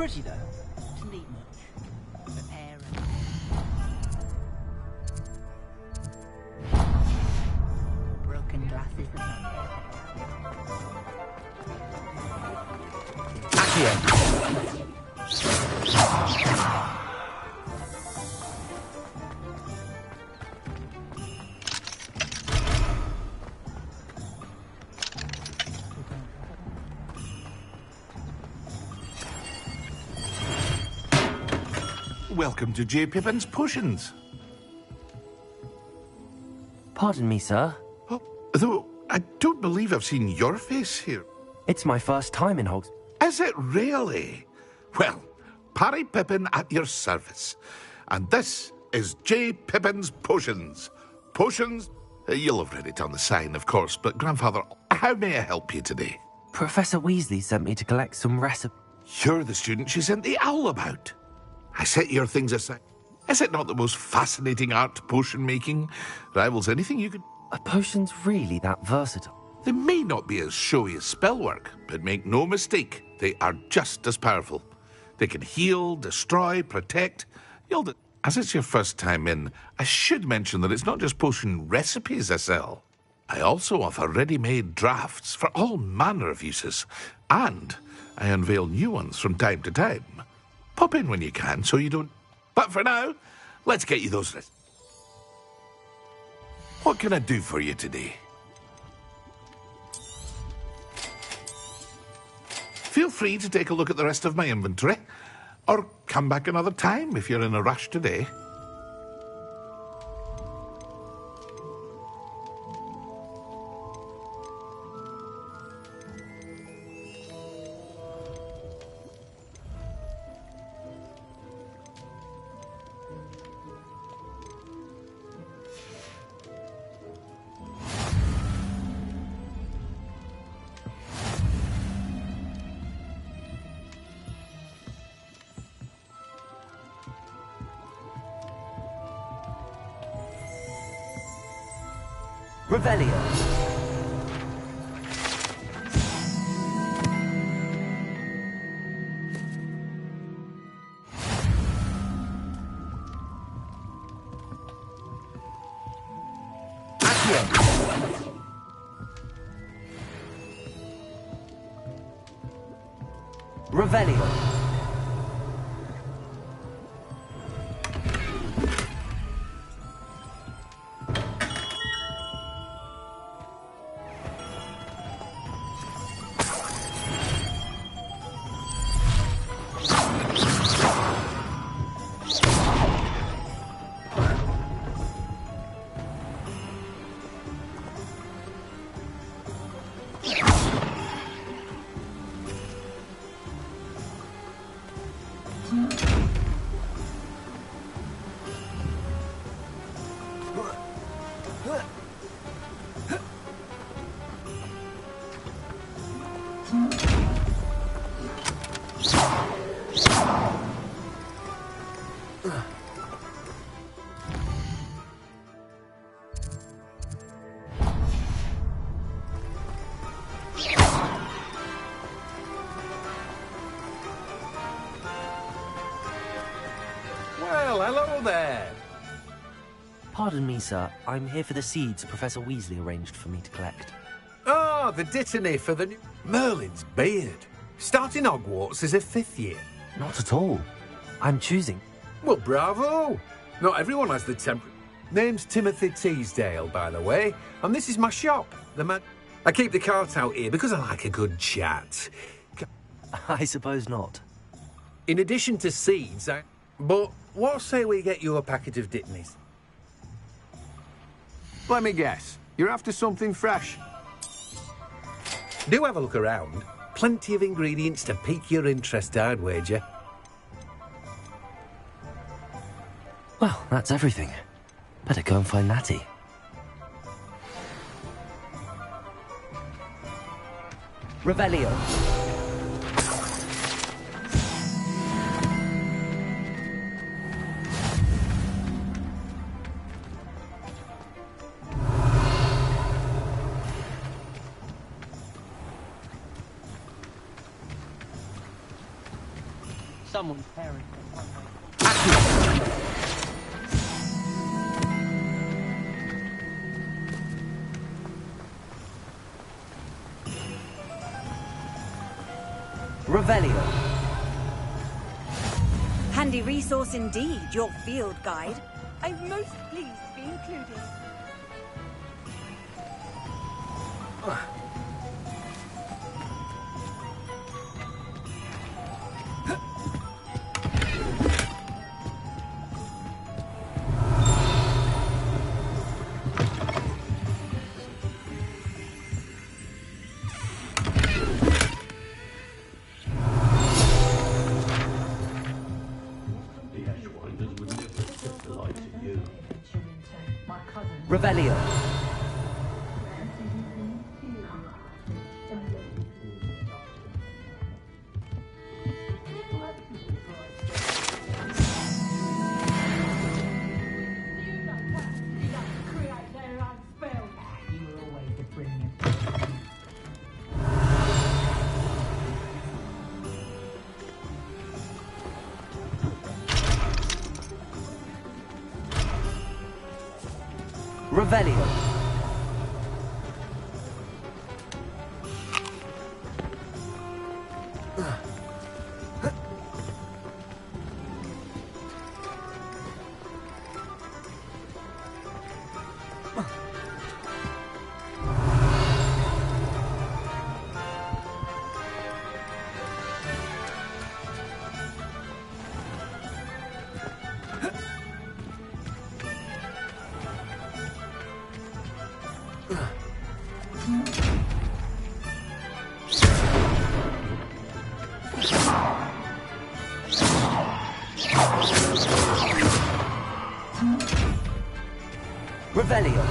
Pretty though. Doesn't need much. Repair and... Broken glass is the fun. Welcome to J. Pipins Potions. Pardon me, sir. Oh, though I don't believe I've seen your face here. It's my first time in Hogs... Is it really? Well, Parry Pippin at your service. And this is J. Pipins Potions. Potions? You'll have read it on the sign, of course, but Grandfather, how may I help you today? Professor Weasley sent me to collect some recipes. You're the student she sent the owl about. I set your things aside. Is it not the most fascinating art, potion making? Rivals anything you could... Are potions really that versatile? They may not be as showy as spellwork, but make no mistake, they are just as powerful. They can heal, destroy, protect. As it's your first time in, I should mention that it's not just potion recipes I sell. I also offer ready-made drafts for all manner of uses, and I unveil new ones from time to time. Pop in when you can, so you don't... But for now, let's get you those... What can I do for you today? Feel free to take a look at the rest of my inventory, or come back another time if you're in a rush today. Revelio. Revelio. Well, hello there. Pardon me, sir. I'm here for the seeds Professor Weasley arranged for me to collect. Ah, the dittany for the new... Merlin's beard. Starting Hogwarts as a 5th year. Not at all. I'm choosing. Well, bravo. Not everyone has the temper... Name's Timothy Teasdale, by the way, and this is my shop, the man... I keep the cart out here because I like a good chat. I suppose not. In addition to seeds, But what say we get you a packet of Dittany's? Let me guess. You're after something fresh. Do have a look around. Plenty of ingredients to pique your interest, I'd wager. Well, that's everything. Better go and find Natty. Revelio. Someone's parent. Revelio. Handy resource indeed, your field guide. I'm most pleased to be included. Revelio. Revelio. Revelio.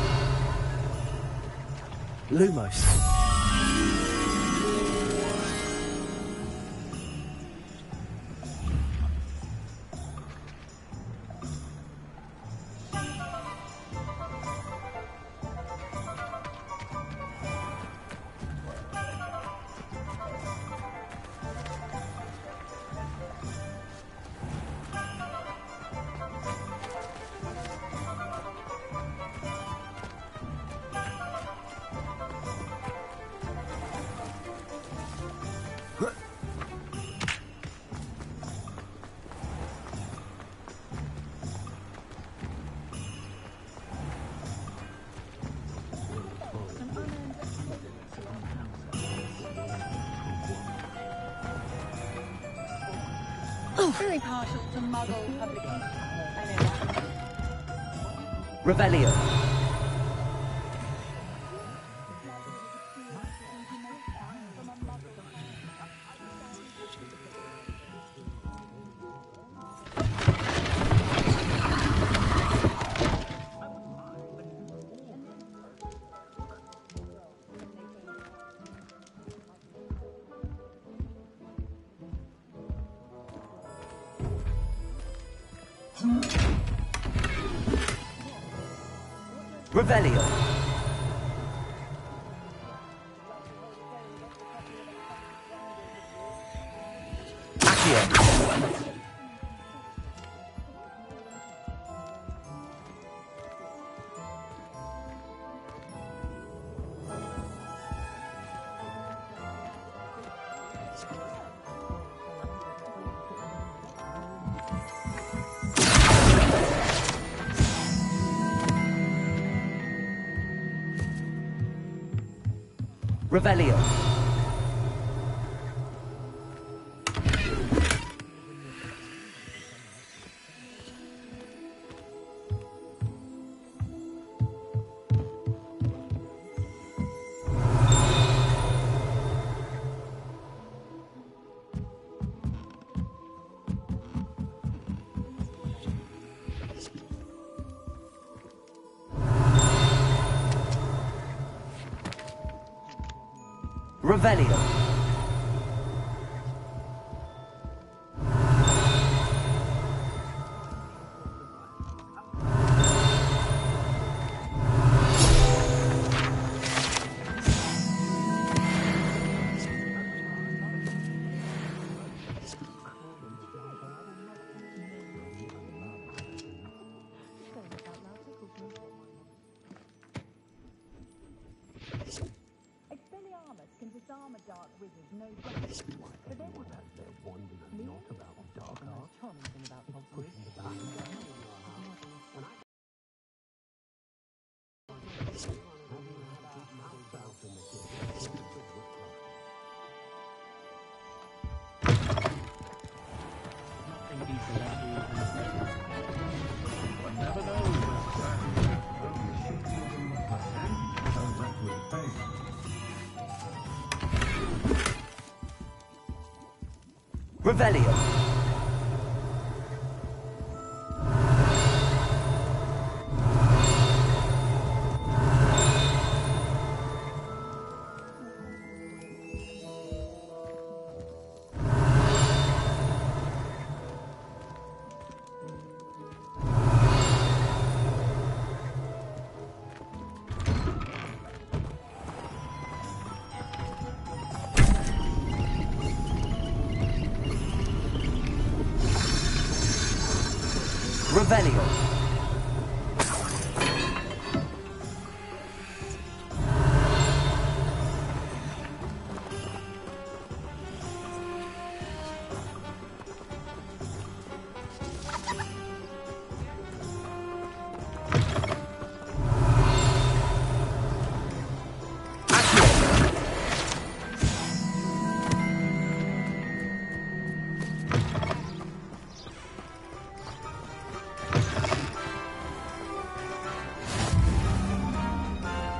Lumos. Very partial to Muggle publication. I know that. Revelio. Revelio. Accio. Revelio. Revelio. dark wizard knows what to do. But then what? Me? Not about the dark arts. Charming thing about pushing the back. Revelio. Revelio.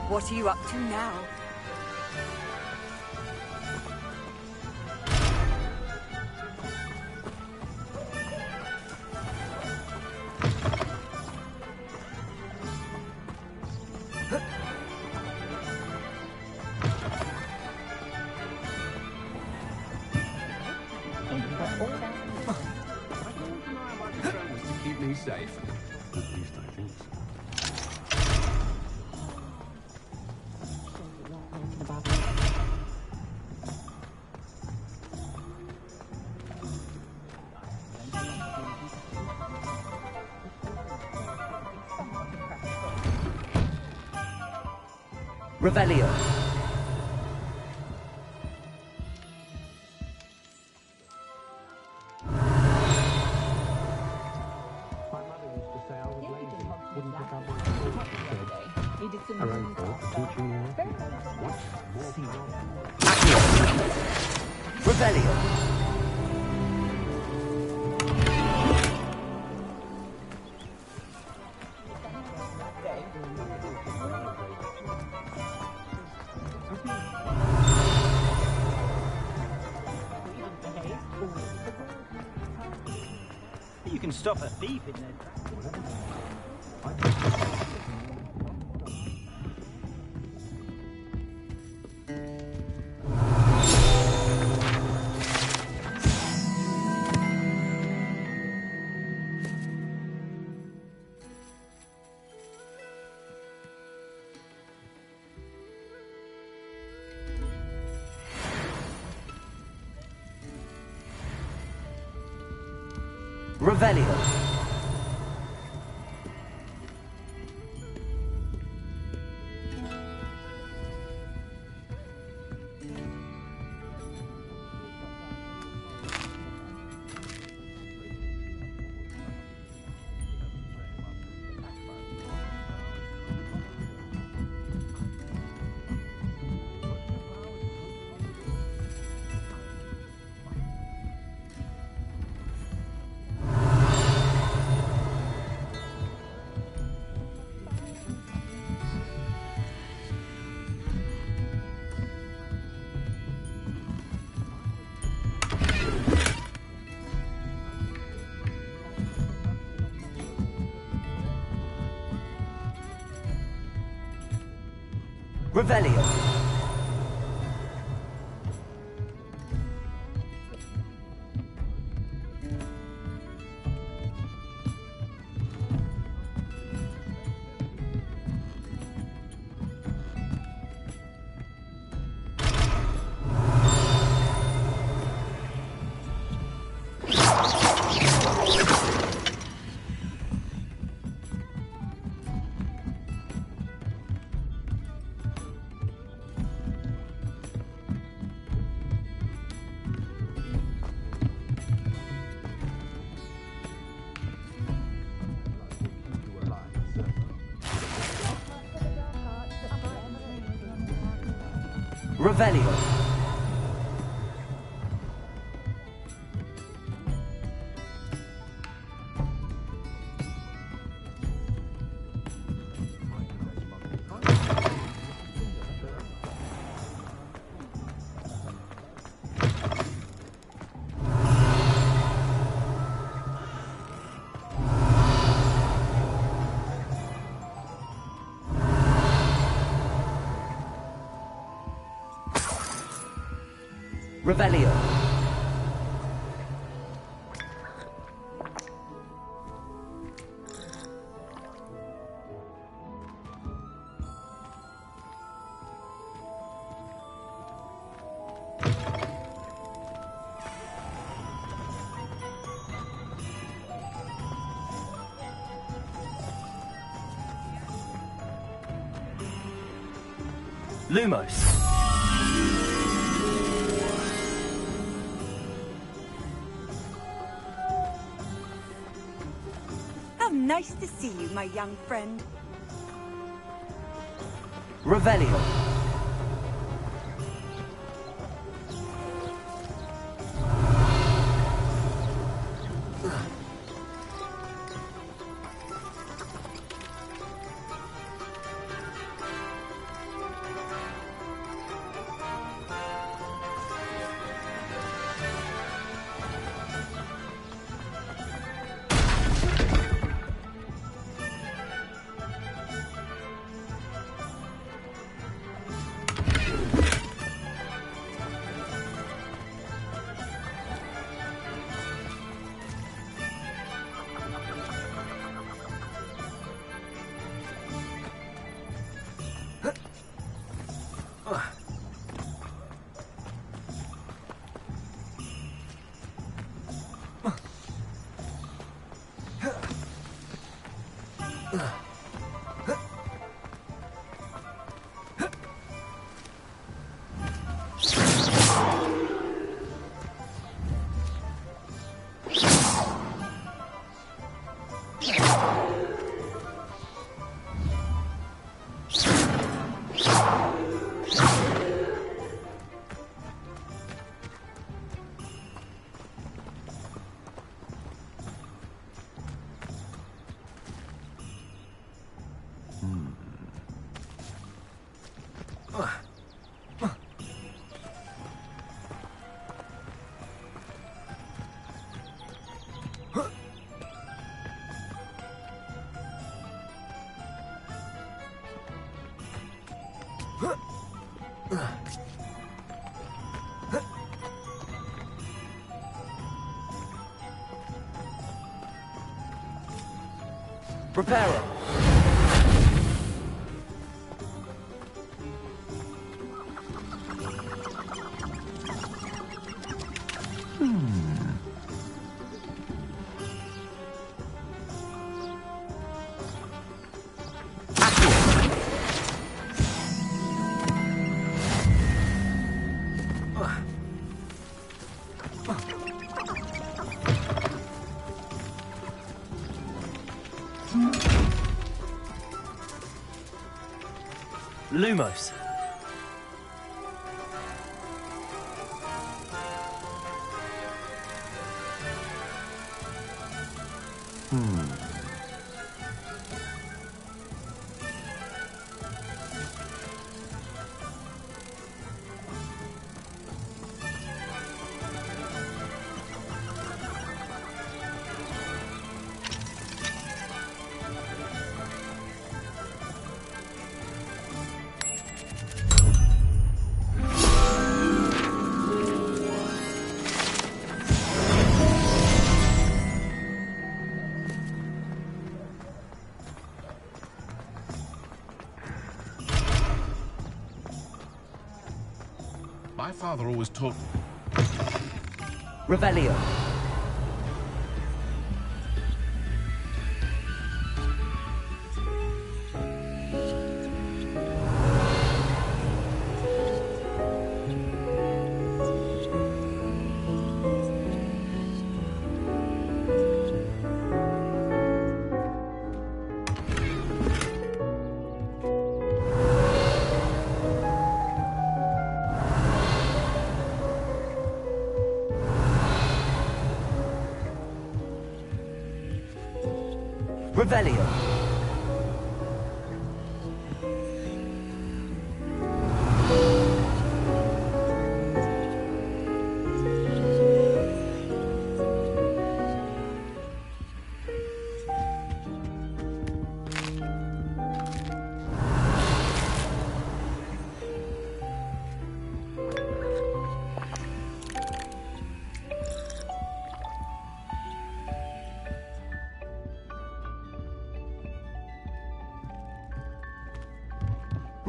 What are you up to now? To keep me safe. At least I think so. Revelio. Revelio. You can stop a thief in there. Revelio. Revelio. Revelio. Revelio. Lumos. Nice to see you, my young friend. Revelio. Preparo. Lumos. My father always taught... Revelio. Revelio.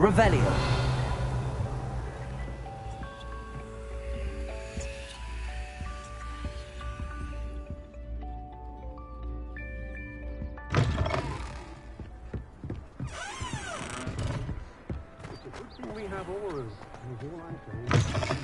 Revelio. We have auras. Is all I'm saying.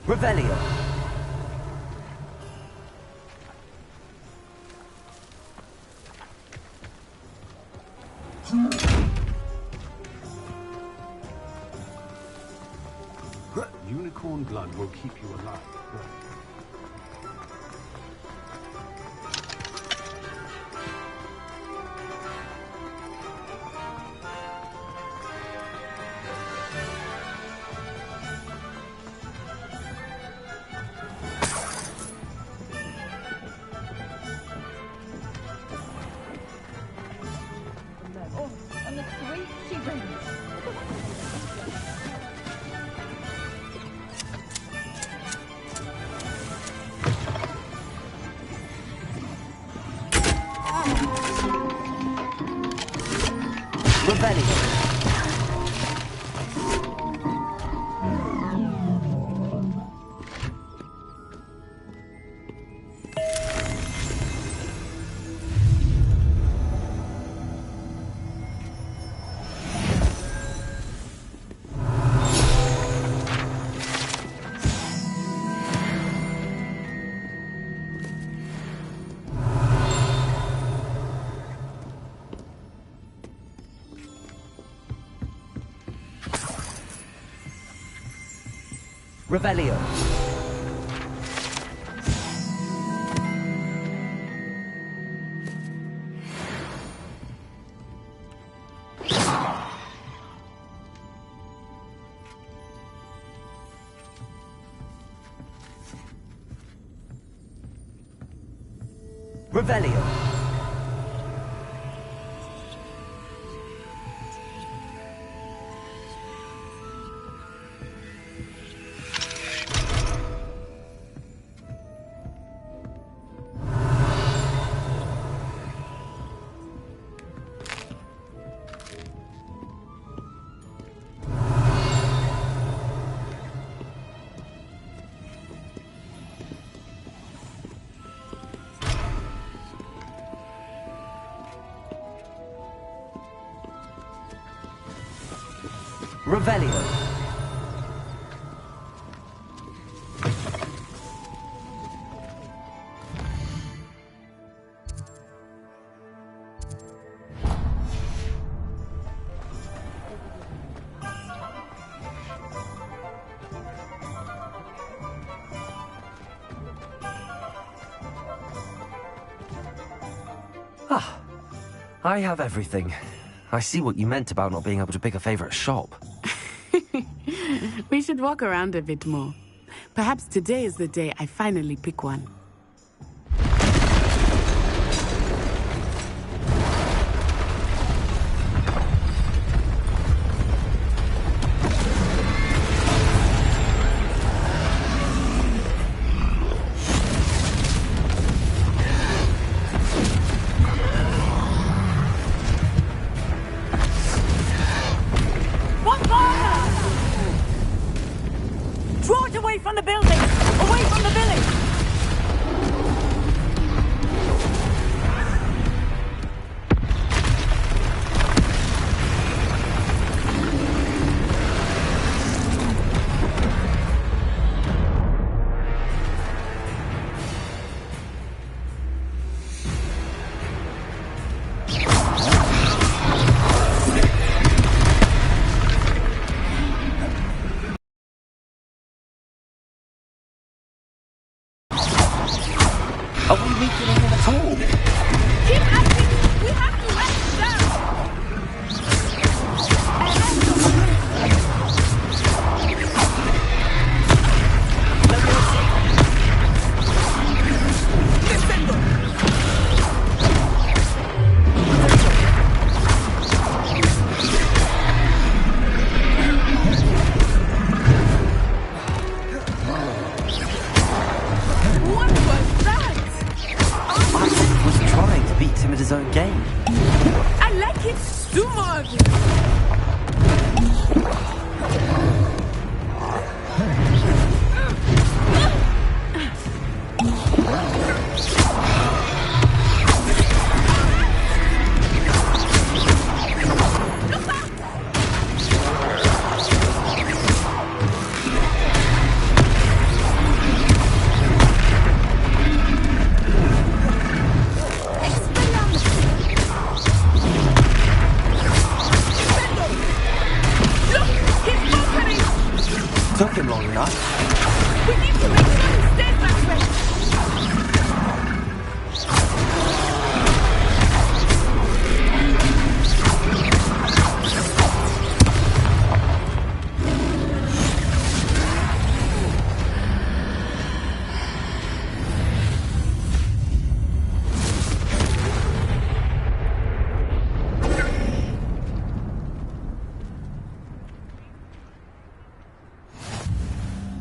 Revelio. Unicorn blood will keep you alive. Oh, and the sweet she brings. Revelio. Revelio. Revelio. Ah, I have everything. I see what you meant about not being able to pick a favorite shop. We should walk around a bit more. Perhaps today is the day I finally pick one. From the building! Away from the village! Are we meeting him at all? Keep acting! We have to let him down! Him at his own game. I like it too much.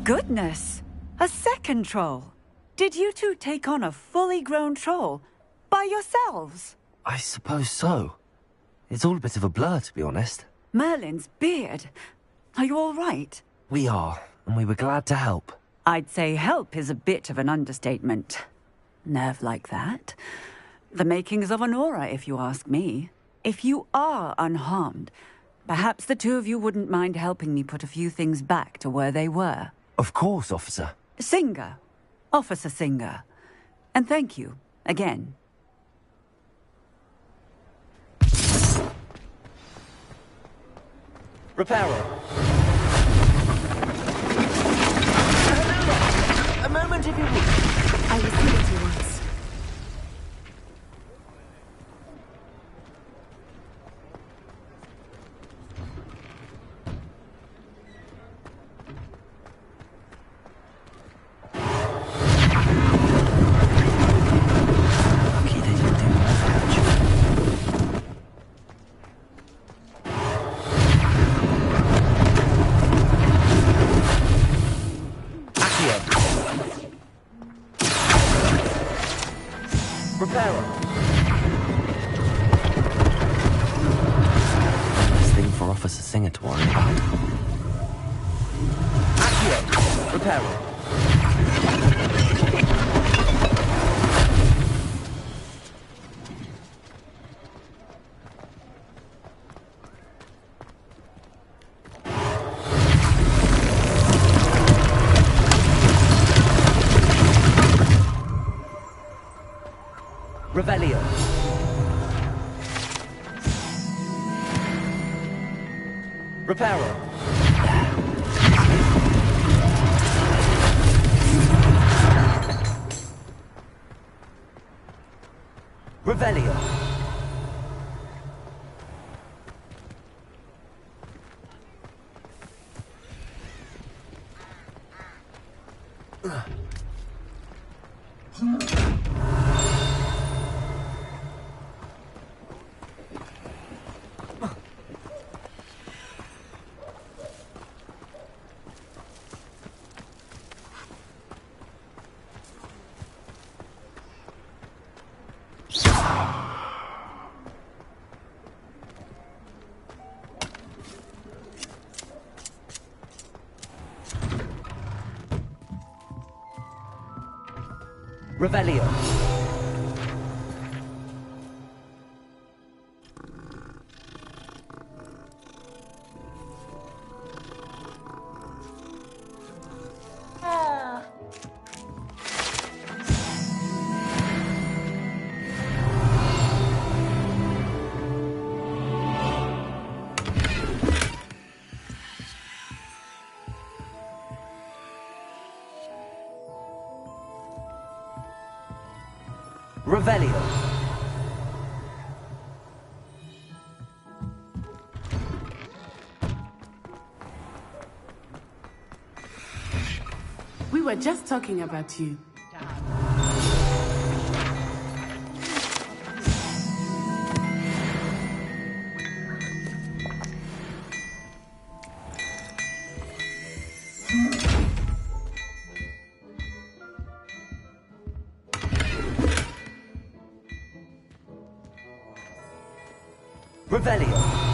Goodness! A second troll! Did you two take on a fully grown troll? By yourselves? I suppose so. It's all a bit of a blur, to be honest. Merlin's beard. Are you all right? We are, and we were glad to help. I'd say help is a bit of an understatement. Nerve like that. The makings of an aura, if you ask me. If you are unharmed, perhaps the two of you wouldn't mind helping me put a few things back to where they were. Of course, officer. Singer. Officer Singer. And thank you, again. Reparo. A moment if you will. I will see what you want. Officer Singer to worry about. Accio! Reparo. Revelio. Reparo. Revelio. Revelio. Revelio. We were just talking about you. Revelio.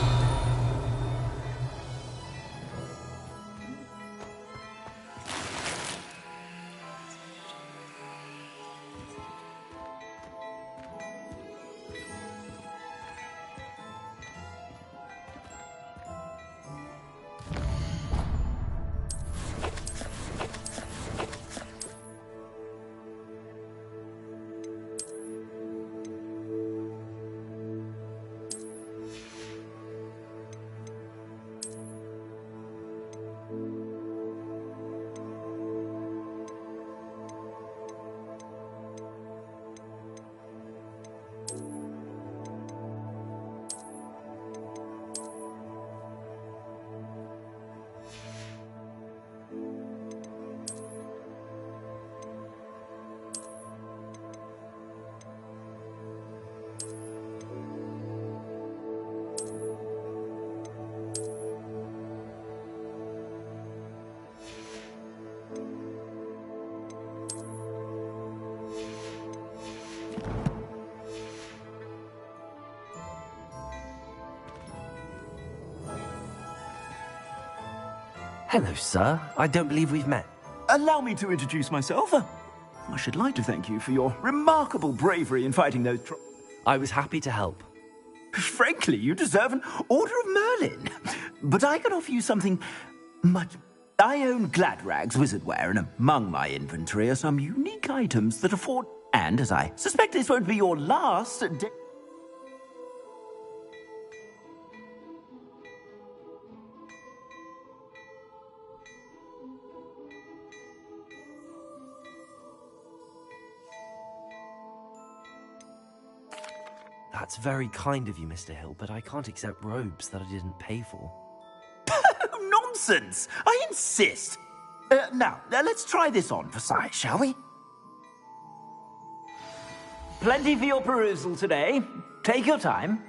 Hello, sir. I don't believe we've met. Allow me to introduce myself. I should like to thank you for your remarkable bravery in fighting those I was happy to help. Frankly, you deserve an Order of Merlin. But I can offer you something much... I own Gladrag's wizardware, and among my inventory are some unique items that afford... And, as I suspect this won't be your last day... That's very kind of you, Mr. Hill, but I can't accept robes that I didn't pay for. Nonsense! I insist! Now, let's try this on for size, shall we? Plenty for your perusal today. Take your time.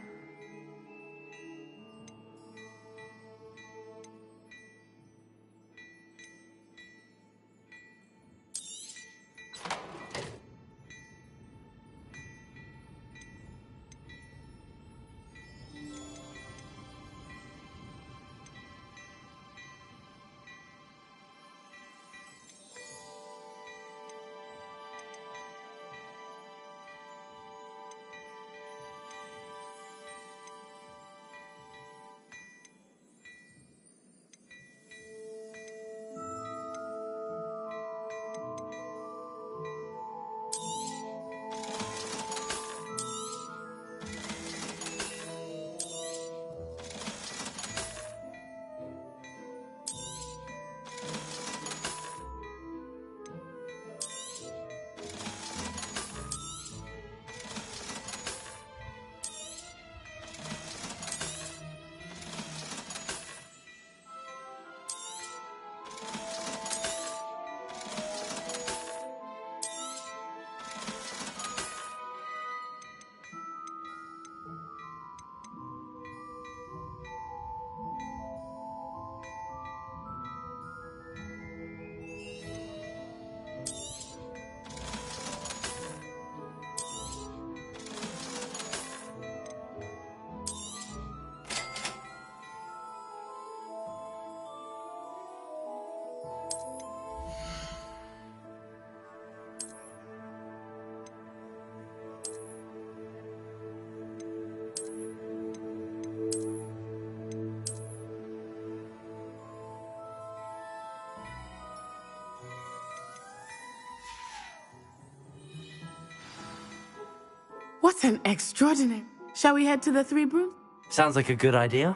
What an extraordinary... Shall we head to the Three Brooms? Sounds like a good idea.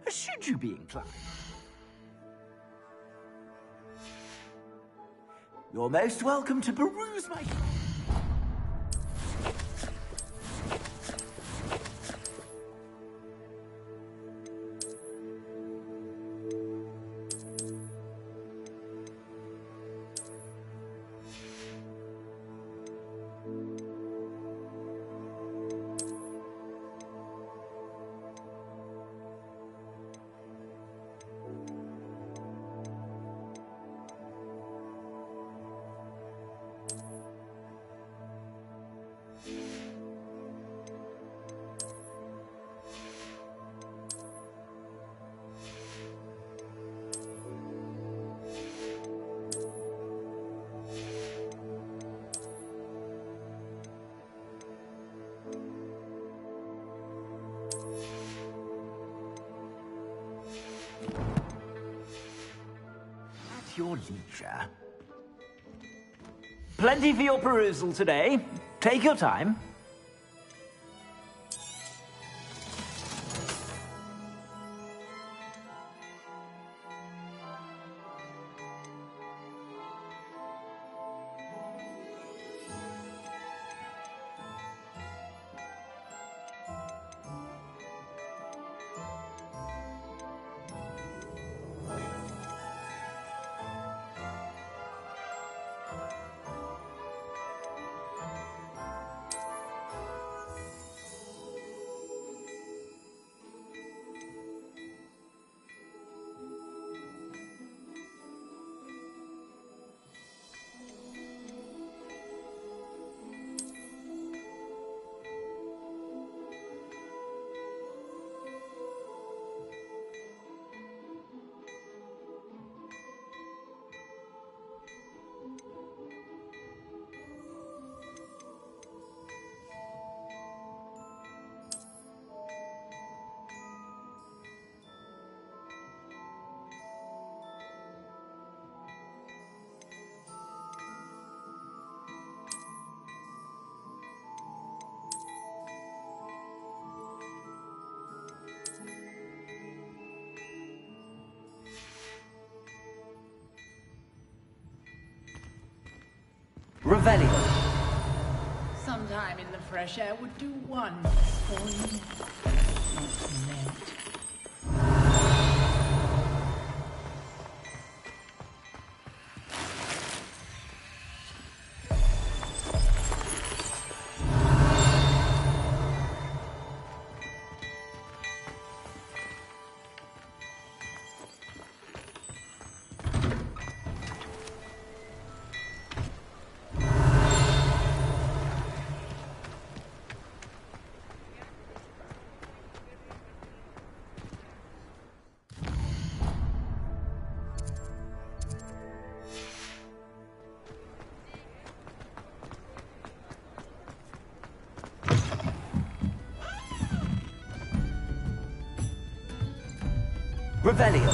Should you be inclined? You're most welcome to peruse my... Your leisure. Plenty for your perusal today. Take your time. Revelio. Sometime in the fresh air would do one for you. Not meant. Revelio.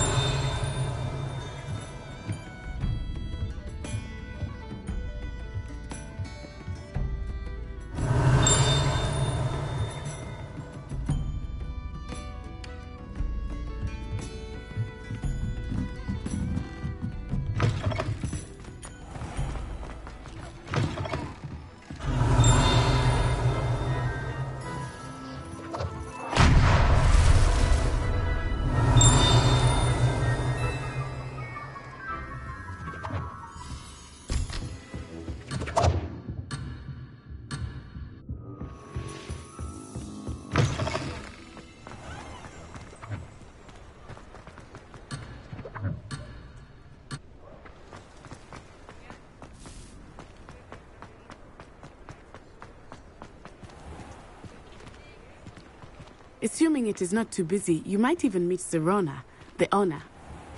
Assuming it is not too busy, you might even meet Sirona, the owner.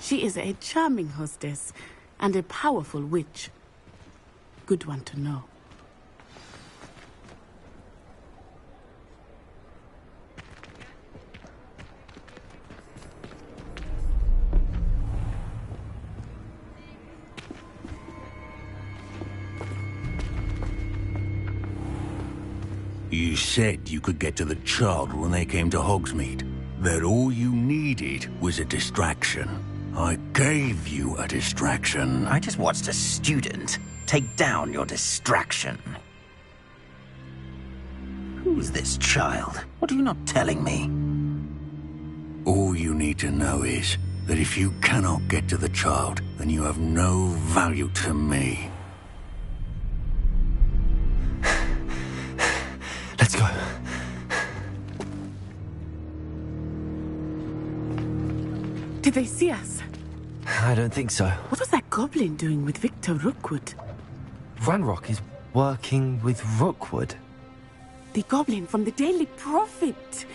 She is a charming hostess and a powerful witch. Good one to know. You said you could get to the child when they came to Hogsmeade. That all you needed was a distraction. I gave you a distraction. I just watched a student take down your distraction. Who's this child? What are you not telling me? All you need to know is that if you cannot get to the child, then you have no value to me. Let's go. Did they see us? I don't think so. What was that goblin doing with Victor Rookwood? Ranrock is working with Rookwood. The goblin from the Daily Prophet.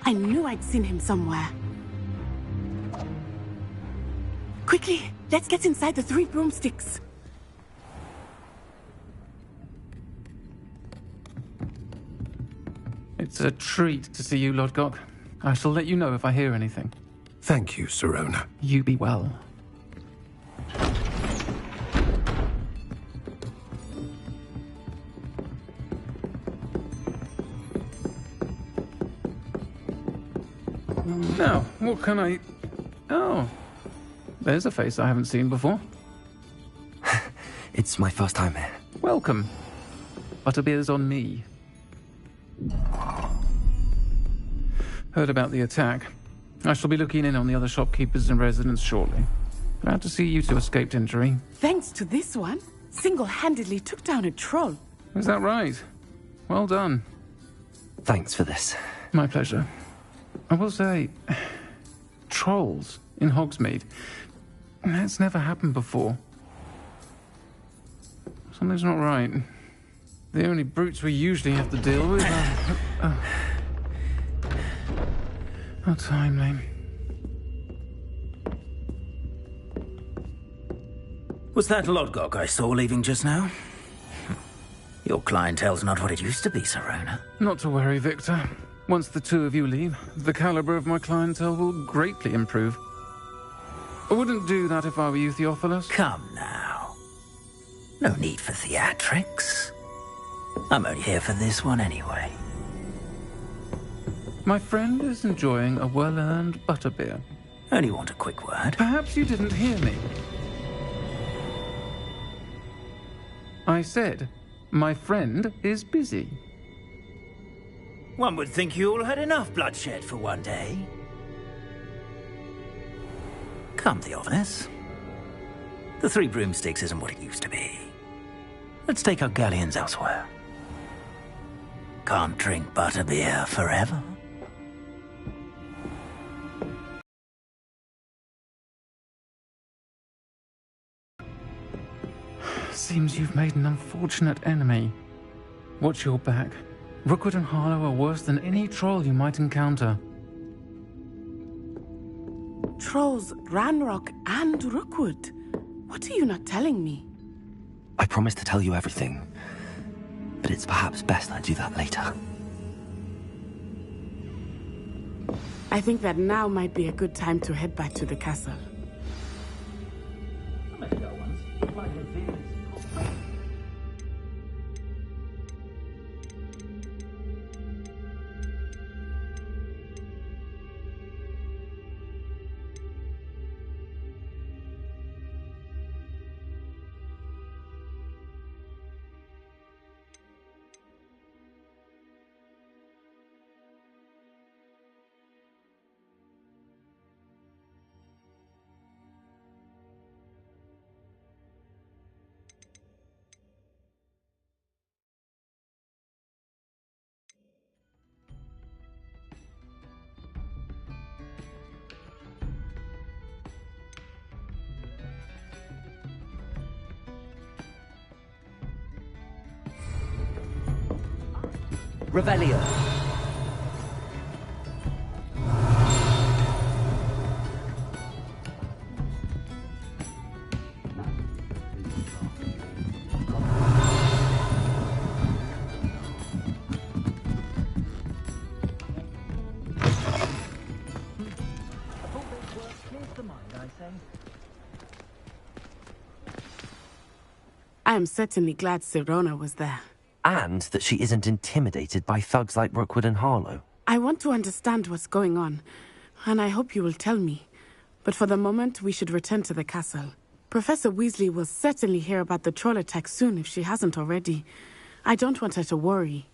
I knew I'd seen him somewhere. Quickly, let's get inside the 3 broomsticks. It's a treat to see you, Lodgok. I shall let you know if I hear anything. Thank you, Sirona. You be well. Now, what can I... Oh, there's a face I haven't seen before. It's my first time here. Welcome. Butterbeer's on me. Heard about the attack. I shall be looking in on the other shopkeepers and residents shortly. Glad to see you two escaped injury. Thanks to this one, single-handedly took down a troll. Is that right? Well done. Thanks for this. My pleasure. I will say, trolls in Hogsmeade. That's never happened before. Something's not right. The only brutes we usually have to deal with are... How timely. Was that Lodgok I saw leaving just now? Your clientele's not what it used to be, Sirona. Not to worry, Victor. Once the two of you leave, the caliber of my clientele will greatly improve. I wouldn't do that if I were you, Theophilus. Come now. No need for theatrics. I'm only here for this one anyway. My friend is enjoying a well-earned butterbeer. Only want a quick word. Perhaps you didn't hear me. I said, my friend is busy. One would think you all had enough bloodshed for one day. Come, Theophilus. The Three Broomsticks isn't what it used to be. Let's take our galleons elsewhere. Can't drink butterbeer forever. Seems you've made an unfortunate enemy. Watch your back. Rookwood and Harlow are worse than any troll you might encounter. Trolls, Ranrock, and Rookwood. What are you not telling me? I promised to tell you everything, but it's perhaps best I do that later. I think that now might be a good time to head back to the castle. Revelio. I am certainly glad Sirona was there. And that she isn't intimidated by thugs like Rookwood and Harlow. I want to understand what's going on, and I hope you will tell me. But for the moment, we should return to the castle. Professor Weasley will certainly hear about the troll attack soon if she hasn't already. I don't want her to worry.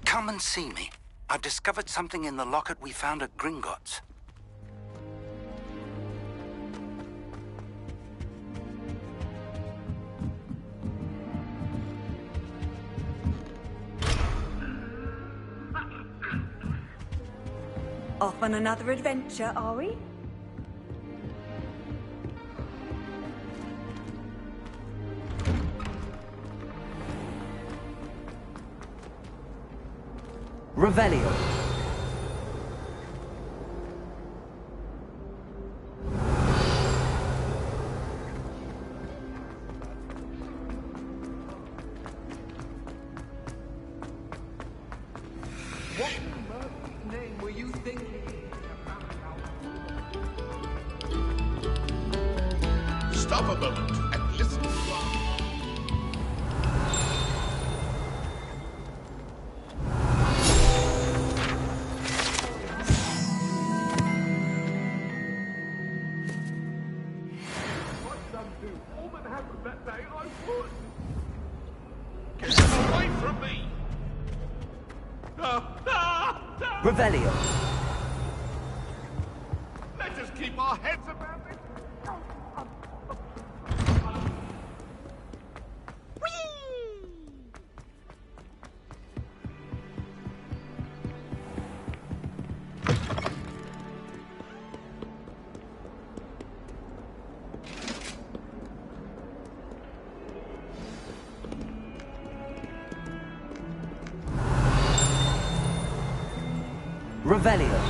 Come and see me. I've discovered something in the locket we found at Gringotts. Off on another adventure, are we? Revelio. What name were you thinking? Stop a moment and listen to Get away from me! Revelio. Let us keep our heads about it. Revelio.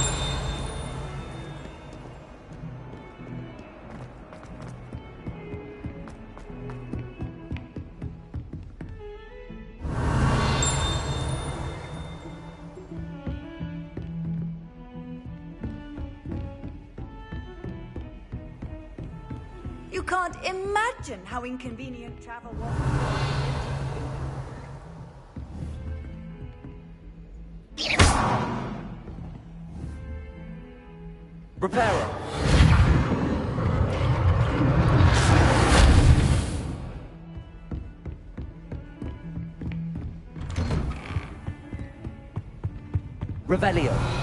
You can't imagine how inconvenient travel was. Reparo. Revelio.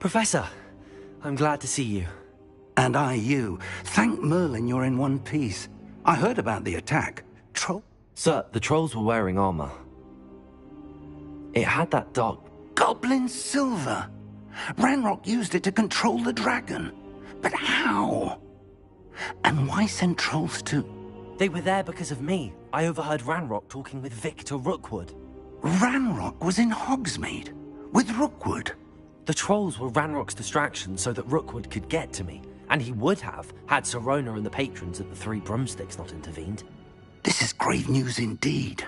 Professor, I'm glad to see you. And I you. Thank Merlin you're in one piece. I heard about the attack. Sir, the trolls were wearing armor. It had that dark... Goblin silver! Ranrock used it to control the dragon. But how? And why send trolls to... They were there because of me. I overheard Ranrock talking with Victor Rookwood. Ranrock was in Hogsmeade? With Rookwood? The trolls were Ranrock's distraction so that Rookwood could get to me. And he would have, had Sirona and the patrons at the Three Broomsticks not intervened. This is grave news indeed.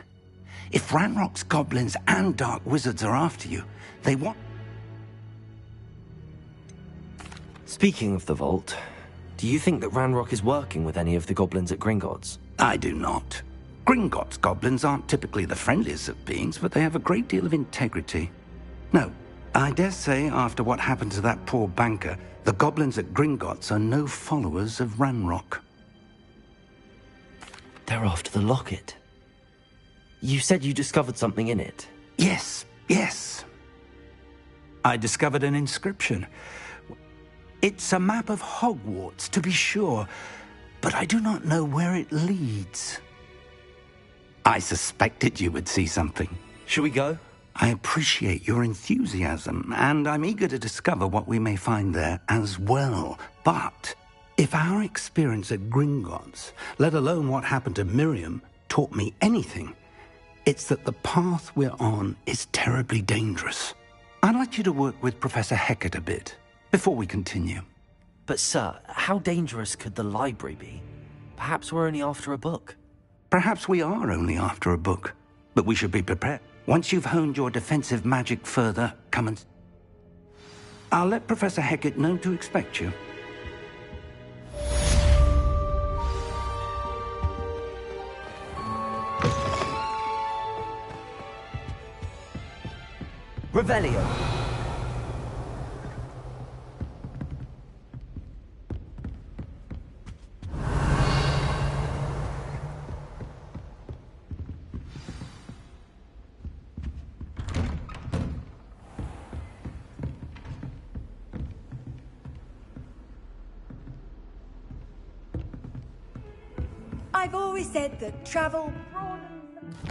If Ranrock's goblins and dark wizards are after you, they want... Speaking of the vault, do you think that Ranrock is working with any of the goblins at Gringotts? I do not. Gringotts goblins aren't typically the friendliest of beings, but they have a great deal of integrity. No, I dare say after what happened to that poor banker, the goblins at Gringotts are no followers of Ranrock. They're after the locket. You said you discovered something in it. Yes. I discovered an inscription. It's a map of Hogwarts, to be sure, but I do not know where it leads. I suspected you would see something. Shall we go? I appreciate your enthusiasm, and I'm eager to discover what we may find there as well. But if our experience at Gringotts, let alone what happened to Miriam, taught me anything, it's that the path we're on is terribly dangerous. I'd like you to work with Professor Hecat a bit before we continue. But sir, how dangerous could the library be? Perhaps we're only after a book. Perhaps we are only after a book, but we should be prepared. Once you've honed your defensive magic further, come and... I'll let Professor Hecat know to expect you. Revelio. I've always said that travel broadens the...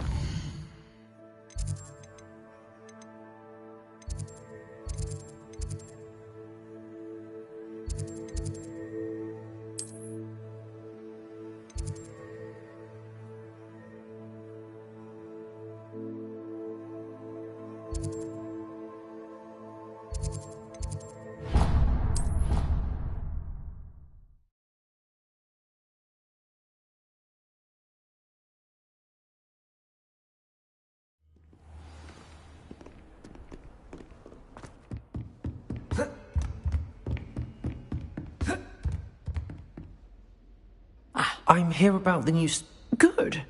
I'm here about the new... Good.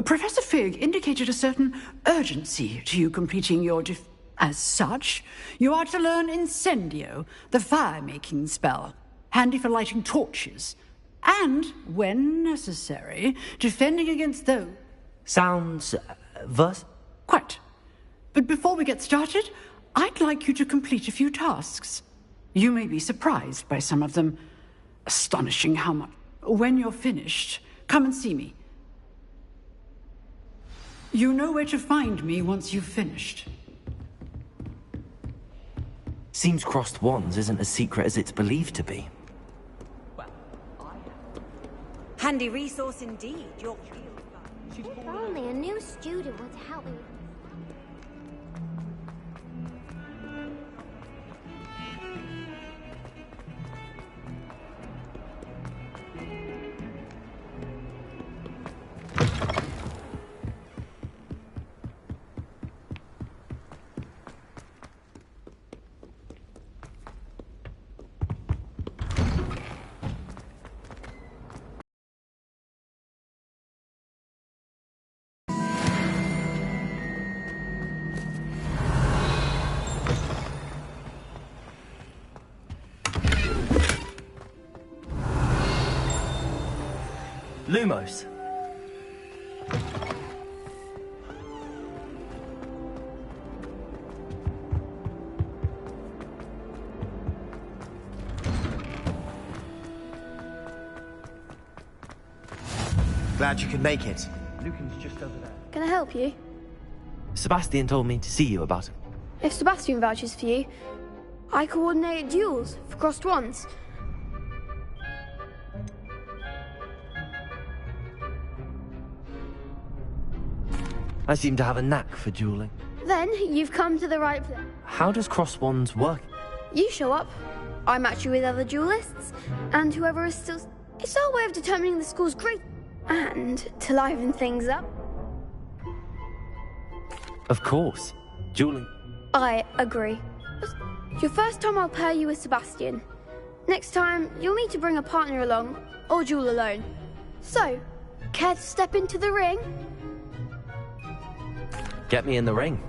Professor Fig indicated a certain urgency to you completing your As such, you are to learn Incendio, the fire-making spell, handy for lighting torches, and, when necessary, defending against those... Sounds... verse? Quite. But before we get started, I'd like you to complete a few tasks. You may be surprised by some of them. Astonishing how much... When you're finished, come and see me. You know where to find me once you've finished. Seems crossed wands isn't as secret as it's believed to be. Handy resource indeed, your field. If only a new student would help me. Lumos. Glad you could make it. Lucan's just over there. Can I help you? Sebastian told me to see you about it. If Sebastian vouches for you, I coordinate duels for crossed wands. I seem to have a knack for dueling. Then you've come to the right place. How does cross wands work? You show up, I match you with other duelists, and whoever is still... It's our way of determining the school's grade. And to liven things up. Of course. Dueling. I agree. Your first time I'll pair you with Sebastian. Next time, you'll need to bring a partner along, or duel alone. So, care to step into the ring? Get me in the ring.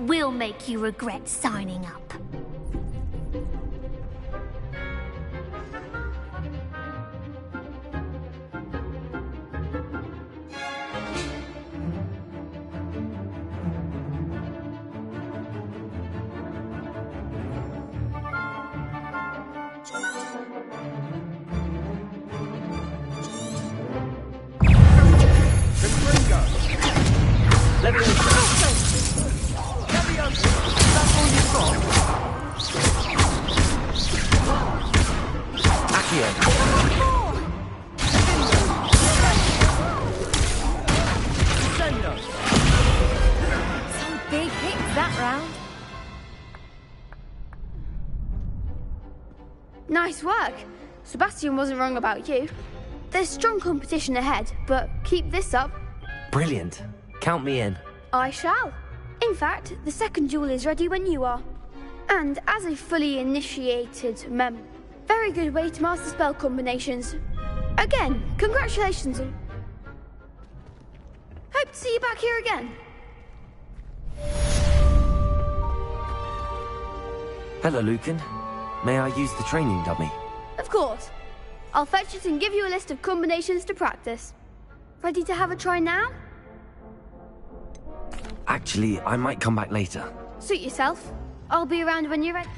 We'll make you regret signing up. Some big hits that round. Nice work. Sebastian wasn't wrong about you. There's strong competition ahead, but keep this up. Brilliant. Count me in. I shall. In fact, the second duel is ready when you are. And as a fully initiated member, very good way to master spell combinations. Again, congratulations. Hope to see you back here again. Hello, Lucan. May I use the training dummy? Of course. I'll fetch it and give you a list of combinations to practice. Ready to have a try now? Actually, I might come back later. Suit yourself. I'll be around when you're ready.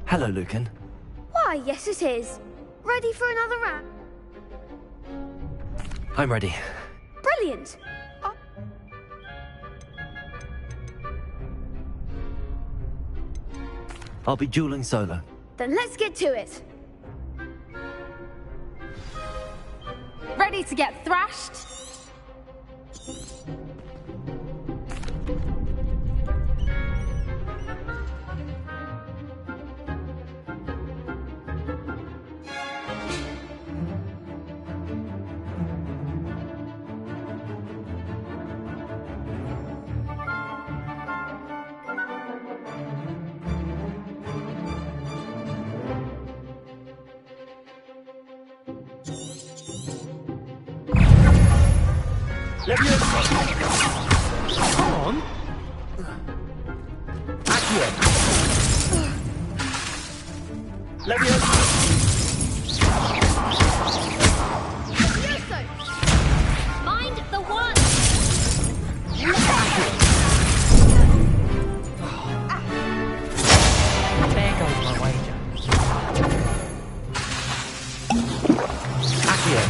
Hello, Lucan. Why, yes it is. Ready for another round? I'm ready. Brilliant. I'll be dueling solo. Then let's get to it. Ready to get thrashed? Come on. Accio. Levioso. Mind the one. There goes my wager. Accio.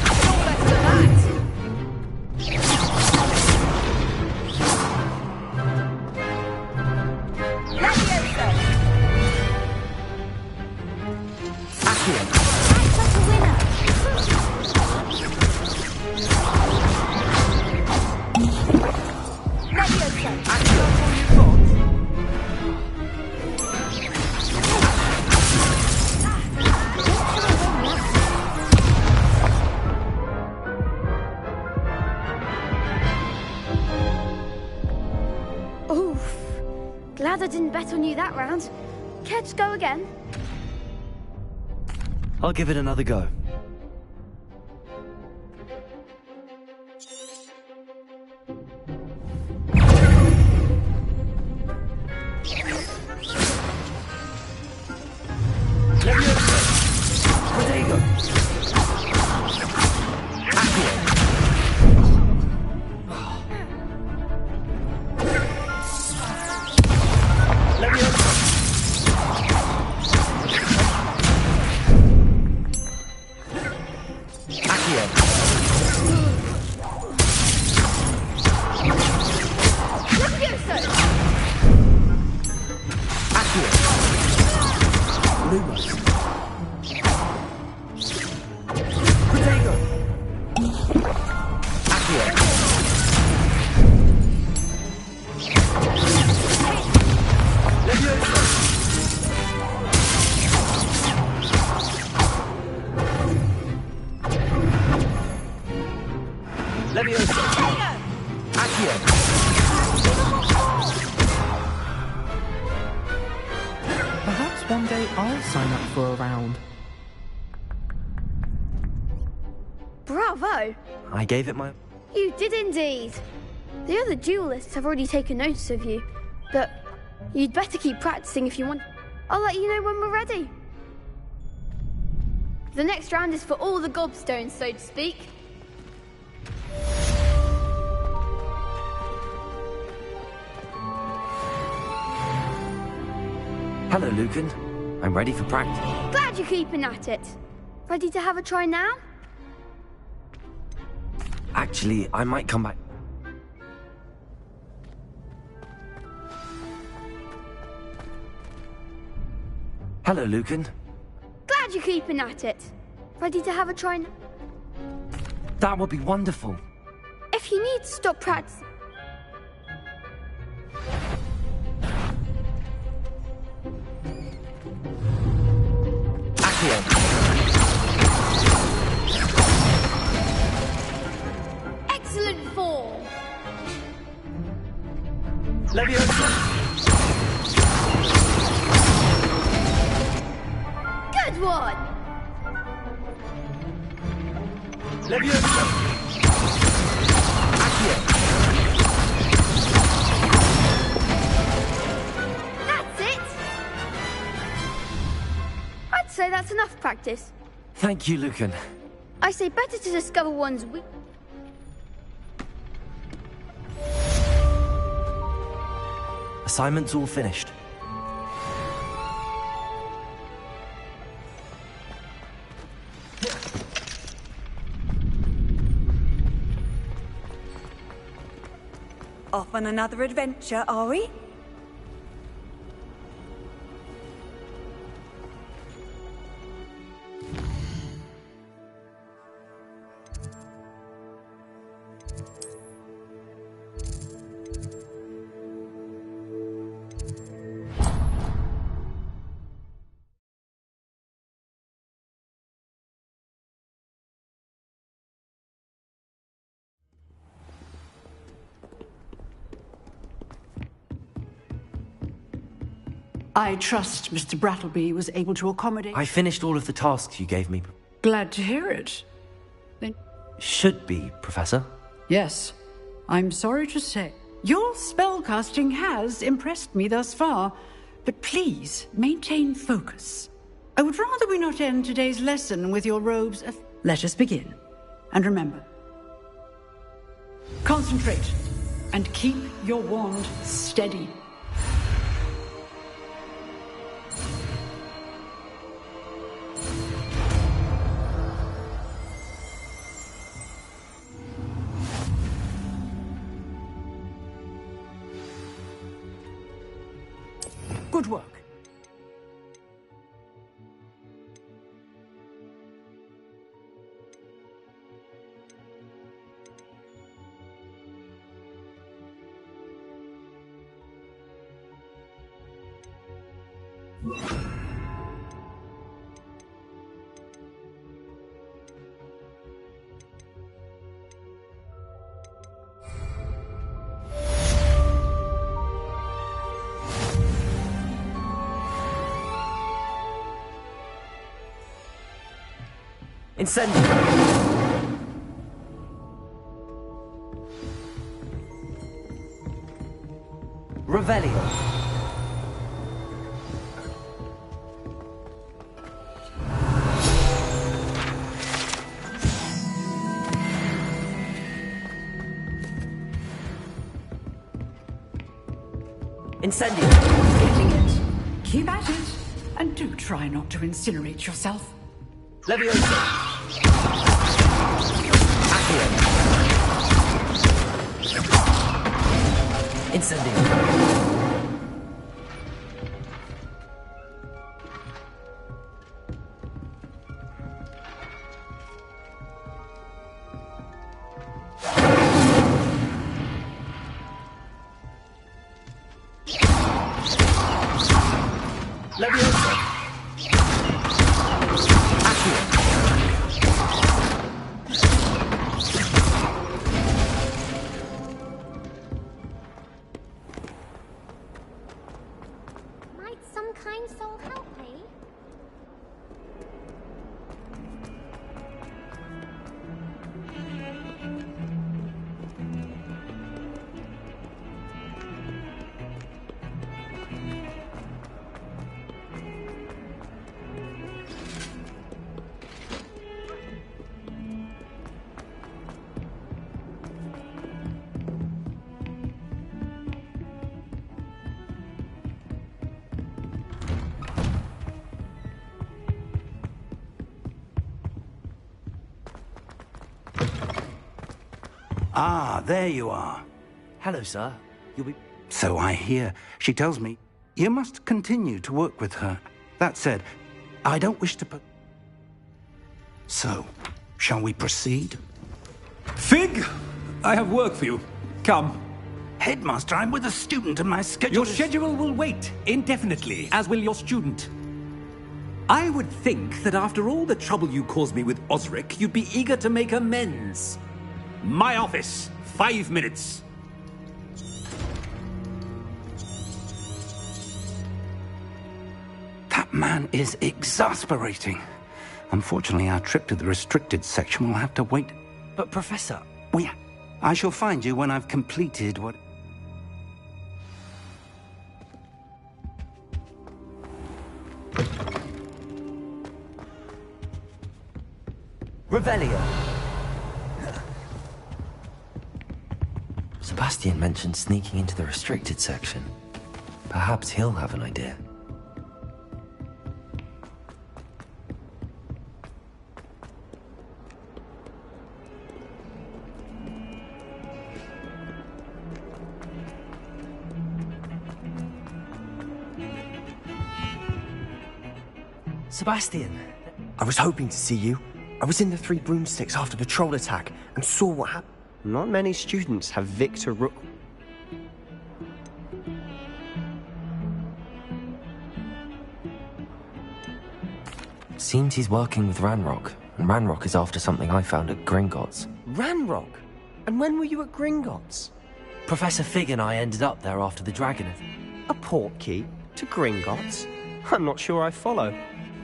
Oof. Glad I didn't bet on you that round. Care to go again? I'll give it another go. Perhaps one day I'll sign up for a round. Bravo! I gave it my... You did indeed. The other duelists have already taken notice of you, but you'd better keep practicing if you want. I'll let you know when we're ready. The next round is for all the gobstones, so to speak. Hello, Lucan. I'm ready for practice. Glad you're keeping at it. Ready to have a try now? Actually, I might come back. Hello, Lucan. Glad you're keeping at it. Ready to have a try now? That would be wonderful. If you need to stop practicing... Leviosa! Good one! Leviosa! Accio! That's it! I'd say that's enough practice. Thank you, Lucan. I say better to discover one's weak. Assignment's all finished. Off on another adventure, are we? I trust Mr. Brattleby was able to accommodate... I finished all of the tasks you gave me. Glad to hear it. Then... Should be, Professor. Yes. I'm sorry to say. Your spellcasting has impressed me thus far, but please maintain focus. I would rather we not end today's lesson with your robes of... Let us begin. And remember, concentrate and keep your wand steady. Good work. Incendio! Revelio! Incendio! Getting it. Keep at it. And do try not to incinerate yourself. Leviosa! Accio! Incendio! Leviosa! Might some kind soul help me? Ah, there you are. Hello, sir. You'll be... So I hear. She tells me you must continue to work with her. That said, I don't wish to put... So, shall we proceed? Fig! I have work for you. Come. Headmaster, I'm with a student and my schedule Your schedule will wait indefinitely, as will your student. I would think that after all the trouble you caused me with Osric, you'd be eager to make amends. My office. 5 minutes. man is exasperating. Unfortunately, our trip to the restricted section will have to wait. But, Professor... Oh, yeah. I shall find you when I've completed what... Revelio! Sebastian mentioned sneaking into the restricted section. Perhaps he'll have an idea. Sebastian! I was hoping to see you. I was in the Three Broomsticks after the troll attack and saw what happened. Not many students have Victor Rook. Seems he's working with Ranrock, and Ranrock is after something I found at Gringotts. Ranrock? And when were you at Gringotts? Professor Fig and I ended up there after the dragon. A port key to Gringotts? I'm not sure I follow.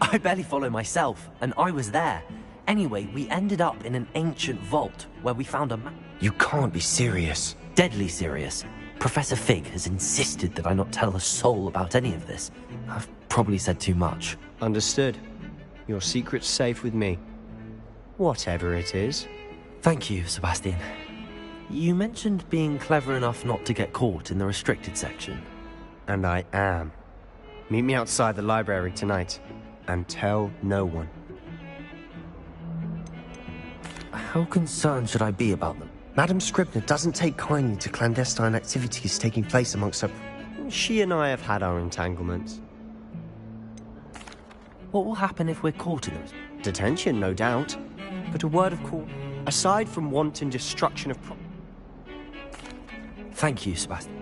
I barely follow myself, and I was there. Anyway, we ended up in an ancient vault where we found a map. You can't be serious. Deadly serious. Professor Fig has insisted that I not tell a soul about any of this. I've probably said too much. Understood. Your secret's safe with me. Whatever it is. Thank you, Sebastian. You mentioned being clever enough not to get caught in the restricted section. And I am. Meet me outside the library tonight. And tell no one. How concerned should I be about them? Madam Scribner doesn't take kindly to clandestine activities taking place amongst her... She and I have had our entanglements. What will happen if we're caught in them? Detention, no doubt. But a word of caution. Aside from wanton destruction of... Thank you, Sebastian.